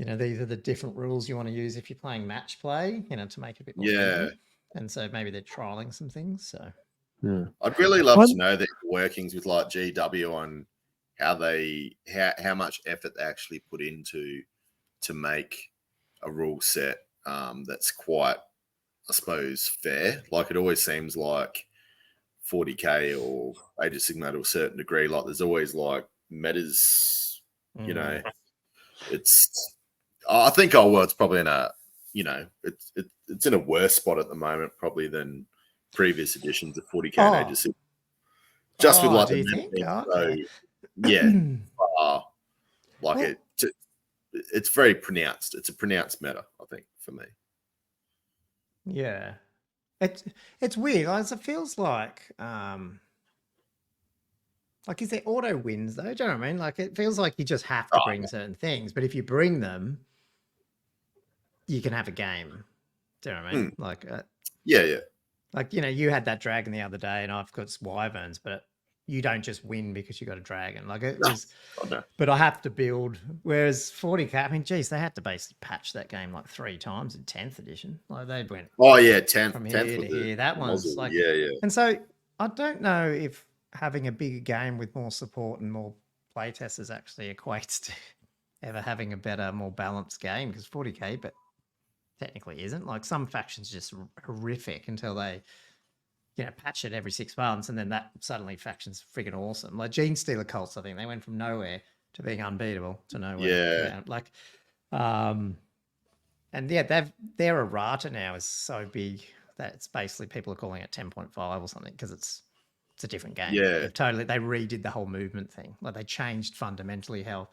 these are the different rules you want to use if you're playing match play, to make it a bit more friendly. And so maybe they're trialing some things. So I'd really love to know the workings with like GW on how much effort they actually put into to make a rule set that's quite, I suppose, fair. Like it always seems like 40k or Age of Sigmar to a certain degree, like there's always like metas, it's I think our world's probably in a it's in a worse spot at the moment probably than previous editions of 40k and Age of Sigmar. Just with like the it's very pronounced. It's a pronounced meta, I think, for me. Yeah. It's weird. It feels like is there auto wins though? Do you know what I mean? Like it feels like you just have to bring certain things, but if you bring them, you can have a game. Do you know what I mean? Like like you had that dragon the other day, and I've got wyverns, but you don't just win because you got a dragon. Like it was, but I have to build. Whereas 40k, I mean, geez, they had to basically patch that game like 3 times in 10th edition. Like they went, 10th from here to here. That one's like, And so I don't know if having a bigger game with more support and more playtesters actually equates to ever having a better, more balanced game, because 40k, but technically isn't. Like some factions just horrific until they patch it every 6 months, and then that suddenly faction's friggin' awesome. Like Gene Stealer Cults, I think they went from nowhere to being unbeatable to nowhere. Like, and their errata now is so big that it's basically people are calling it 10.5 or something because it's a different game. They redid the whole movement thing. Like they changed fundamentally how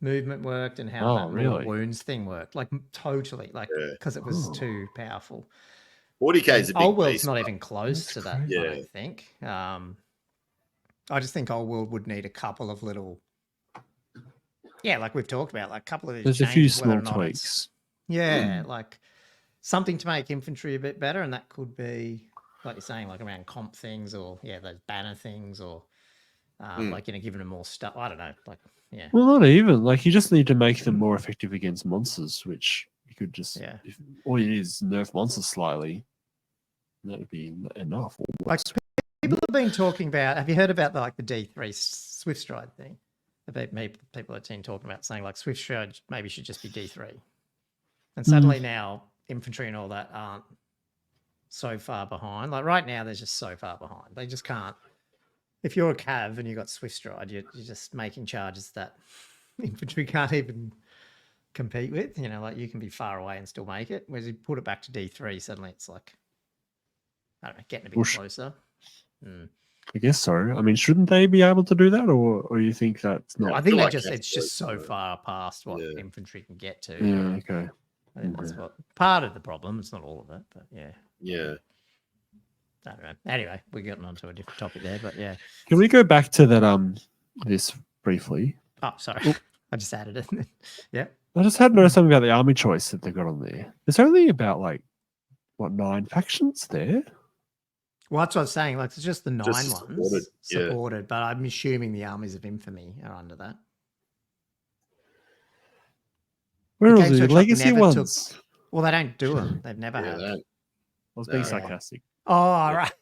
movement worked and how that wounds thing worked. Like totally, like because it was too powerful. 40k is a big Old World's not even close to that, I don't think. I just think Old World would need a couple of little, like we've talked about, like a couple of these There's a few small tweaks. Like something to make infantry a bit better, and that could be like you're saying, like around comp things or those banner things or like giving them more stuff. I don't know, like Well, not even like you just need to make them more effective against monsters, which you could just if all you need is nerf monsters slightly. That would be enough. Like people have been talking about. Have you heard about the D3 Swift Stride thing? People at team talking about saying like Swift Stride maybe should just be D3, and suddenly now infantry and all that aren't so far behind. Like right now, they're just so far behind. They just can't. If you're a cav and you got Swift Stride, you're just making charges that infantry can't even compete with. Like you can be far away and still make it. Whereas you put it back to D3, suddenly it's like, I don't know, getting a bit closer. I guess so. I mean, shouldn't they be able to do that, or you think that's not? I think it's just so far past what infantry can get to. Yeah, okay. I think that's part of the problem. It's not all of it, but yeah. I don't know. Anyway, we're getting onto a different topic there, but yeah. Can we go back to that this briefly? Oh, sorry. I just added it. Yeah. I just had noticed something about the army choice that they got on there. There's only about 9 factions there. Well, that's what I was saying. Like, it's just the 9 ones supported, yeah. but I'm assuming the armies of infamy are under that. Where are the legacy ones? Well, they don't do them. They've never had. I was being sarcastic. Oh, all right.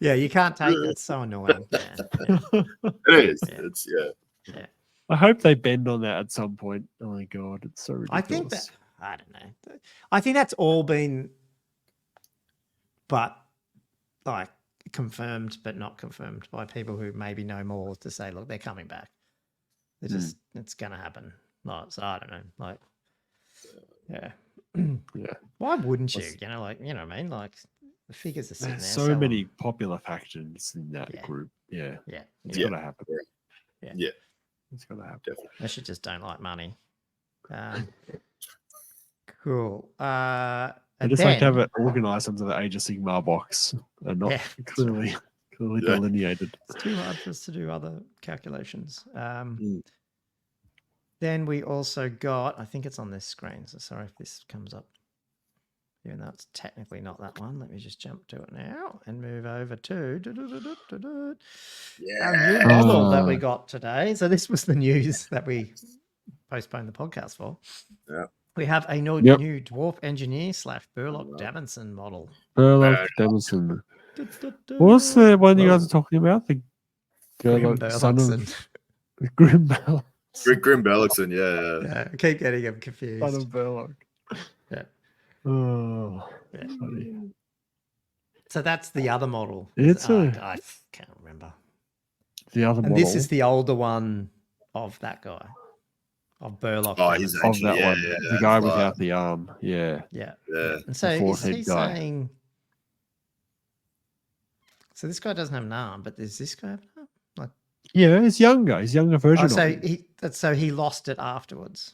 Yeah, you can't take it. It's so annoying. Yeah. It is. Yeah. It's yeah. I hope they bend on that at some point. Oh my god, it's so ridiculous. I think that I don't know. I think that's all been, but like confirmed, but not confirmed by people who maybe know more to say, look, they're coming back. They're just it's gonna happen. Like, so I don't know. Like, yeah. Why wouldn't you? You know what I mean? Like the figures are sitting there. So many popular factions in that group. Yeah. It's gotta happen. Yeah. It's gotta happen. Definitely. They should just don't like money. Cool. I just like to have it organized under the Age of Sigmar box and not clearly delineated. It's too hard for us to do other calculations. Then we also got, I think it's on this screen, so sorry if this comes up, even though it's technically not that one. Let me just jump to it now and move over to our new model that we got today. So this was the news that we postponed the podcast for. Yeah. We have a new dwarf engineer / Burlok Damminson model. Burlok Damminson. What's the one you guys are talking about? The Grim son of Grim Burlok. Grim Burlokson, yeah. I keep getting him confused. Son of Burlok. Yeah. Oh, funny. So that's the other model. I can't remember. The other model. This is the older one of that guy. Of Burlok. Oh, he's actually, of that one. The guy without the arm. Yeah. And so is he saying... So this guy doesn't have an arm, but does this guy have an arm? Yeah, he's younger. He's a younger version of him. So he lost it afterwards.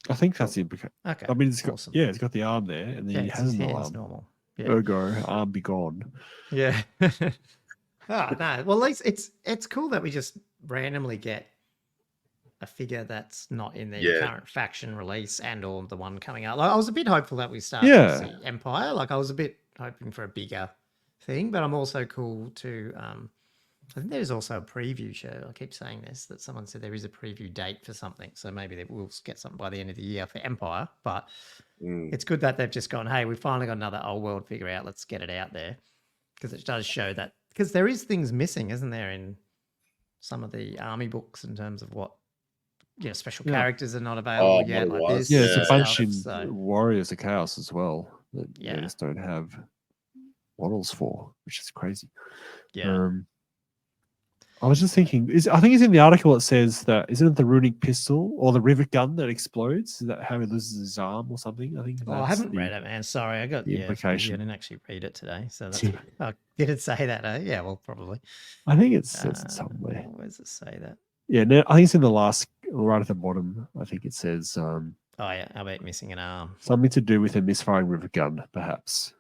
I think that's the implication. Okay. I mean, it's got, he's got the arm there, and then he has no arm. Normal. Ergo, arm be gone. Yeah. No. Well, at least it's cool that we just randomly get a figure that's not in the current faction release and or the one coming out. Like, I was a bit hopeful that we start to see Empire. Like I was a bit hoping for a bigger thing, but I'm also cool to I think there's also a preview show. I keep saying this, that someone said there is a preview date for something. So maybe we'll get something by the end of the year for Empire. But it's good that they've just gone, hey, we finally got another old world figure out. Let's get it out there. Because it does show that, because there is things missing, isn't there, in some of the army books in terms of what, special characters are not available yet. Like this, it's a bunch in Warriors of Chaos as well that they just don't have models for, which is crazy. Yeah. I was just thinking, I think it's in the article, it says that, isn't it the runic pistol or the rivet gun that explodes? Is that how he loses his arm or something? I think. I haven't read it, man. Sorry, I got the implication. I didn't actually read it today. So that's, did it say that? Yeah, well, probably. I think it says it somewhere. Where does it say that? Yeah, no, I think it's in the last, right at the bottom. I think it says. Oh, yeah. How about missing an arm? Something to do with a misfiring rivet gun, perhaps.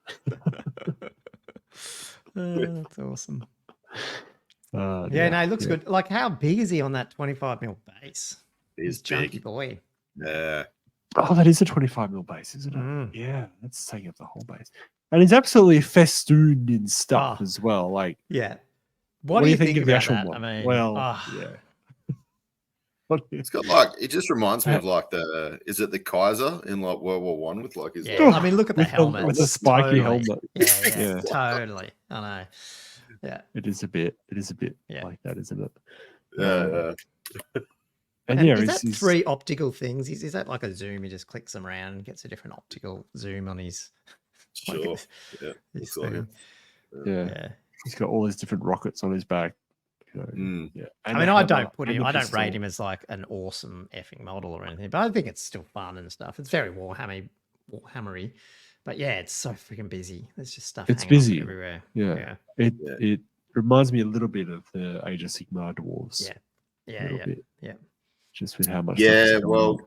That's awesome. No, it looks good. Like, how big is he on that 25mm base? He's chunky big. Boy. Yeah. Oh, that is a 25mm base, isn't it? Yeah, that's taking up the whole base. And it's absolutely festooned in stuff Oh. as well. Like, Yeah. what do you think of the about actual that? model? I mean, Well, oh, yeah. What do you- It's got like it just reminds me of like is it the Kaiser in like World War One with like his yeah. like, I mean, look at the with helmet. with the spiky Totally. helmet. Yeah, Yeah. totally. I know. Yeah. It is a bit Yeah. like that, isn't it? yeah. And And yeah, is it's, that three optical things? Is that like a zoom? He just clicks them around and gets a different optical zoom on his. Sure. Yeah. His Looks like thing. it. yeah. Yeah. He's got all these different rockets on his back. You know, Mm. yeah. I And mean, the I hammer don't put and him. the I don't pistol. rate him as like an awesome effing model or anything, but I think it's still fun and stuff. It's very Warhammery, but yeah, it's so freaking busy. There's just stuff. It's hanging off it busy. everywhere. Yeah. Yeah. It reminds me a little bit of the Age of Sigmar dwarves. Yeah. A Yeah. little Yeah. bit. Yeah. Just with how much. stuff Yeah, is going well, on.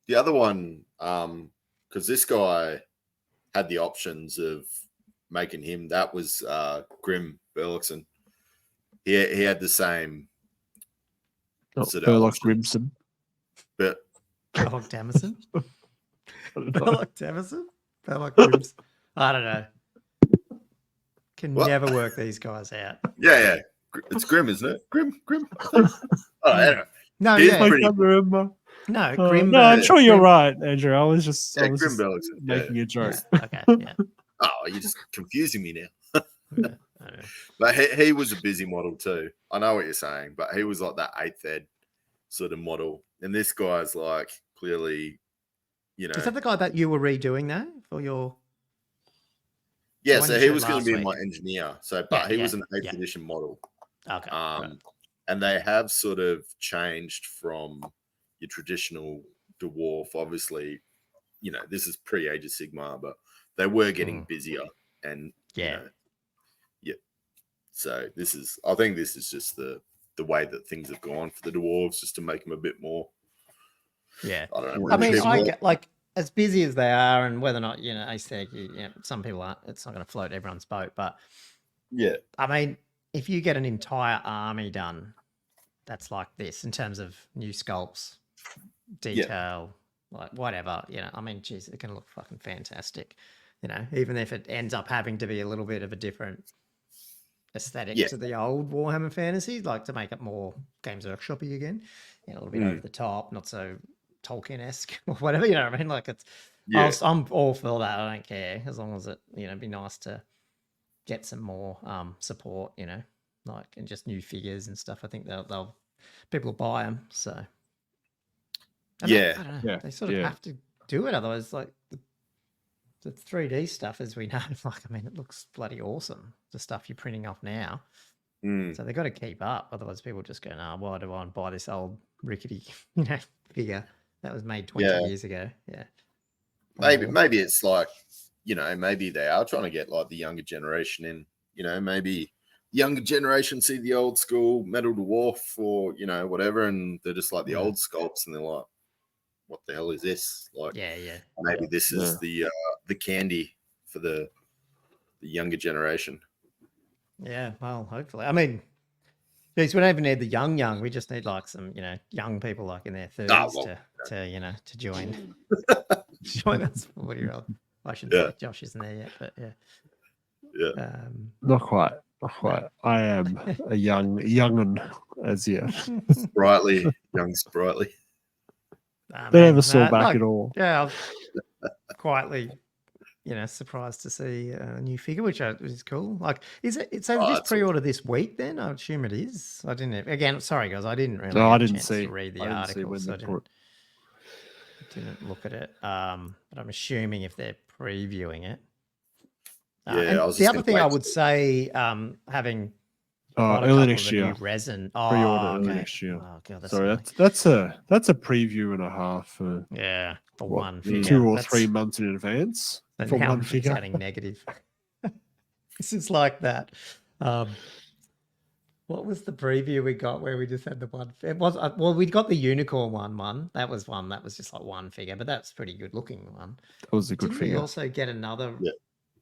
the other one, because this guy had the options of making him. That was Grim Burlokson. He had the same Not sort of Burlok options. Grimson. But Burlok Damminson. I don't know. Burlok Damminson. Burlok Grims. I don't know. Can What? never work these guys out. yeah, it's Grim, isn't it? Grim. Oh, anyway. No, He's yeah, I pretty- can't remember. no, Oh, Grim. no, I'm sure you're Grim- right, Andrew. I was just Yeah, Grim Burlokson. making a joke. Yeah, okay, yeah. Oh, you're just confusing me now. Yeah, I don't know. But he was a busy model too. I know what you're saying, but he was like that 8th ed sort of model. And this guy's like clearly, you know. Is that the guy that you were redoing now for your? Yeah, one so you he showed was going last to be week? my engineer. So, but he was an 8th edition model. Okay. right. And they have sort of changed from your traditional dwarf. Obviously, you know, this is pre-Age of Sigmar, but they were getting busier. And, Yeah. you know, yeah. So I think this is just the way that things have gone for the dwarves, just to make them a bit more. Yeah. I don't know. I I mean, bit I more- get like as busy as they are, and whether or not aesthetic, some people aren't. It's not going to float everyone's boat, but yeah. I mean, if you get an entire army done, that's like this in terms of new sculpts, detail, like whatever. I mean, geez, it's going to look fucking fantastic. Even if it ends up having to be a little bit of a different aesthetic to the old Warhammer Fantasy, like to make it more Games Workshop-y again, a little bit over the top, not so Tolkien-esque or whatever. You know what I mean? Like it's, I'm all for that. I don't care as long as it, be nice to get some more support. Like and just new figures and stuff. I think they'll people will buy them. So and I don't know. They sort of have to do it, otherwise, like the 3D stuff, as we know, like I mean, it looks bloody awesome. The stuff you're printing off now. So they got to keep up, otherwise people just go, "Nah, why do I want to buy this old rickety, figure that was made 20 years ago?" Yeah, Maybe it's like, maybe they are trying to get like the younger generation in. Maybe the younger generation see the old school metal dwarf or whatever, and they're just like the old sculpts, and they're like, "What the hell is this?" Like, maybe this is the candy for the younger generation. Yeah, well, hopefully. I mean, geez, we don't even need the young. We just need like some, young people like in their 30s to join. Join us 40-year-old. I shouldn't say Josh isn't there yet, but yeah. Not quite. I am a young'un as yet. Sprightly, young sprightly. They never saw back at all. Yeah, I was quietly, surprised to see a new figure, which is cool. Like, is it? So this pre-order this week? Then I assume it is. I didn't. Again, sorry guys, I didn't really. No, have I a didn't chance see. to read the I didn't article, see when so they put it. didn't look at it. But I'm assuming if they're previewing it. I was the just other gonna thing I wait. would say, having got a Early couple next of the year. new resin. Pre-order early okay. next year. Oh god, that's Sorry, annoying. that's a preview and a half for Yeah, for what, one figure. 2 or That's- 3 months in advance and for now one I'm figure. sounding negative. This is like that. What was the preview we got where we just had the one? It was we got the unicorn one. That was one that was just like one figure, but that's pretty good looking one. That was a good Didn't figure. we also get another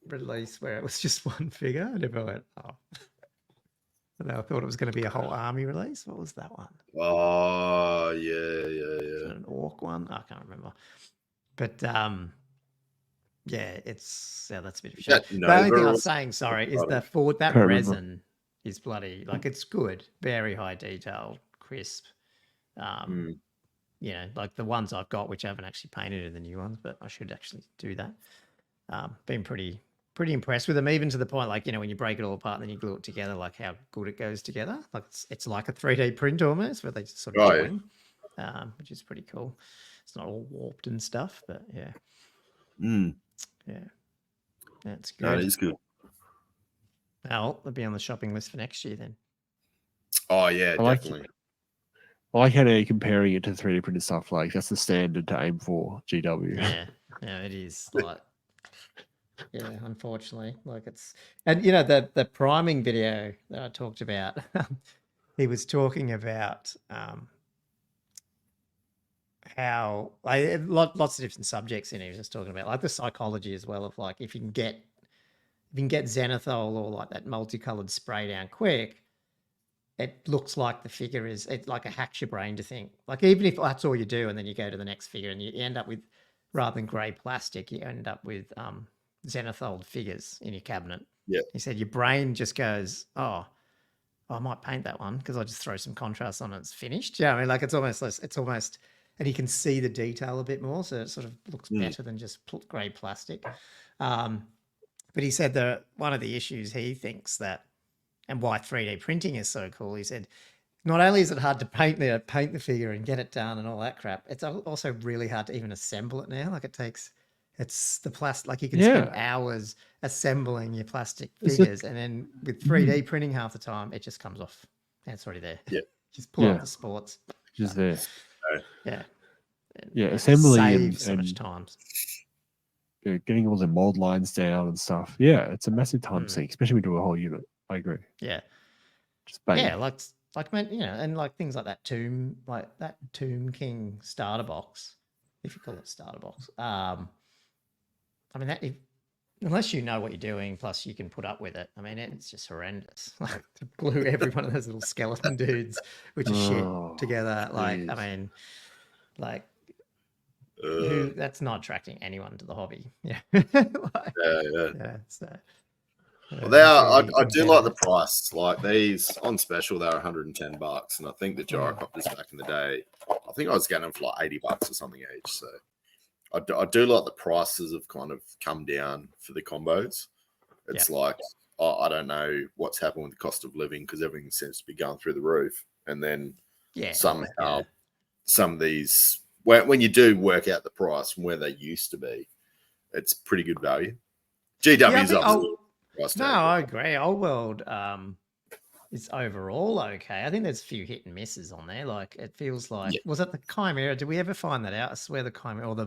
release where it was just one figure? I never went, And I thought it was going to be a whole army release. What was that one? Oh, yeah. An orc one? I can't remember. But Yeah, that's a bit of a shame. That The only thing I Nova was saying, sorry, is the forward that Can't remember. resin is bloody like it's good, very high detail, crisp. You know, like the ones I've got, which I haven't actually painted in the new ones, but I should actually do that. Been pretty impressed with them, even to the point, like, you know, when you break it all apart and then you glue it together, like how good it goes together. Like it's like a 3D print almost, where they just sort of join, which is pretty cool. It's not all warped and stuff, but yeah. Yeah, that's good. That is good. Well, they'll be on the shopping list for next year then. Oh yeah, definitely. I like how they're comparing it to 3D printed stuff. Like that's the standard to aim for. GW. Yeah, it is. Like, yeah, unfortunately, like it's, and you know the priming video that I talked about. He was talking about how like lots of different subjects in it. He was just talking about like the psychology as well of like if you can get zenithal or like that multicolored spray down quick, it looks like the figure is, it like it hacks your brain to think like, even if that's all you do and then you go to the next figure and you end up with, rather than grey plastic, you end up with zenithal figures in your cabinet. Yeah, he said your brain just goes, oh, I might paint that one because I just throw some contrast on it, it's finished. Yeah, I mean, like it's almost, and you can see the detail a bit more, so it sort of looks better than just grey plastic. But he said that one of the issues he thinks that, and why 3D printing is so cool, he said, not only is it hard to paint the figure and get it done and all that crap, it's also really hard to even assemble it now. Like it's the plastic, like you can spend hours assembling your plastic figures, and then with 3D printing half the time, it just comes off and it's already there. Yeah. Just pull out the sports. Just there. Yeah. Yeah, assembly and so much time. Getting all the mold lines down and stuff. Yeah, it's a massive time sink, especially when we do a whole unit. I agree. Yeah. Just bang. Yeah, like you know, and like things like that Tomb King starter box, if you call it starter box. I mean that unless you know what you're doing, plus you can put up with it. I mean, it's just horrendous. Like to glue every one of those little skeleton dudes, which is shit, together. Like, geez. I mean, like. That's not attracting anyone to the hobby. Yeah. So, well, they are. I do like the price. Like these on special, they're $110, and I think the gyrocopters back in the day, I think I was getting them for like $80 or something each. So I do like the prices have kind of come down for the combos. It's like I don't know what's happened with the cost of living because everything seems to be going through the roof, and then somehow some of these. When you do work out the price from where they used to be, it's pretty good value. GW's up. No, I agree. Old World is overall okay. I think there's a few hit and misses on there. Like it feels like was it the Chimera? Did we ever find that out? I swear the Chimera or the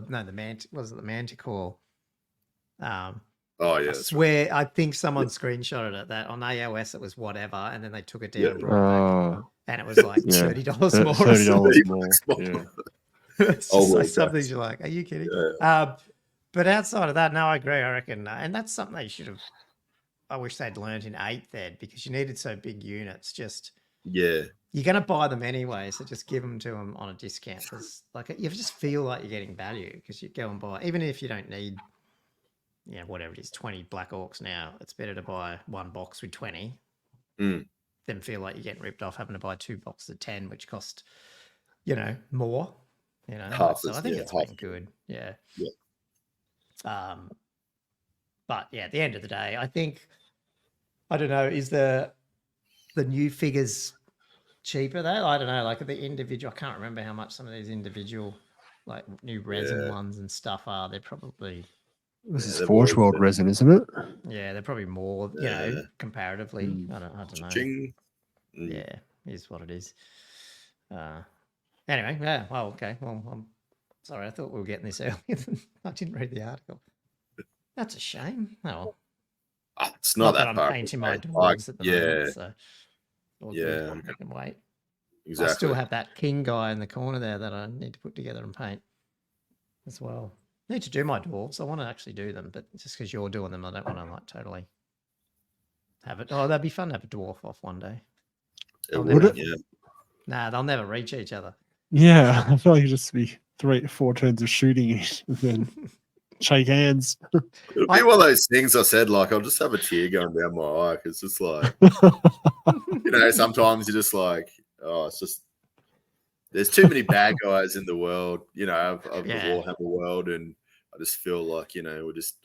Manticore. I swear I think someone screenshotted it that on AOS it was whatever, and then they took it down and brought it back, and it was like $30 more. $30 more. Yeah. It's just like some things you're like, are you kidding? But outside of that, no, I agree. I reckon, and that's something they should have. I wish they'd learned in 8th ed because you needed so big units. Just you're gonna buy them anyway, so just give them to them on a discount. Because like you just feel like you're getting value because you go and buy, even if you don't need, you know, whatever it is, 20 Black Orcs now. It's better to buy one box with 20 than feel like you're getting ripped off having to buy 2 boxes of 10, which cost, you know, more. You know, so I think it's been good. Yeah. But yeah, at the end of the day, I think I don't know, is the new figures cheaper though? I don't know, like the individual, I can't remember how much some of these individual like new resin ones and stuff are. They're probably this is Forge World resin, isn't it? Yeah, they're probably more, you know, comparatively. I don't know. Yeah, is what it is. Anyway, yeah, well, okay. Well, I'm sorry, I thought we were getting this earlier. I didn't read the article. That's a shame. Oh, it's not that I'm far. painting my dwarves at the moment, so I can wait. Exactly. I still have that king guy in the corner there that I need to put together and paint as well. I need to do my dwarves. I want to actually do them, but just because you're doing them, I don't want to like totally have it. Oh, that'd be fun to have a dwarf off one day. Would it? Yeah. Nah, they'll never reach each other. Yeah, I feel like it'd just be 3-4 turns of shooting it. And then Shake hands. It'll be one of those things I said, like, I'll just have a tear going down my eye because it's like, sometimes you're just like, oh, it's just, there's too many bad guys in the world, of the Warhammer world. And I just feel like, we're just,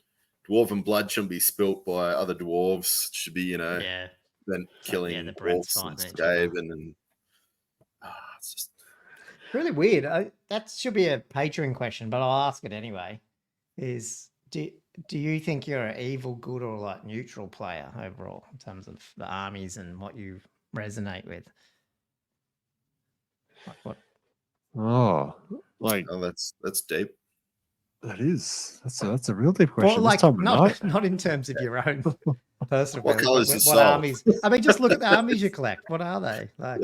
dwarven blood shouldn't be spilt by other dwarves. It should be, then killing the orcs Brits and fighting each other. Skaven. And it's just really weird. That should be a Patreon question, but I'll ask it anyway. Do you think you're an evil, good, or like neutral player overall in terms of the armies and what you resonate with? Like what? Oh, that's deep. That is. That's a real deep question. Well, like This time of night. not in terms of your own personal. What colours your what soul? armies? I mean, just look at the armies you collect. What are they? Like,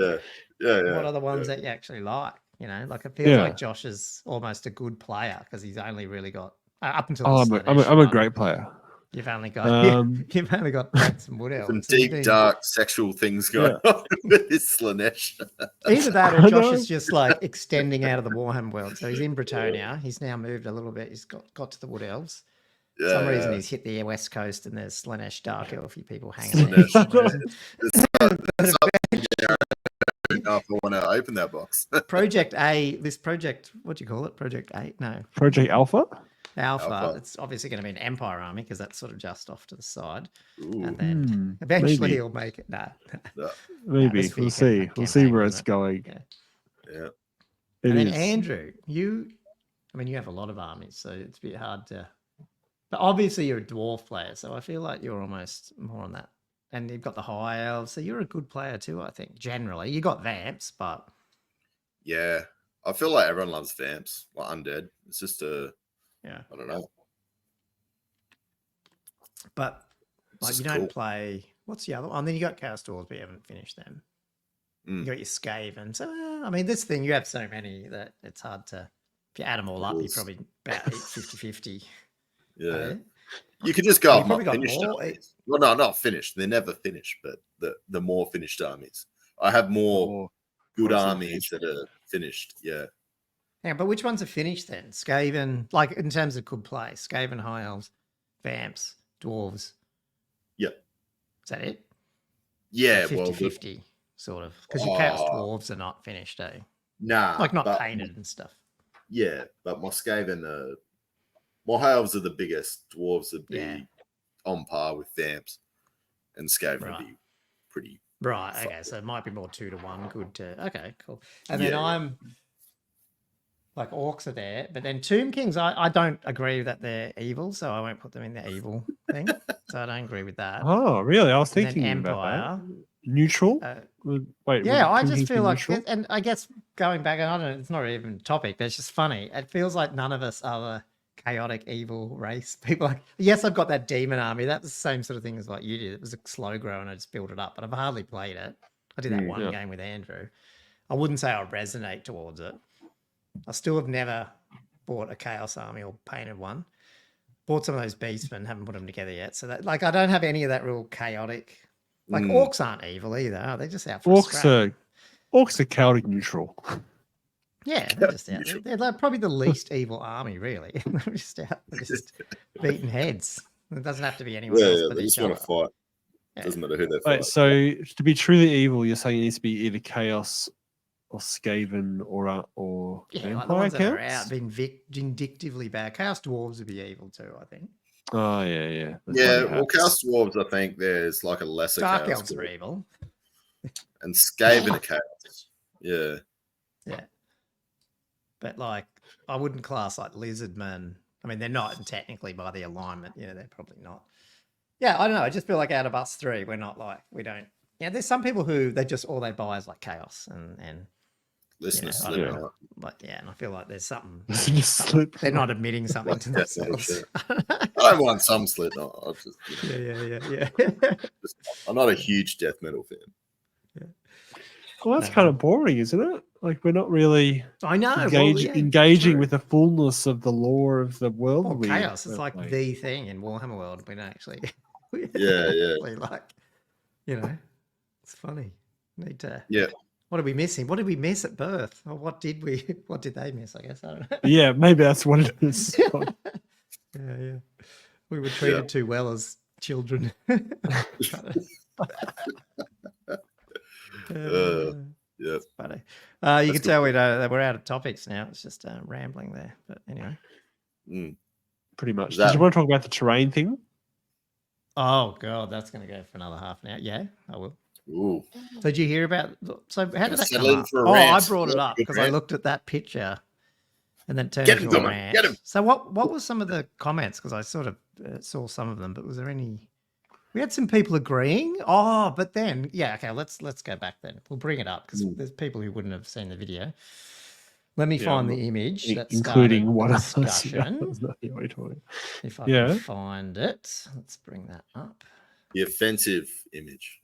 Yeah. what are the ones that you actually like? Like it feels like Josh is almost a good player because he's only really got up until. I'm a great player. You've only got Brits and Wood Elves. Some deep, dark sexual things going on with this Slanesh. Either that or Josh is just like extending out of the Warhammer world. So he's in Bretonia. He's now moved a little bit. He's got to the Wood Elves. For some reason he's hit the West Coast and there's Slanesh Dark Elfy people hanging there. I want to open that box. Project A, this project, what do you call it? Project 8? No. Project Alpha? Alpha. It's obviously going to be an Empire army because that's sort of just off to the side. Ooh. And then eventually maybe. he'll make it. No. Maybe. We'll see. We'll see where it's going. Yeah. And then Andrew, you have a lot of armies, so it's a bit hard to. But obviously you're a dwarf player, so I feel like you're almost more on that. And you've got the high elves, so you're a good player too, I think, generally. You got vamps, but. Yeah. I feel like everyone loves vamps, like undead. It's just I don't know. But like you don't play. What's the other one? And then you got Chaos Dwarves, but you haven't finished them. You got your Skaven. So this thing you have so many that it's hard to. If you add them all up, you're probably about 50-50. Yeah. You could just go off probably my got finished more. armies. Well, no, not finished. They're never finished, but the more finished armies. I have more good armies that are finished. Yeah. Yeah, but which ones are finished then? Skaven, like in terms of good play, Skaven, High Elves, Vamps, Dwarves. Yep. Is that it? Yeah, 50-50 sort of. Because your Chaos Dwarves are not finished, eh? Nah. Like not painted and stuff. Yeah, but my Skaven my High Elves are the biggest. Dwarves would be on par with Vamps. And Skaven would be pretty. Right, okay. So it might be more 2-to-1 good to. Okay, cool. And then I'm. Like orcs are there, but then Tomb Kings, I don't agree that they're evil, so I won't put them in the evil thing. So I don't agree with that. Oh, really? I was And thinking then about Empire. that. Neutral? Wait. Yeah, I just feel like, and I guess going back, and I don't know, it's not even a topic, but it's just funny. It feels like none of us are the chaotic evil race. People like, yes, I've got that demon army. That's the same sort of thing as what you did. It was a slow grow and I just built it up, but I've hardly played it. I did that one game with Andrew. I wouldn't say I resonate towards it. I still have never bought a Chaos army or painted one. Bought some of those Beastmen, haven't put them together yet. So that, like, I don't have any of that real chaotic. Like orcs aren't evil either. Are they? Just out for orcs are chaotic neutral. Yeah, they're just out. They're probably the least evil army, really. They're just out, just beating heads. It doesn't have to be anyone else. But they just want to fight. Doesn't matter who they fight. Right, so to be truly evil, you're saying it needs to be either Chaos or Skaven or Empire, like the ones that are out vindictively bad. Chaos Dwarves would be evil too, I think. Oh yeah. Well, Chaos Dwarves, I think there's like a lesser Dark Chaos Elves are evil. And Skaven are Chaos. Yeah. But like, I wouldn't class like Lizardmen. I mean, they're not technically by the alignment. They're probably not. Yeah, I don't know. I just feel like out of us three, we're not like, we don't. Yeah, there's some people who all they buy is like Chaos and listeners. And I feel like there's something. They're not admitting something to themselves. I don't mind some Slipknot. I'll just, Yeah. I'm not a huge death metal fan. Yeah. Well, that's kind of boring, isn't it? Like we're not really. I know engaging with the fullness of the lore of the world. Well, Chaos is like the thing in Warhammer world. We don't actually. Like, it's funny. Need to. Yeah. What are we missing? What did we miss at birth? Or what did they miss? I guess I don't know. Yeah, maybe that's what it is. Yeah. We were treated too well as children. Yeah. It's funny. You That's can good. tell we're out of topics now. It's just rambling there. But anyway. Pretty much. Is Did that- you want to talk about the terrain thing? Oh God, that's going to go for another half an hour. Yeah, I will. Ooh. So did you hear about? So how did that settle come in up? for a Oh, I rant. brought it Yeah, up good because I rant. looked at that picture, and then turned Get him, into a Dom, rant. get him. So what was some of the comments? Because I sort of saw some of them, but was there any? We had some people agreeing. Oh, but then okay, let's go back then. We'll bring it up because there's people who wouldn't have seen the video. Let me find the image that including started one the of us. discussion. If I can find it, let's bring that up. The offensive image.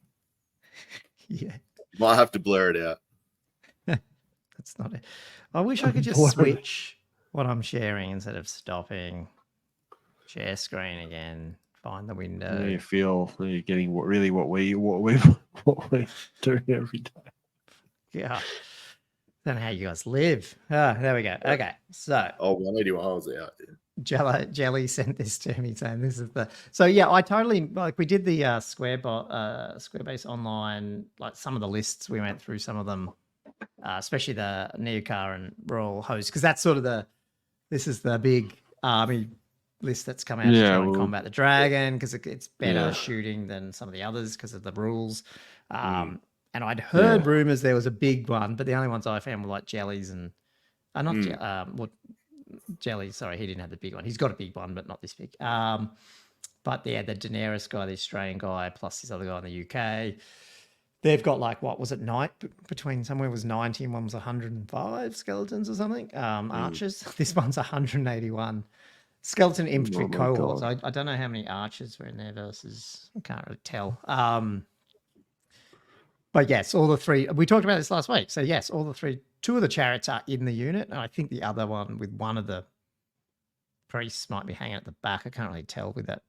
Yeah, You might have to blur it out. that's not it. I wish I could just switch what I'm sharing instead of stopping. Share screen again. Find the window. You feel you're getting what we do every day. Yeah. Don't know how you guys live. There we go. Okay. So 180 miles out. Yeah. Jelly sent this to me saying this is the I totally we did the Squarebase online, like some of the lists we went through some of them, especially the Neocar and Royal Host, because that's sort of this is the big army list that's come out to try and combat the dragon because it's better shooting than some of the others because of the rules. And I'd heard rumors there was a big one, but the only ones I found were like Jellies and Jelly. Sorry, he didn't have the big one. He's got a big one, but not this big. But the Daenerys guy, the Australian guy, plus this other guy in the UK. They've got like, what was it, between somewhere was 90 and one was 105 skeletons or something. Archers. This one's 181 skeleton infantry cohorts. I don't know how many archers were in there versus. I can't really tell. But yes, all the three. We talked about this last week. So yes, all the three. Two of the chariots are in the unit, and I think the other one with one of the priests might be hanging at the back. I can't really tell with that,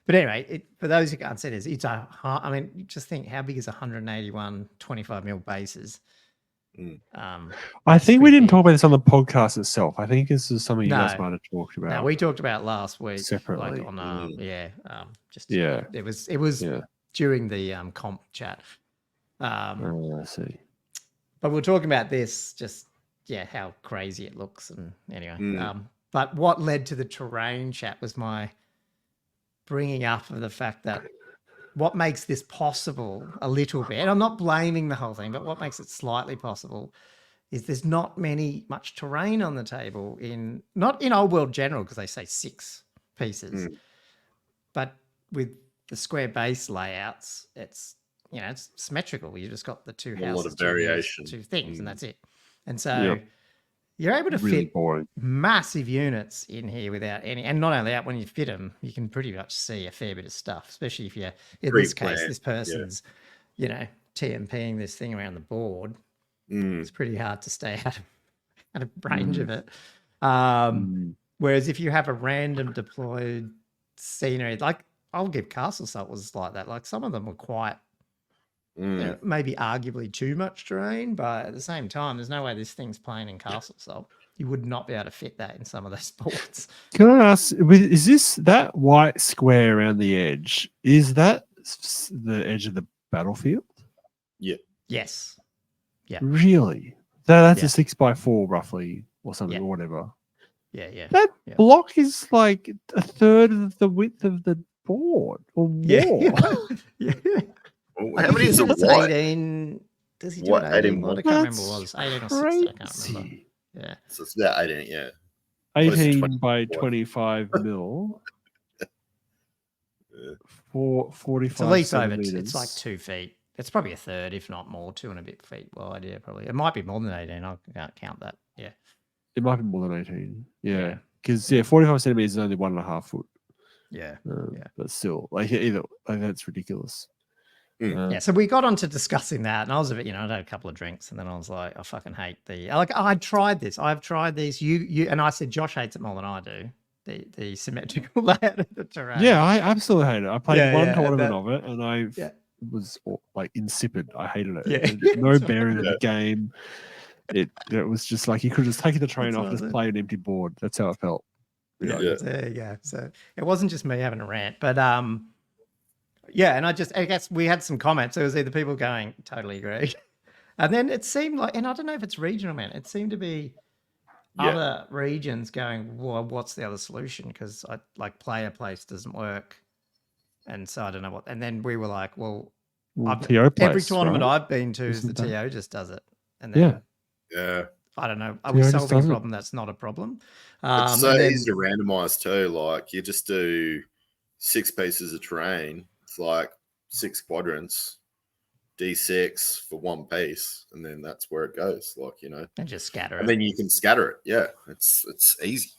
But anyway, for those who can't see this, it's a. I mean, just think how big is 181 25mm bases. I think we didn't talk about this on the podcast itself. I think this is something you guys might have talked about. No, we talked about it last week separately. Like on it was during the comp chat. I see. But we're talking about this, just how crazy it looks, and anyway. But what led to the terrain chat was my bringing up of the fact that what makes this possible a little bit. I'm not blaming the whole thing, but what makes it slightly possible is there's not much terrain on the table not in Old World General because they say 6 pieces, but with the square base layouts, it's it's symmetrical. You just got the two houses, a lot of variation, two things, and that's it. And so you're able to fit massive units in here without any. And not only that, when you fit them, you can pretty much see a fair bit of stuff. Especially if you're in this case, this person's, TMPing this thing around the board. It's pretty hard to stay out of range of it. Whereas if you have a random deployed scenery, like I'll give Castle Salt was like that. Like some of them were quite. Maybe arguably too much terrain, but at the same time, there's no way this thing's playing in Castle Salt. You would not be able to fit that in some of those boards. Can I ask, is this that white square around the edge? Is that the edge of the battlefield? Yeah. Yes. Yeah. Really? That's a 6x4 roughly, or something, or whatever. Yeah. That block is like a third of the width of the board or more. Yeah. How many is it? 18. Does he do it 18? I can't remember what it was. 18 or 16. I can't remember. Yeah. So it's about 18, yeah. 18 by 25 mil. For 45 it's at least over. centimeters. It's like 2 feet. It's probably a third, if not more, 2 and a bit feet wide. Yeah, probably. It might be more than 18. I can't count that. Yeah. It might be more than 18. Yeah. Because 45 centimeters is only 1.5 foot. Yeah. But still, that's ridiculous. So we got on to discussing that, and I was a bit, I had a couple of drinks, and then I was like, I fucking hate I tried this. I've tried these. You and I said Josh hates it more than I do. The symmetrical layout of the terrain. Yeah, I absolutely hate it. I played one tournament of it, and I was like insipid. I hated it. Yeah. No bearing of the game. It was just like you could just take the train off, just play an empty board. That's how it felt. Yeah. There you go. So it wasn't just me having a rant, but yeah, and I guess we had some comments. It was either people going, totally agree. And then it seemed like, and I don't know if it's regional, man. It seemed to be other regions going, well, what's the other solution? Because like player place doesn't work. And so I don't know what. And then we were like, well, TO place, every tournament right? I've been to, Isn't the that- TO just does it. And then Yeah. I don't know. Are TO we just solving a does it. problem that's not a problem? It's so and then, easy to randomize too. Like you just do 6 pieces of terrain. It's like 6 quadrants, D6 for 1 piece, and then that's where it goes. Like, you know, and just scatter and it. then you can scatter it. Yeah, it's easy.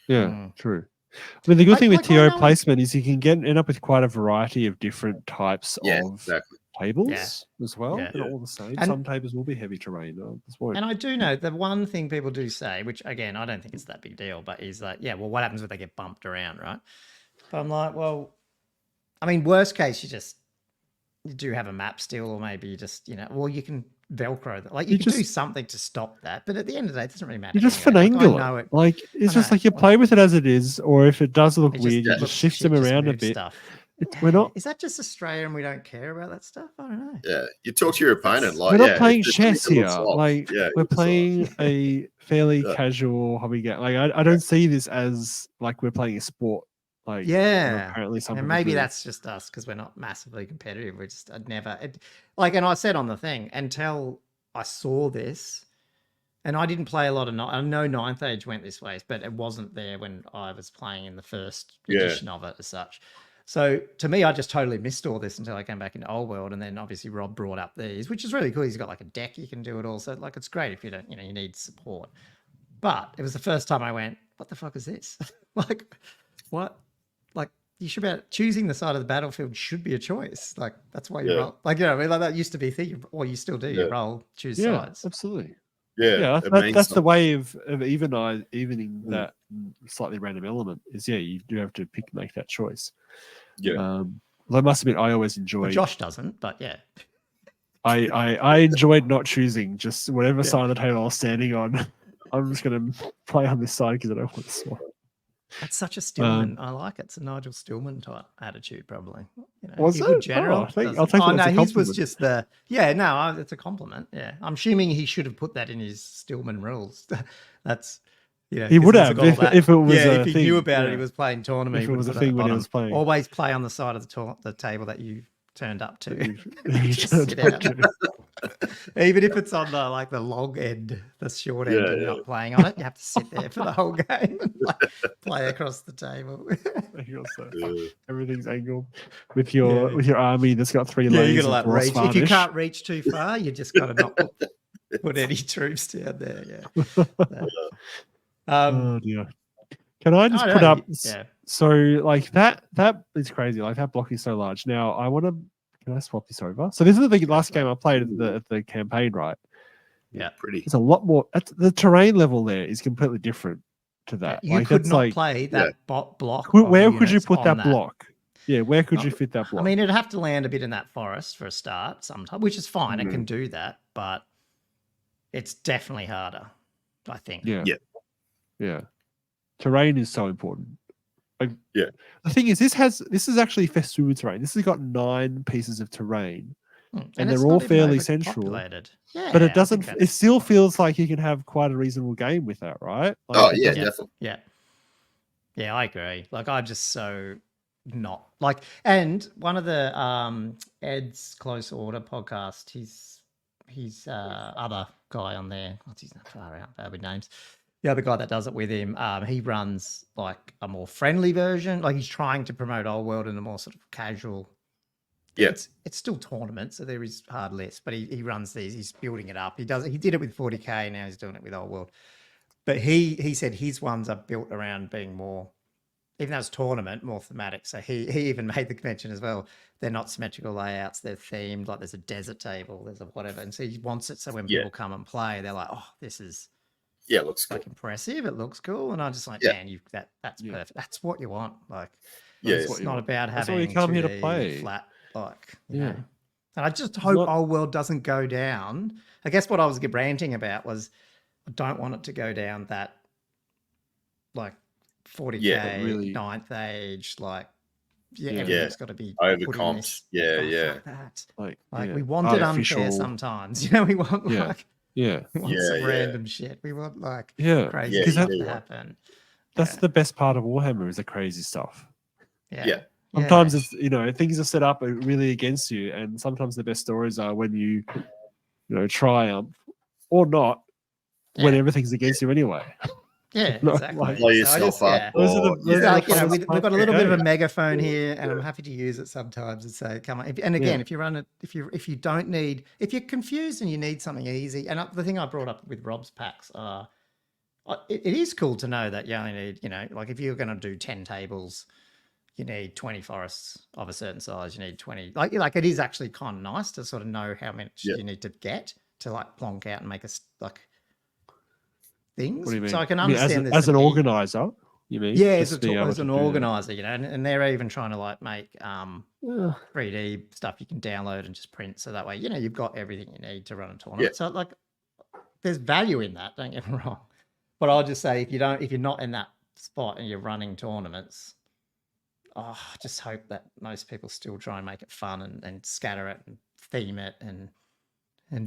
Yeah, true. I mean, the good thing with like, I TO know- placement is you can end up with quite a variety of different types Yeah, of exactly. tables as well. Yeah. They're not all the same. And- Some tables will be heavy terrain. This won't. And I do know the one thing people do say, which again, I don't think it's that big deal, but is like, yeah, well, what happens when they get bumped around, right? But I'm like, well, I mean, worst case, you do have a map still, or maybe you just, well, you can Velcro that. Like you can do something to stop that, but at the end of the day, it doesn't really matter. You just anyway. finagle it. Like it's just like you play with it as it is, or if it does look weird, you just shift them around a bit. Stuff. We're not. Is that just Australia and we don't care about that stuff? I don't know. Yeah, you talk to your opponent like we're not playing if chess it here. looks off, Like we're playing a fairly casual hobby game. Like I don't see this as like we're playing a sport. Like apparently some. And maybe that's just us because we're not massively competitive. We're just and I said on the thing until I saw this, and I didn't play a lot of. I know Ninth Age went this way, but it wasn't there when I was playing in the first edition of it as such. So to me, I just totally missed all this until I came back into Old World, and then obviously Rob brought up these, which is really cool. He's got like a deck you can do it all, so like it's great if you don't, you need support. But it was the first time I went, what the fuck is this? Like, what? Like you should be choosing the side of the battlefield should be a choice. Like that's why you roll. Like I mean, like that used to be a thing, or you still do. You roll, choose sides. Absolutely. Yeah, that's the way of evening that slightly random element. Is you do have to make that choice. Yeah. Well, I must admit, I always enjoy. Well, Josh doesn't, but yeah. I enjoyed not choosing, just whatever side of the table I was standing on. I'm just going to play on this side because I don't want to swap. That's such a Stillman. I like it. It's a Nigel Stillman type attitude, probably. Was it? General. I'll take that. No, his was just it's a compliment. Yeah, I'm assuming he should have put that in his Stillman rules. That's he would have if it was if he knew about it. He was playing tournament. If it was a thing when he was playing, always play on the side of the table that you turned up to. Even if it's on the long end, the short end, and you're not playing on it, you have to sit there for the whole game and play across the table. Everything's angled with your army that's got 3 lanes. You gotta reach. If you can't reach too far, you just gotta not put any troops down there. Yeah. Oh dear. Can I just put up? Yeah. So like that is crazy. Like that block is so large. Now I want to. Can I swap this over? So this is the last game I played at the campaign, right? Yeah, pretty. It's a lot more. The terrain level there is completely different to that. You could not play that block. Where could you put that block? Yeah, where could you fit that block? I mean, it'd have to land a bit in that forest for a start, sometime, which is fine. It can do that, but it's definitely harder, I think. Yeah. Terrain is so important. The thing is, this is actually festoon terrain. This has got 9 pieces of terrain, and they're all fairly central. Yeah, but it doesn't. It still feels like you can have quite a reasonable game with that, right? Like, definitely. Yeah, I agree. Like, I'm just so not like. And one of the Ed's Close Order podcast, he's other guy on there. What's his name? Far out, bad with names. The other guy that does it with him, he runs like a more friendly version. Like he's trying to promote Old World in a more sort of casual. Yeah, it's still tournaments, so there is hard lists, but he runs these. He's building it up. He did it with 40k. Now he's doing it with Old World. But he said his ones are built around being more, even though it's tournament, more thematic. So he even made the mention as well. They're not symmetrical layouts. They're themed. Like there's a desert table. There's a whatever. And so he wants it so when people come and play, they're like, oh, this is. Yeah, it looks like cool. Impressive. It looks cool, and I'm just like, man, that's perfect. That's what you want. Like, it's not about having you come here to play flat. Like, you know. And I just hope Old World doesn't go down. I guess what I was ranting about was I don't want it to go down that like 40k, Yeah, really- ninth age, like Yeah. everything's got to be Overcomped. put in this. Yeah, Fuck yeah. that. Like We want it unfair artificial- sometimes. You know, we want Yeah. like Yeah, we want Yeah, some yeah. random shit. We want like yeah. crazy Yeah, stuff you to do. happen. That's Yeah. the best part of Warhammer is the crazy stuff. Yeah. Sometimes it's things are set up really against you, and sometimes the best stories are when you triumph or not when Yeah. everything's against you anyway. Yeah, Not exactly. like- Blow So I yourself just- up. yeah. Those are the- Or, those It's are like, the funnest we've part got a of little the bit of a game. megaphone here, and I'm happy to use it sometimes and say, "Come on!" And again, Yeah. if you run it, if you don't need, if you're confused and you need something easy, and the thing I brought up with Rob's packs are, it is cool to know that you only need, like if you're going to do 10 tables, you need 20 forests of a certain size. You need 20. Like it is actually kind of nice to sort of know how much Yeah. you need to get to like plonk out and make things. What do you mean? So I can You mean understand as an organizer. organizer, you mean? Yeah, Just be able as to an do that. organizer, and they're even trying to like make Yeah. 3D stuff you can download and just print, so that way you've got everything you need to run a tournament. Yeah. So like, there's value in that. Don't get me wrong, but I'll just say if you're not in that spot and you're running tournaments, just hope that most people still try and make it fun and scatter it and theme it and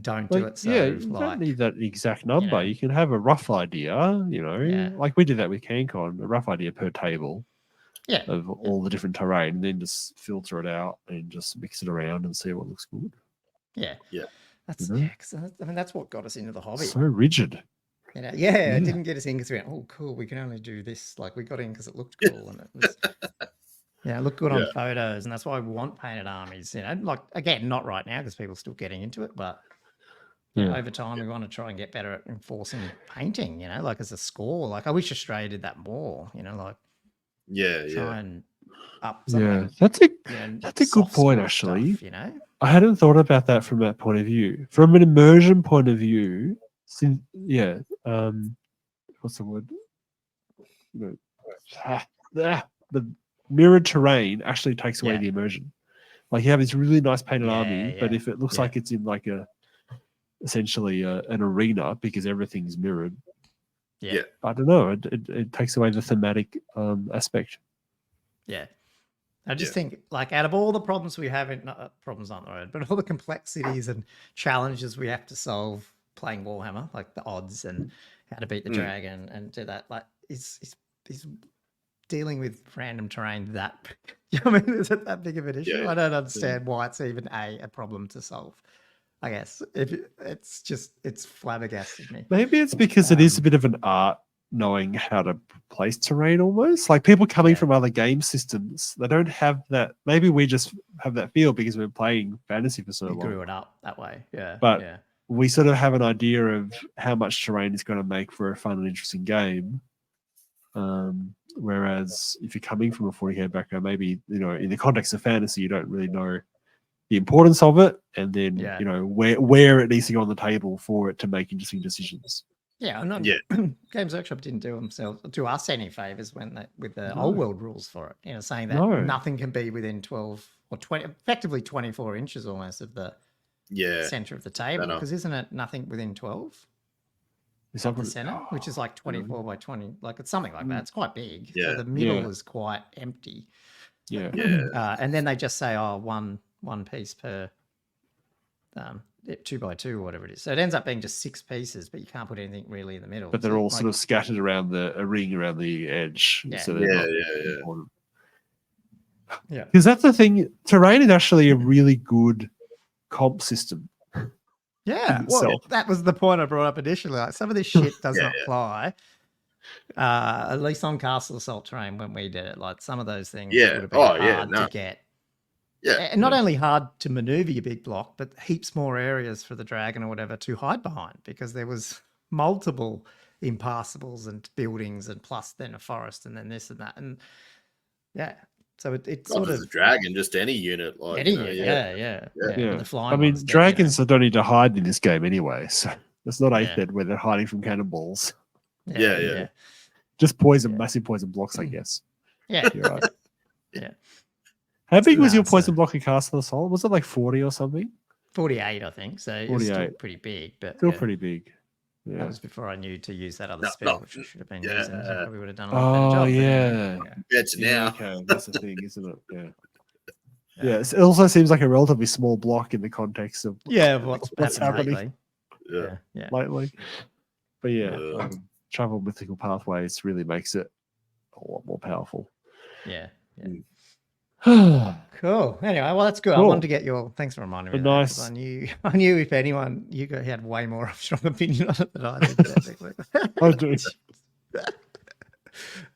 don't do Like, it so yeah, you like don't need that exact number. know. You can have a rough idea, Yeah. like we did that with CanCon, a rough idea per table yeah. of all the different terrain, and then just filter it out and just mix it around and see what looks good. Yeah. Yeah. That's You know? because that's what got us into the hobby. So rigid. Yeah, it Yeah. didn't get us in because we went, oh, cool, we can only do this. Like we got in because it looked cool and it was, it looked good on Yeah. photos, and that's why we want painted armies. Like again, not right now because people are still getting into it, but Yeah. over time we want to try and get better at enforcing painting. Like as a score. Like I wish Australia did that more. Like Yeah, try yeah. and up some Yeah, of that's a them, that's a good soft point, score actually. stuff, I hadn't thought about that from that point of view. From an immersion point of view, what's the word? The mirrored terrain actually takes away Yeah. the immersion. Like you have this really nice painted Yeah, army, but yeah, if it looks yeah. like it's in like essentially an arena because everything's mirrored, Yeah. I don't know. It takes away the thematic aspect. Yeah. I just Yeah. think, like, out of all the problems we have, problems aren't the word, but all the complexities and challenges we have to solve playing Warhammer, like the odds and how to beat the dragon and do that, like, is dealing with random terrain that, is it that big of an issue? Yeah. I don't understand why it's even a problem to solve. I guess it's flabbergasted me. Maybe it's because it is a bit of an art knowing how to place terrain almost. Like people coming from other game systems, they don't have that. Maybe we just have that feel because we're playing fantasy for so You long. grew it up that way. Yeah. But yeah. we sort of have an idea of how much terrain is going to make for a fun and interesting game. Whereas if you're coming from a 40k background, maybe, in the context of fantasy, you don't really know the importance of it, and then where it needs to go on the table for it to make interesting decisions. Yeah, Games Workshop didn't do us any favors with the old world rules for it. Saying that nothing can be within 12 or 20, effectively 24 inches almost of the center of the table. Because isn't it nothing within 12? Is of the center, which is like 24 by 20, like it's something like that. It's quite big. Yeah. So the middle is quite empty. Yeah. And then they just say, one piece per 2 by 2 or whatever it is. So it ends up being just 6 pieces, but you can't put anything really in the middle. But they're all sort of scattered around a ring around the edge. Yeah. So they're not Yeah. important. Yeah. Because that's the thing. Terrain is actually a really good comp system. Yeah, well, itself. that was the point I brought up initially. Like some of this shit does not fly. At least on Castle Assault terrain when we did it, like some of those things would have been hard to get. Yeah, and not only hard to maneuver your big block, but heaps more areas for the dragon or whatever to hide behind because there was multiple impassables and buildings and plus then a forest and then this and that and so it's not sort just of a dragon, just any unit, like any unit, the flying I mean, ones, dragons don't need to hide in this game anyway, so it's not 8th Yeah. Ed where they're hiding from cannonballs. Yeah. Just massive poison blocks, I guess. Yeah. You're right. Yeah. How big was your so- poison block in Castle Assault? Was it like 40 or something? 48, I think. So it's still 48. pretty big, but Still pretty big. Yeah. That was before I knew to use that other No, spell, no, which I should have been yeah. using. I probably would have done a lot better Oh, job. but yeah. It's Yeah, now. okay, that's the thing, isn't it? Yeah. It also seems like a relatively small block in the context of Yeah, what's happening lately. Yeah. Yeah. lately. But yeah, Yeah. travel mythical pathways really makes it a lot more powerful. Yeah. Cool. Cool. Anyway, well, that's good. I wanted to get your thanks for reminding me of that, 'cause I knew if anyone, you had way more of a strong opinion on it than I did. Technically. I do.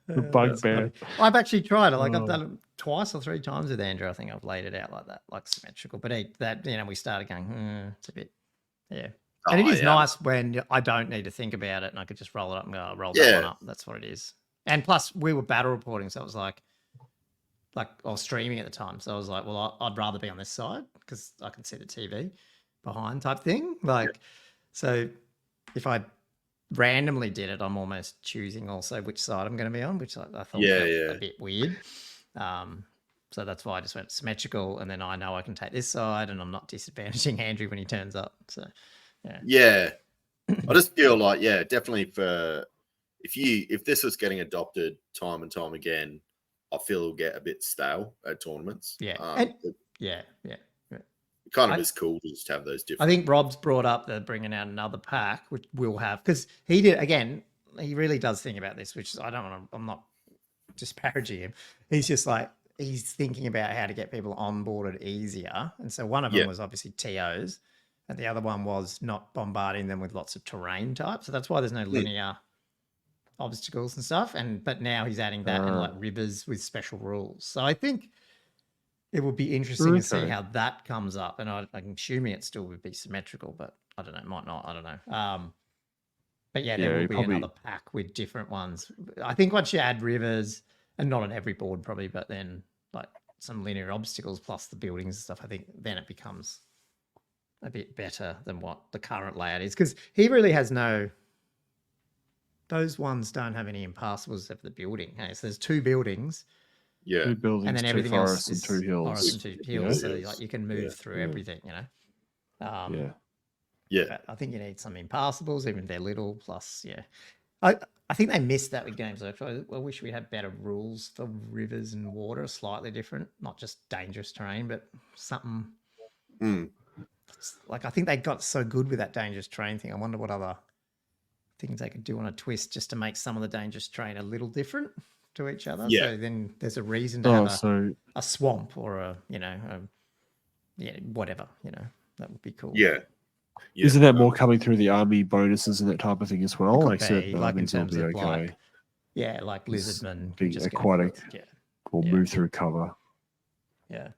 The bugbear. I've actually tried it. Like I've done it twice or 3 times with Andrew. I think I've laid it out like that, like symmetrical. But that, we started going, it's a bit, yeah. And it is nice when I don't need to think about it and I could just roll it up and go, I'll roll that one up. That's what it is. And plus, we were battle reporting, so it was like I was streaming at the time. So I was like, well, I'd rather be on this side because I can see the TV behind type thing. So if I randomly did it, I'm almost choosing also which side I'm going to be on, which I thought felt a bit weird. So that's why I just went symmetrical, and then I know I can take this side, and I'm not disadvantaging Andrew when he turns up. So yeah. I just feel like definitely for if this is getting adopted time and time again, I feel it'll get a bit stale at tournaments. Yeah, It kind of is cool to just have those different. I think Rob's brought up the bringing out another pack, which we'll have, because he did again. He really does think about this, which is I'm not disparaging him. He's just like he's thinking about how to get people onboarded easier, and so one of them was obviously TOs, and the other one was not bombarding them with lots of terrain types. So that's why there's no linear obstacles and stuff. But now he's adding that and like rivers with special rules. So I think it would be interesting to see how that comes up. And I'm assuming it still would be symmetrical, but I don't know. It might not. I don't know. But there will be another pack with different ones. I think once you add rivers, and not on every board probably, but then like some linear obstacles plus the buildings and stuff, I think then it becomes a bit better than what the current layout is. Because he really has those ones don't have any impassables except for the building. Okay? So there's 2 buildings. Yeah. 2 buildings, and then 2 everything forests, else is and 2 hills. Forests and 2 hills. So like you can move through everything, I think you need some impassables, even if they're little. Plus, I think they missed that with Games Workshop. I wish we had better rules for rivers and water, slightly different, not just dangerous terrain, but something. Like I think they got so good with that dangerous terrain thing. I wonder what other things they could do on a twist just to make some of the dangerous terrain a little different to each other. Yeah. So then there's a reason to have a swamp or whatever. That would be cool. Yeah. Isn't that more coming through the army bonuses and that type of thing as well? Like in terms of like lizardmen being aquatic or move through cover. Yeah.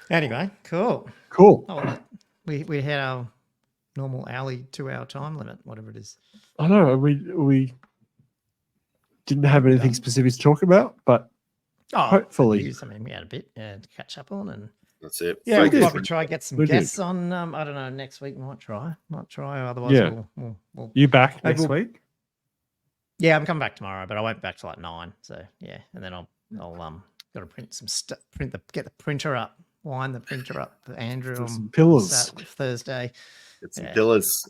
Anyway, cool. Oh, well, we had our normal hourly 2-hour time limit, whatever it is. I know we didn't have anything specific to talk about, but hopefully, we had a bit to catch up on, and that's it. Yeah, we could probably try get some guests on. I don't know, next week might try. Otherwise, we'll you back next week? Yeah, I'm coming back tomorrow, but I won't be back till like 9. So and then I'll got to print some stuff. Get the printer up. Wind the printer up for Andrew on some pillars Thursday. Get some pillars.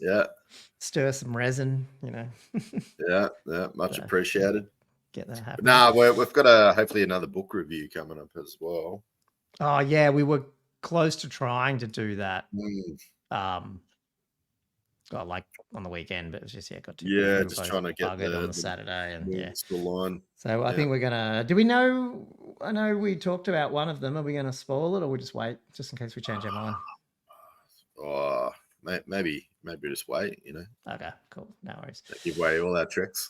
Stir some resin. Yeah, much appreciated. Get that happening. Nah, we've got hopefully another book review coming up as well. Oh yeah, we were close to trying to do that. Like on the weekend, but it was just got to just trying to get it on the Saturday and line. So I think we're gonna. Do we know? I know we talked about one of them. Are we going to spoil it, or we just wait, just in case we change our mind? Oh, maybe just wait. Okay, cool. No worries. Don't give away all our tricks.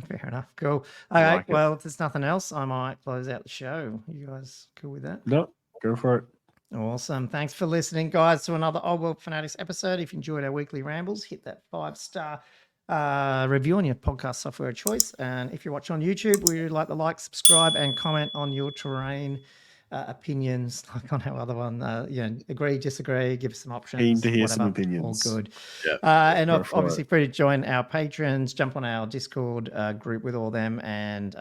Fair enough. Cool. Okay. Well, if there's nothing else, I might close out the show. You guys cool with that? No, go for it. Awesome. Thanks for listening, guys, to another Old World Fanatics episode. If you enjoyed our weekly rambles, hit that 5-star review on your podcast software of choice. And if you're watching on YouTube, we'd like, subscribe, and comment on your terrain opinions, like on our other one. Agree, disagree, give us some options. Keen to hear some opinions. All good. Yeah. And obviously free to join our patrons, jump on our Discord group with all them, and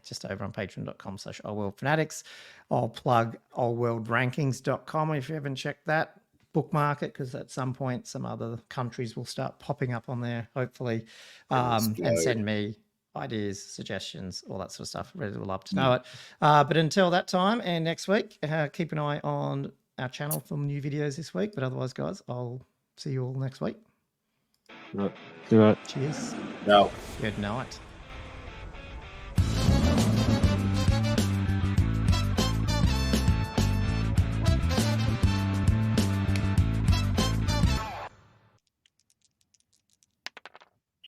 just over on patreon.com/oldworldfanatics. I'll plug oldworldrankings.com if you haven't checked that. bookmark it, because at some point some other countries will start popping up on there, hopefully, It'll and explode. send me ideas, suggestions, all that sort of stuff. Really would love to know it. But until that time and next week, keep an eye on our channel for new videos this week. But otherwise, guys, I'll see you all next week. Right. Good night. Cheers. No. Good night.